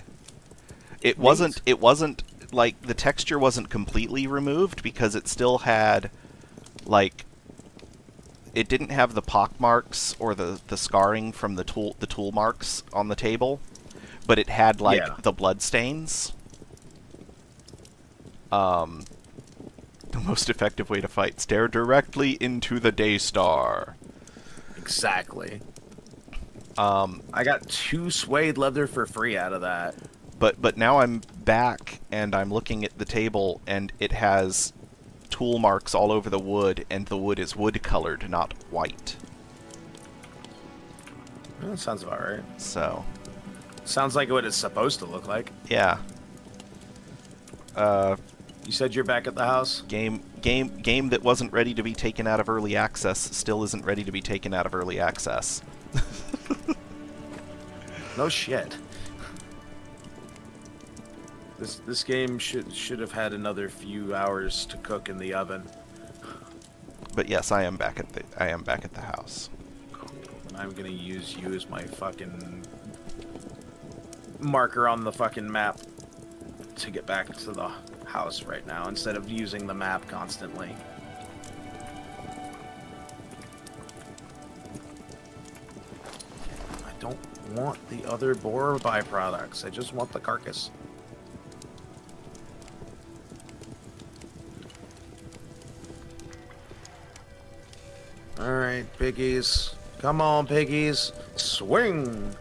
It wasn't like the texture wasn't completely removed because it still had like it didn't have the pock marks or the scarring from the tool marks on the table, but it had Yeah. like the blood stains. The most effective way to fight: stare directly into the Daystar. Exactly. I got 2 suede leather for free out of that. But now I'm back and I'm looking at the table and it has tool marks all over the wood, and the wood is wood colored, not white. Well, that sounds about right. So Sounds like what it's supposed to look like. yeah. You said you're back at the house? Game that wasn't ready to be taken out of early access still isn't ready to be taken out of early access. No shit. This game should have had another few hours to cook in the oven. But yes, I am back at the house. Cool. And I'm gonna use you as my fucking marker on the fucking map to get back to the house right now, instead of using the map constantly. I don't want the other boar byproducts. I just want the carcass. Alright, piggies. Come on, piggies. Swing!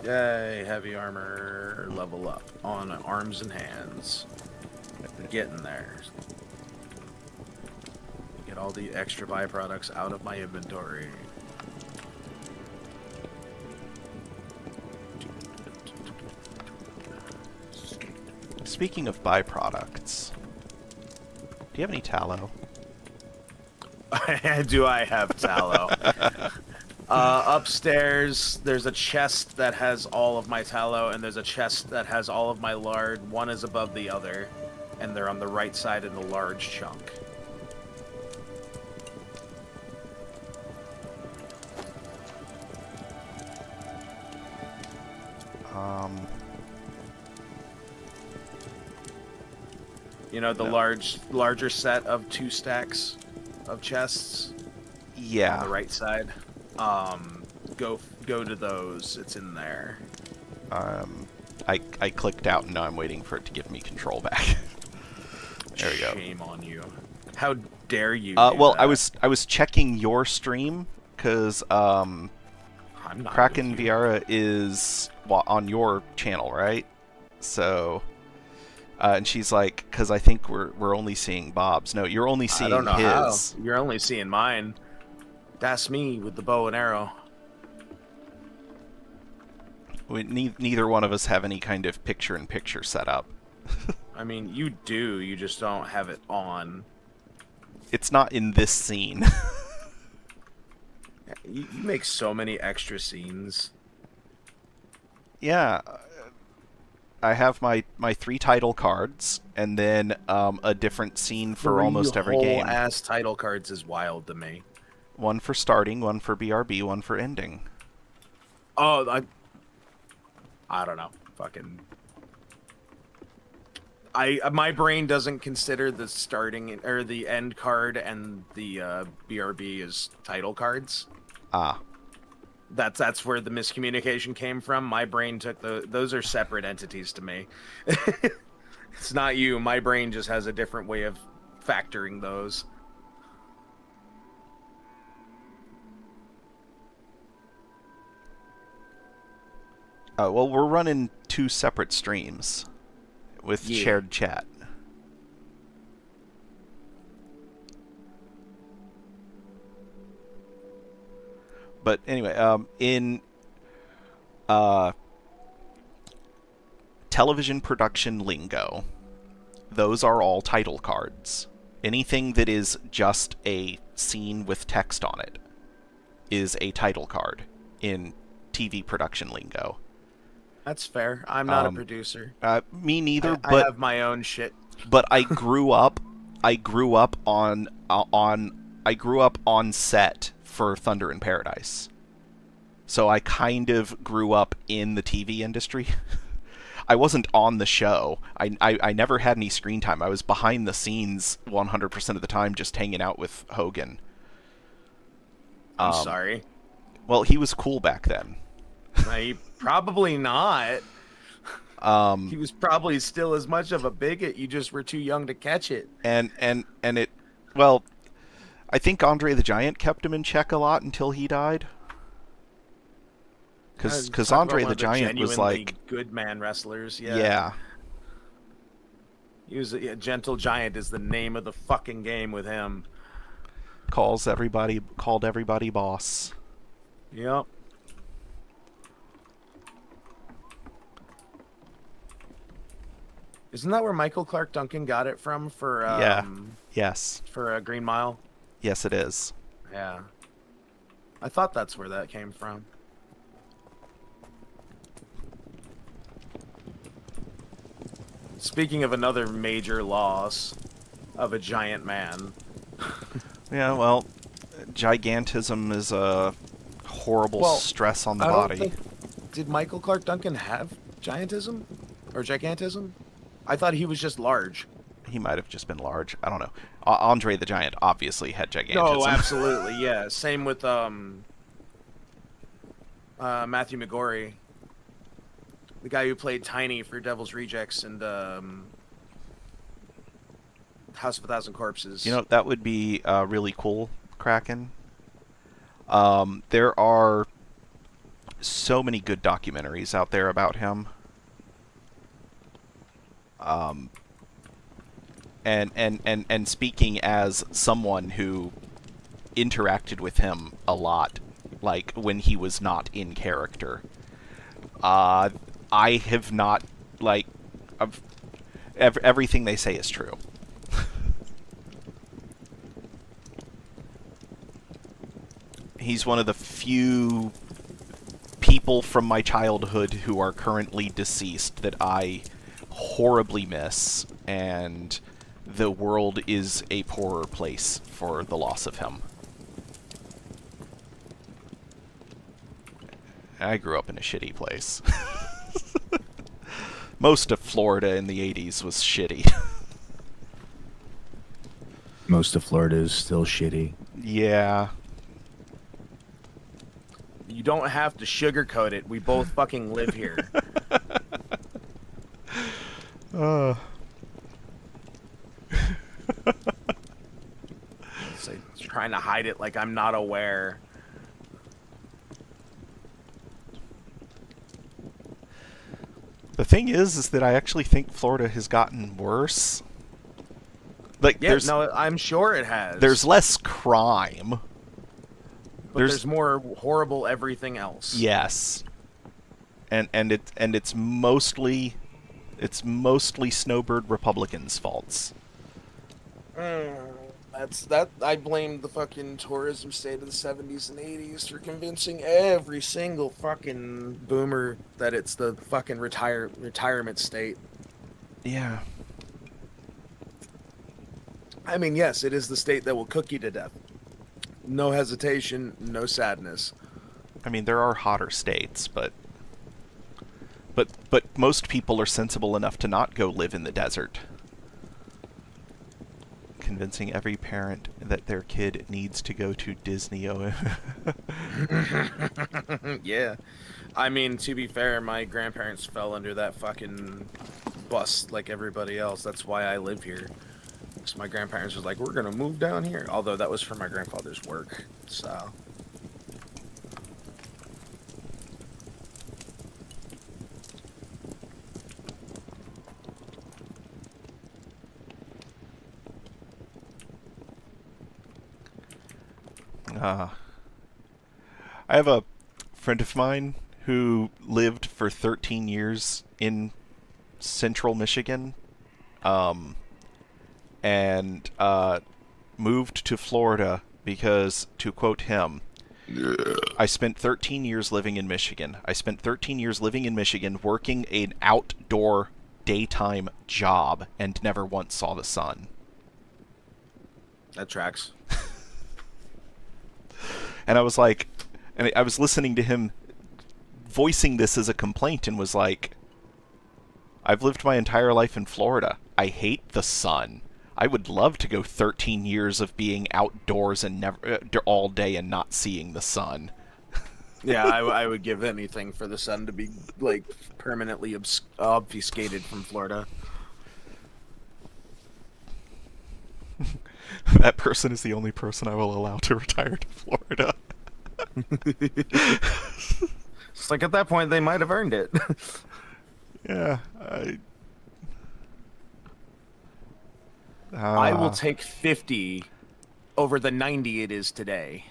Yay, heavy armor level up on arms and hands. Getting there. Get all the extra byproducts out of my inventory. Speaking of byproducts, do you have any tallow? Do I have tallow? Upstairs, there's a chest that has all of my tallow, and there's a chest that has all of my lard. One is above the other, and they're on the right side in the large chunk. You know, the No. larger set of 2 stacks of chests Yeah. on the right side. Go to those. It's in there. I clicked out and now I'm waiting for it to give me control back. There we go. Shame on you. How dare you? Well, do I that? was checking your stream because I'm not Kraken with you. Viera is on your channel, right? So, and she's like, because I think we're only seeing Bob's. No, you're only I seeing don't know his. how. You're only seeing mine. That's me with the bow and arrow. Neither one of us have any kind of picture-in-picture setup. I mean, you do. You just don't have it on. It's not in this scene. You make so many extra scenes. Yeah. I have my 3 title cards, and then a different scene for almost every game. Whole ass title cards is wild to me. One for starting, one for BRB, one for ending. Oh, I don't know. Fucking. My brain doesn't consider the starting or the end card and the BRB as title cards. Ah. That's where the miscommunication came from. My brain took those are separate entities to me. It's not you. My brain just has a different way of factoring those. Well, we're running 2 separate streams with shared chat. But anyway, in television production lingo, those are all title cards. Anything that is just a scene with text on it is a title card in TV production lingo. That's fair. I'm not a producer. Me neither, I but have my own shit. But I grew up on set for Thunder in Paradise. So I kind of grew up in the TV industry. I wasn't on the show. I never had any screen time. I was behind the scenes 100% of the time, just hanging out with Hogan. I'm sorry. Well, he was cool back then. Probably not. He was probably still as much of a bigot. You just were too young to catch it. And it, well, I think Andre the Giant kept him in check a lot until he died. Because Andre the Giant was like good man wrestlers. Yeah. Yeah. He was a gentle giant is the name of the fucking game with him. Called everybody boss. Yep. Isn't that where Michael Clark Duncan got it from for Yes. For Green Mile? Yes, it is. Yeah. I thought that's where that came from. Speaking of another major loss of a giant man. Yeah, well, gigantism is a horrible stress on the body. Did Michael Clark Duncan have giantism? Or gigantism? I thought he was just large. He might have just been large. I don't know. Andre the Giant obviously had gigantism. No, absolutely, yeah. Same with Matthew McGorry. The guy who played Tiny for Devil's Rejects and House of a Thousand Corpses. You know, that would be really cool, Kraken. There are so many good documentaries out there about him. And speaking as someone who interacted with him a lot, like when he was not in character, I have not, like, everything they say is true. He's one of the few people from my childhood who are currently deceased that I horribly miss, and the world is a poorer place for the loss of him. I grew up in a shitty place. Most of Florida in the 80s was shitty. Most of Florida is still shitty. Yeah. You don't have to sugarcoat it. We both fucking live here. It's like trying to hide it like I'm not aware. The thing is that I actually think Florida has gotten worse. Like, yeah, no, I'm sure it has. There's less crime. But there's more horrible everything else. Yes. And it's mostly snowbird Republicans' faults. I blame the fucking tourism state of the 70s and 80s for convincing every single fucking boomer that it's the fucking retirement state. Yeah. I mean, yes, it is the state that will cook you to death. No hesitation, no sadness. I mean, there are hotter states, but most people are sensible enough to not go live in the desert. Convincing every parent that their kid needs to go to Disney. Yeah. I mean, to be fair, my grandparents fell under that fucking bus like everybody else. That's why I live here. So my grandparents was like, we're going to move down here. Although that was for my grandfather's work, so... I have a friend of mine who lived for 13 years in central Michigan, and moved to Florida because, to quote him, I spent 13 years living in Michigan. I spent 13 years living in Michigan working an outdoor daytime job and never once saw the sun. That tracks. And I was like, and I was listening to him voicing this as a complaint and was like, I've lived my entire life in Florida. I hate the sun. I would love to go 13 years of being outdoors and never all day and not seeing the sun. Yeah, I would give anything for the sun to be like permanently obfuscated from Florida. That person is the only person I will allow to retire to Florida. It's like at that point they might have earned it. Yeah, I will take 50 over the 90 it is today.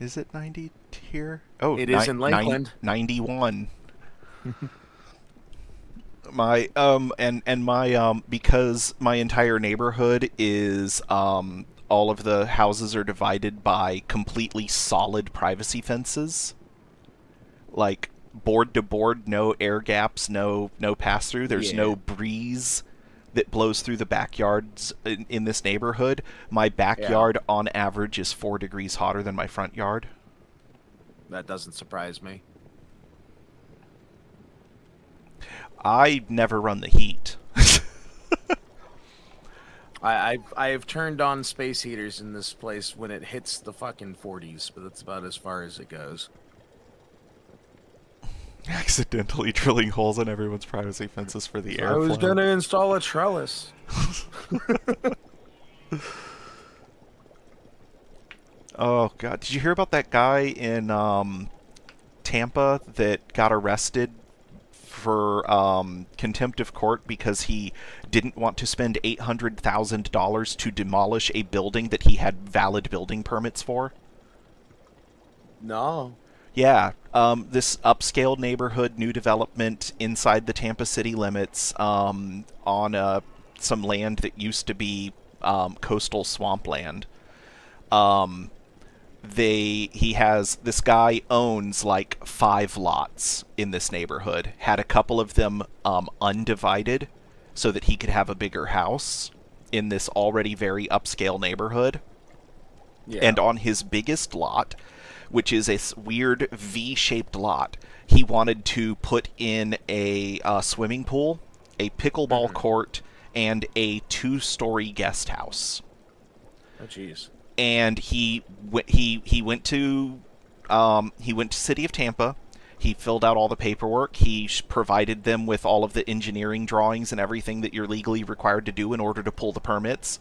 Is it 90 here? Oh, It is in Lakeland. 91. My and my because my entire neighborhood is all of the houses are divided by completely solid privacy fences. Like board to board, no air gaps, no pass through. There's no breeze that blows through the backyards in this neighborhood. My backyard on average is 4 degrees hotter than my front yard. That doesn't surprise me. I never run the heat. I've turned on space heaters in this place when it hits the fucking 40s, but that's about as far as it goes. Accidentally drilling holes in everyone's privacy fences for the airflow. I was gonna install a trellis. Oh god, did you hear about that guy in Tampa that got arrested for contempt of court because he didn't want to spend $800,000 to demolish a building that he had valid building permits for? No. Yeah, this upscale neighborhood, new development inside the Tampa city limits, on some land that used to be coastal swampland. This guy owns like 5 lots in this neighborhood. Had a couple of them undivided, so that he could have a bigger house in this already very upscale neighborhood. Yeah. And on his biggest lot, which is a weird V-shaped lot, he wanted to put in a swimming pool, a pickleball court, and a 2-story guest house. Oh, jeez. And he went to City of Tampa. He filled out all the paperwork. He provided them with all of the engineering drawings and everything that you're legally required to do in order to pull the permits.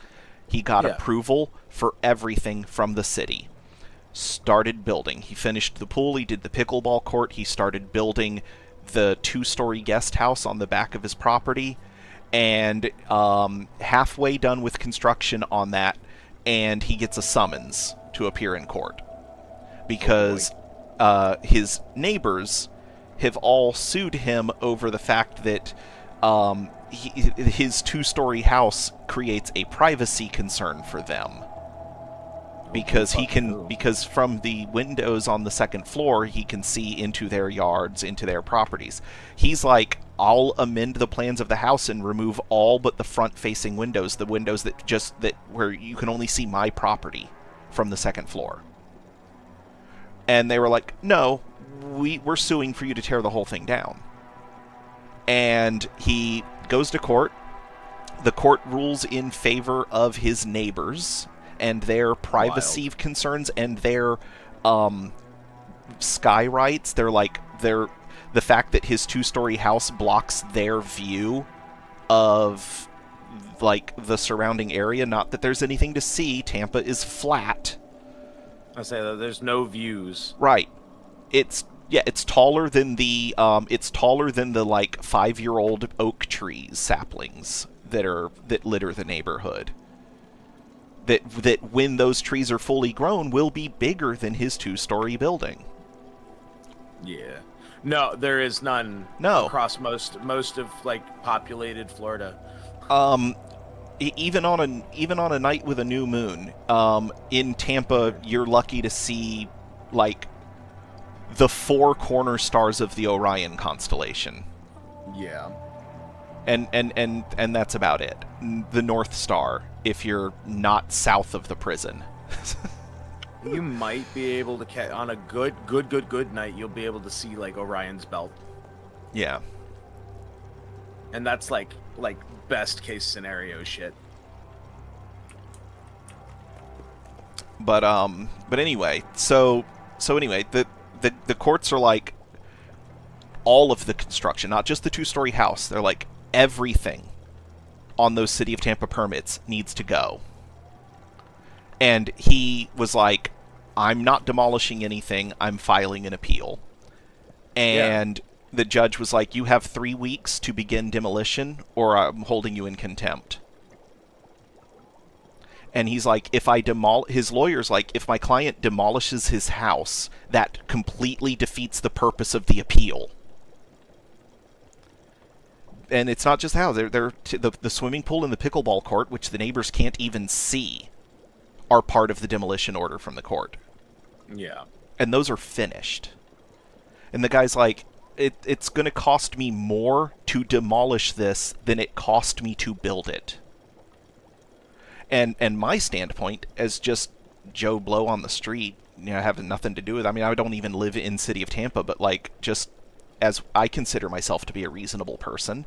He got approval for everything from the city. Started building. He finished the pool. He did the pickleball court. He started building the 2-story guest house on the back of his property. And halfway done with construction on that, and he gets a summons to appear in court because his neighbors have all sued him over the fact that his 2-story house creates a privacy concern for them. Because because from the windows on the 2nd floor, he can see into their yards, into their properties. He's like, I'll amend the plans of the house and remove all but the front-facing windows, the windows that where you can only see my property from the 2nd floor. And they were like, no, we're suing for you to tear the whole thing down. And he goes to court. The court rules in favor of his neighbors and their privacy concerns and their sky rights. The fact that his 2-story house blocks their view of like the surrounding area. Not that there's anything to see. Tampa is flat. I say that there's no views. Right. It's taller than the like 5-year-old oak trees, saplings that litter the neighborhood. That when those trees are fully grown will be bigger than his 2-story building. Yeah. No, there is none. No. Across most of like populated Florida. Even on a night with a new moon, in Tampa, you're lucky to see like the 4 corner stars of the Orion constellation. Yeah. And that's about it. The North Star, if you're not south of the prison. You might be able to catch on a good night. You'll be able to see like Orion's belt. Yeah. And that's like best case scenario shit. But anyway, so anyway, the courts are like all of the construction, not just the two-story house. They're like everything on those City of Tampa permits needs to go. And he was like, I'm not demolishing anything, I'm filing an appeal. And the judge was like, you have 3 weeks to begin demolition, or I'm holding you in contempt. And he's like, his lawyer's like, if my client demolishes his house, that completely defeats the purpose of the appeal. And it's not just the house. The swimming pool and the pickleball court, which the neighbors can't even see, are part of the demolition order from the court. Yeah. And those are finished. And the guy's like, it's going to cost me more to demolish this than it cost me to build it. And my standpoint, as just Joe Blow on the street, having nothing to do with it. I mean, I don't even live in City of Tampa, but like, just as I consider myself to be a reasonable person.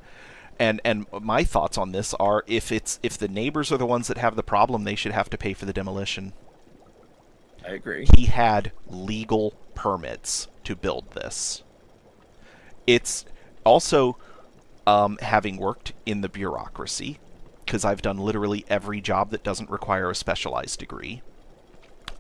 And my thoughts on this are, if the neighbors are the ones that have the problem, they should have to pay for the demolition. I agree. He had legal permits to build this. It's also, having worked in the bureaucracy, because I've done literally every job that doesn't require a specialized degree.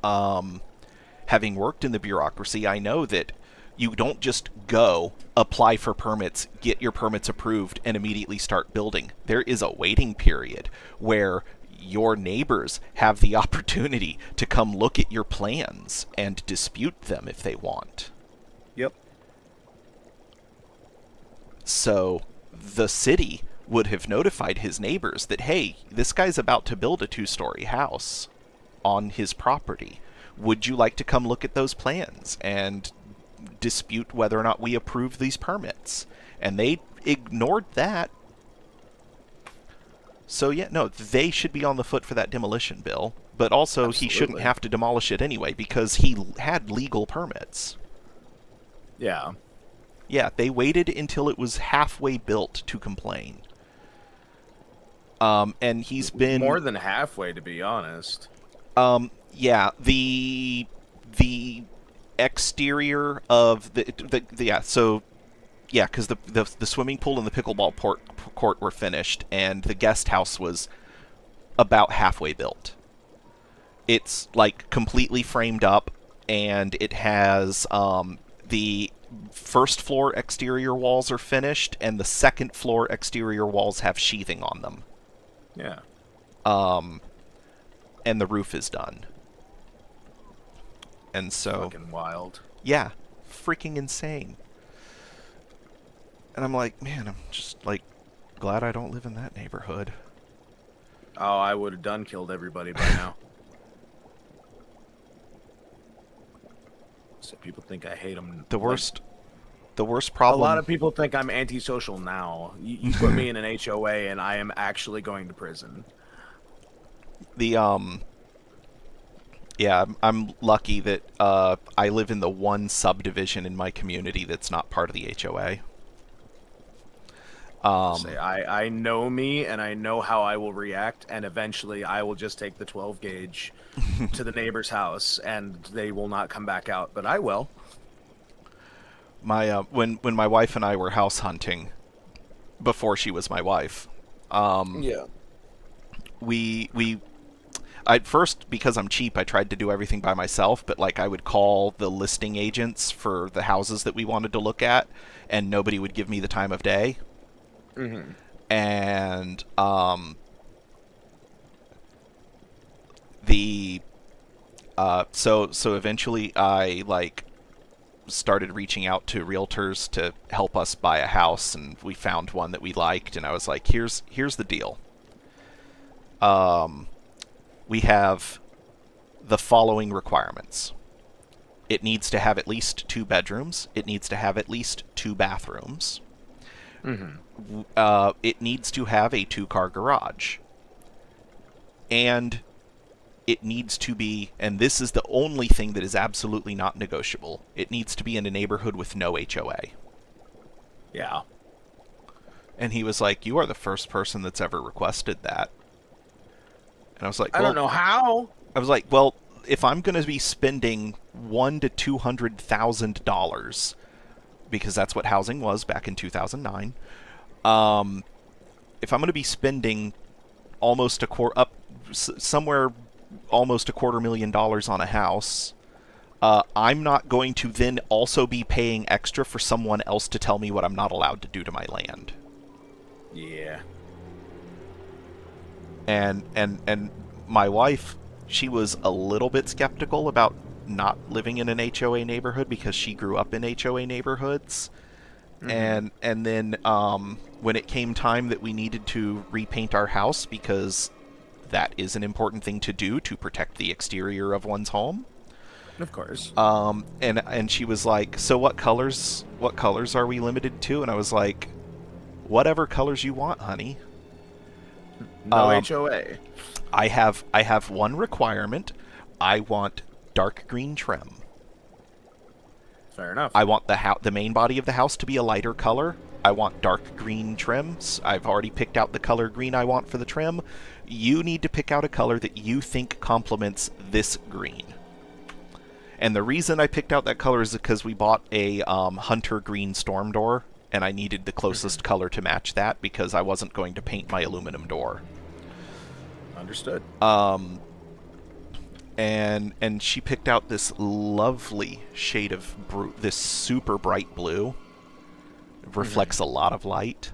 Having worked in the bureaucracy, I know that you don't just go, apply for permits, get your permits approved, and immediately start building. There is a waiting period where your neighbors have the opportunity to come look at your plans and dispute them if they want. Yep. So the city would have notified his neighbors that, hey, this guy's about to build a 2-story house on his property. Would you like to come look at those plans and dispute whether or not we approve these permits? And they ignored that. So yeah, no, they should be on the foot for that demolition bill. But also, Absolutely. He shouldn't have to demolish it anyway, because he had legal permits. Yeah. Yeah, they waited until it was halfway built to complain. And he's been more than halfway, to be honest. Yeah, the exterior of because the swimming pool and the pickleball court were finished, and the guest house was about halfway built. It's like completely framed up, and it has the first floor exterior walls are finished, and the second floor exterior walls have sheathing on them. Yeah. And the roof is done. And so, fucking wild. Yeah, freaking insane. And I'm like, man, I'm just like glad I don't live in that neighborhood. Oh, I would have done killed everybody by now. So people think I hate them. The worst problem. A lot of people think I'm antisocial now. You put me in an HOA and I am actually going to prison. Yeah, I'm lucky that I live in the one subdivision in my community that's not part of the HOA. I know me, and I know how I will react, and eventually I will just take the 12 gauge to the neighbor's house, and they will not come back out, but I will. My when my wife and I were house hunting, before she was my wife, yeah, we at first, because I'm cheap, I tried to do everything by myself, but like I would call the listing agents for the houses that we wanted to look at, and nobody would give me the time of day. Mm-hmm. And so eventually I like started reaching out to realtors to help us buy a house, and we found one that we liked, and I was like, here's the deal. We have the following requirements. It needs to have at least 2 bedrooms. It needs to have at least 2 bathrooms. Mm-hmm. It needs to have a 2-car garage. And it needs to be, and this is the only thing that is absolutely not negotiable, it needs to be in a neighborhood with no HOA. Yeah. And he was like, "You are the first person that's ever requested that." And I was like, I don't "Well," know how. I was like, "Well, if I'm going to be spending $100,000 to $200,000, because that's what housing was back in 2009, if I'm going to be spending almost somewhere almost $250,000 on a house, I'm not going to then also be paying extra for someone else to tell me what I'm not allowed to do to my land." Yeah. And my wife, she was a little bit skeptical about not living in an HOA neighborhood because she grew up in HOA neighborhoods. Mm-hmm. And then when it came time that we needed to repaint our house, because that is an important thing to do to protect the exterior of one's home. Of course. And she was like, "So what colors are we limited to?" And I was like, "Whatever colors you want, honey." No HOA. I have one requirement. I want dark green trim. Fair enough. I want the main body of the house to be a lighter color. I want dark green trims. I've already picked out the color green I want for the trim. You need to pick out a color that you think complements this green. And the reason I picked out that color is because we bought a hunter green storm door, and I needed the closest color to match that because I wasn't going to paint my aluminum door. Understood. And she picked out this lovely shade of this super bright blue. It reflects a lot of light.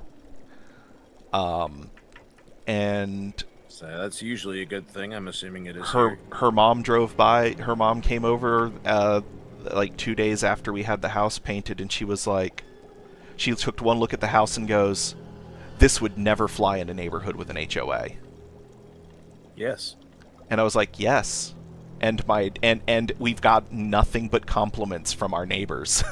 And So that's usually a good thing. I'm assuming it is. her mom drove by. Her mom came over like 2 days after we had the house painted, and she was like, she took one look at the house and goes, "This would never fly in a neighborhood with an HOA." Yes. And I was like, "Yes." And and we've got nothing but compliments from our neighbors.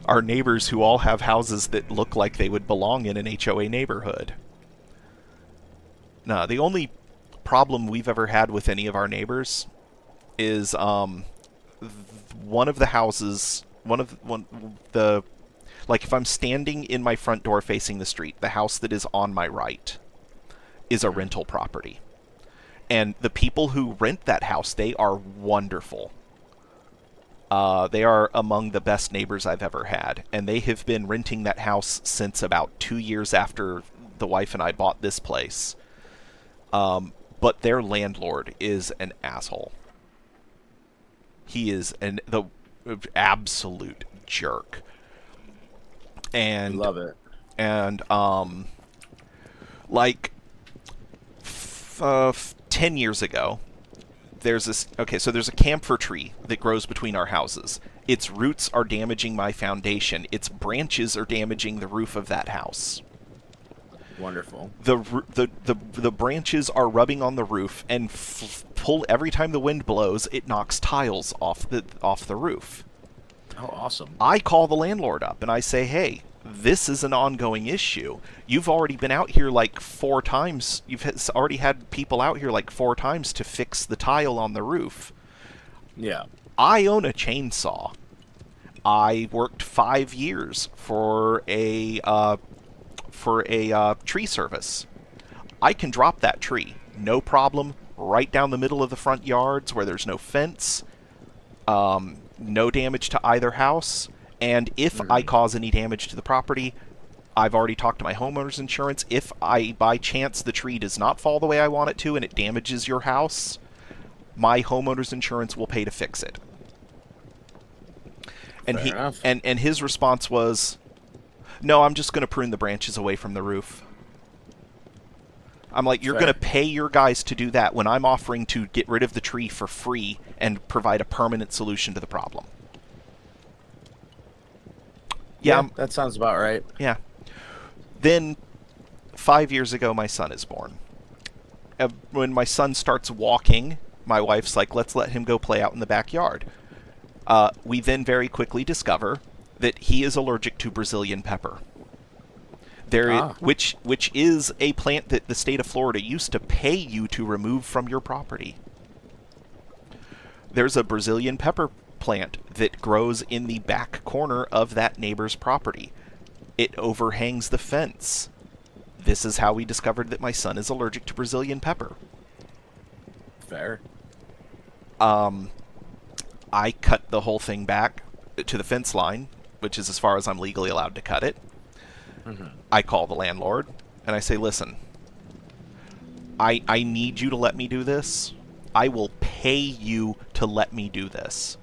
Our neighbors who all have houses that look like they would belong in an HOA neighborhood. No, the only problem we've ever had with any of our neighbors is one of the houses, like if I'm standing in my front door facing the street, the house that is on my right is a rental property. And the people who rent that house, they are wonderful. They are among the best neighbors I've ever had. And they have been renting that house since about 2 years after the wife and I bought this place. But their landlord is an asshole. He is the absolute jerk. And Love it. And like 10 years ago, there's this. Okay, so there's a camphor tree that grows between our houses. Its roots are damaging my foundation. Its branches are damaging the roof of that house. Wonderful. The branches are rubbing on the roof and pull every time the wind blows. It knocks tiles off the roof. Oh, awesome. I call the landlord up and I say, "Hey, this is an ongoing issue. You've already been out here like 4 times. You've already had people out here like 4 times to fix the tile on the roof. Yeah. I own a chainsaw. I worked 5 years for a tree service. I can drop that tree, no problem, right down the middle of the front yards where there's no fence, no damage to either house. And if I cause any damage to the property, I've already talked to my homeowner's insurance. If by chance the tree does not fall the way I want it to and it damages your house, my homeowner's insurance will pay to fix it." And Fair enough. and his response was, "No, I'm just going to prune the branches away from the roof." I'm like, "You're going to pay your guys to do that when I'm offering to get rid of the tree for free and provide a permanent solution to the problem." Yeah, that sounds about right. Yeah. Then 5 years ago, my son is born. When my son starts walking, my wife's like, "Let's let him go play out in the backyard." We then very quickly discover that he is allergic to Brazilian pepper. Which is a plant that the state of Florida used to pay you to remove from your property. There's a Brazilian pepper plant that grows in the back corner of that neighbor's property. It overhangs the fence. This is how we discovered that my son is allergic to Brazilian pepper. Fair. I cut the whole thing back to the fence line, which is as far as I'm legally allowed to cut it. Mm-hmm. I call the landlord, and I say, listen, I need you to let me do this. I will pay you to let me do this.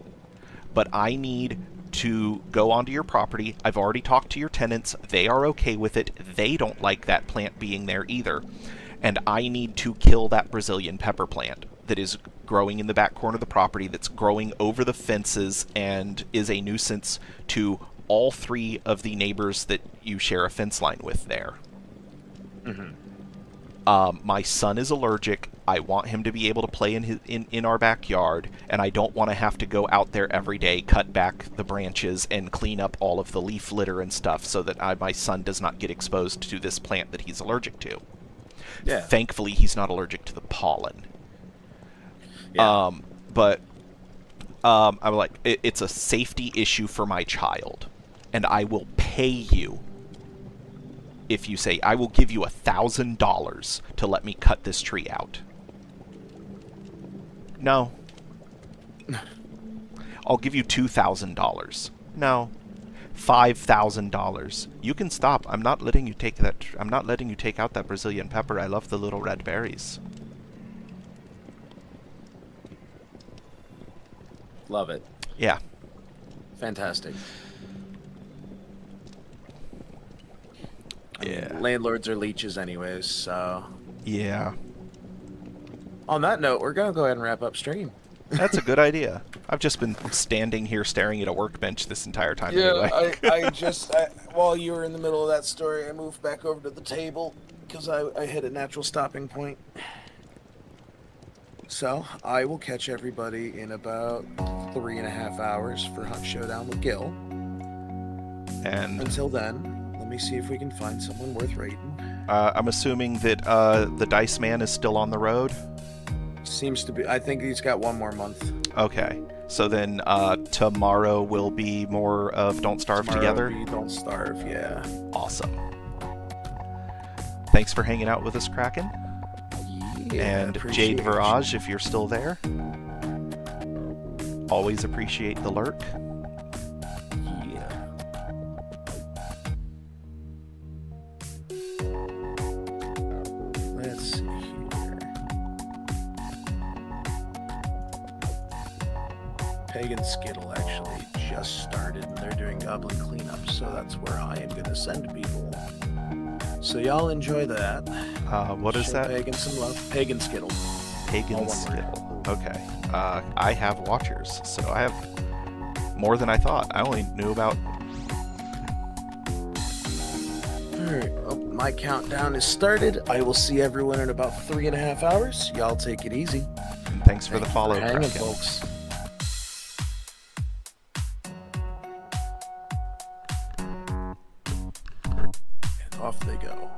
But I need to go onto your property. I've already talked to your tenants. They are okay with it. They don't like that plant being there either. And I need to kill that Brazilian pepper plant that is growing in the back corner of the property, that's growing over the fences and is a nuisance to all 3 of the neighbors that you share a fence line with there. Mm-hmm. My son is allergic. I want him to be able to play in our backyard, and I don't want to have to go out there every day, cut back the branches, and clean up all of the leaf litter and stuff so that my son does not get exposed to this plant that he's allergic to. Yeah. Thankfully, he's not allergic to the pollen. Yeah. I'm like, it's a safety issue for my child, and I will pay you. If you say, I will give you $1,000 to let me cut this tree out. No. I'll give you $2,000. No. $5,000. You can stop. I'm not letting you take that. I'm not letting you take out that Brazilian pepper. I love the little red berries. Love it. Yeah. Fantastic. I Yeah. mean, landlords are leeches anyways, so... Yeah. On that note, we're gonna go ahead and wrap up stream. That's a good idea. I've just been standing here staring at a workbench this entire time anyway. While you were in the middle of that story, I moved back over to the table because I hit a natural stopping point. So, I will catch everybody in about 3.5 hours for Hunt Showdown with Gil. And Until then, let me see if we can find someone worth raiding. I'm assuming that the Dice Man is still on the road? Seems to be. I think he's got 1 more month. Okay. So then tomorrow will be more of Don't Starve Together? Don't Starve, yeah. Awesome. Thanks for hanging out with us, Kraken. Yeah, And Jade Virage, if you're still there. Always appreciate the lurk. Yeah. Let's see here. Pagan Skittle actually just started, and they're doing Goblin Cleanup, so that's where I am going to send people. So y'all enjoy that. What is Show that? Pagan some love. Pagan Skittle. Pagan All one Skittle. Okay. I have Watchers, so I have more than I thought. I only knew about... Alright, well, my countdown is started. I will see everyone in about 3.5 hours. Y'all take it easy. And thanks for the Thank you follow, hanging, Kraken. folks. And off they go.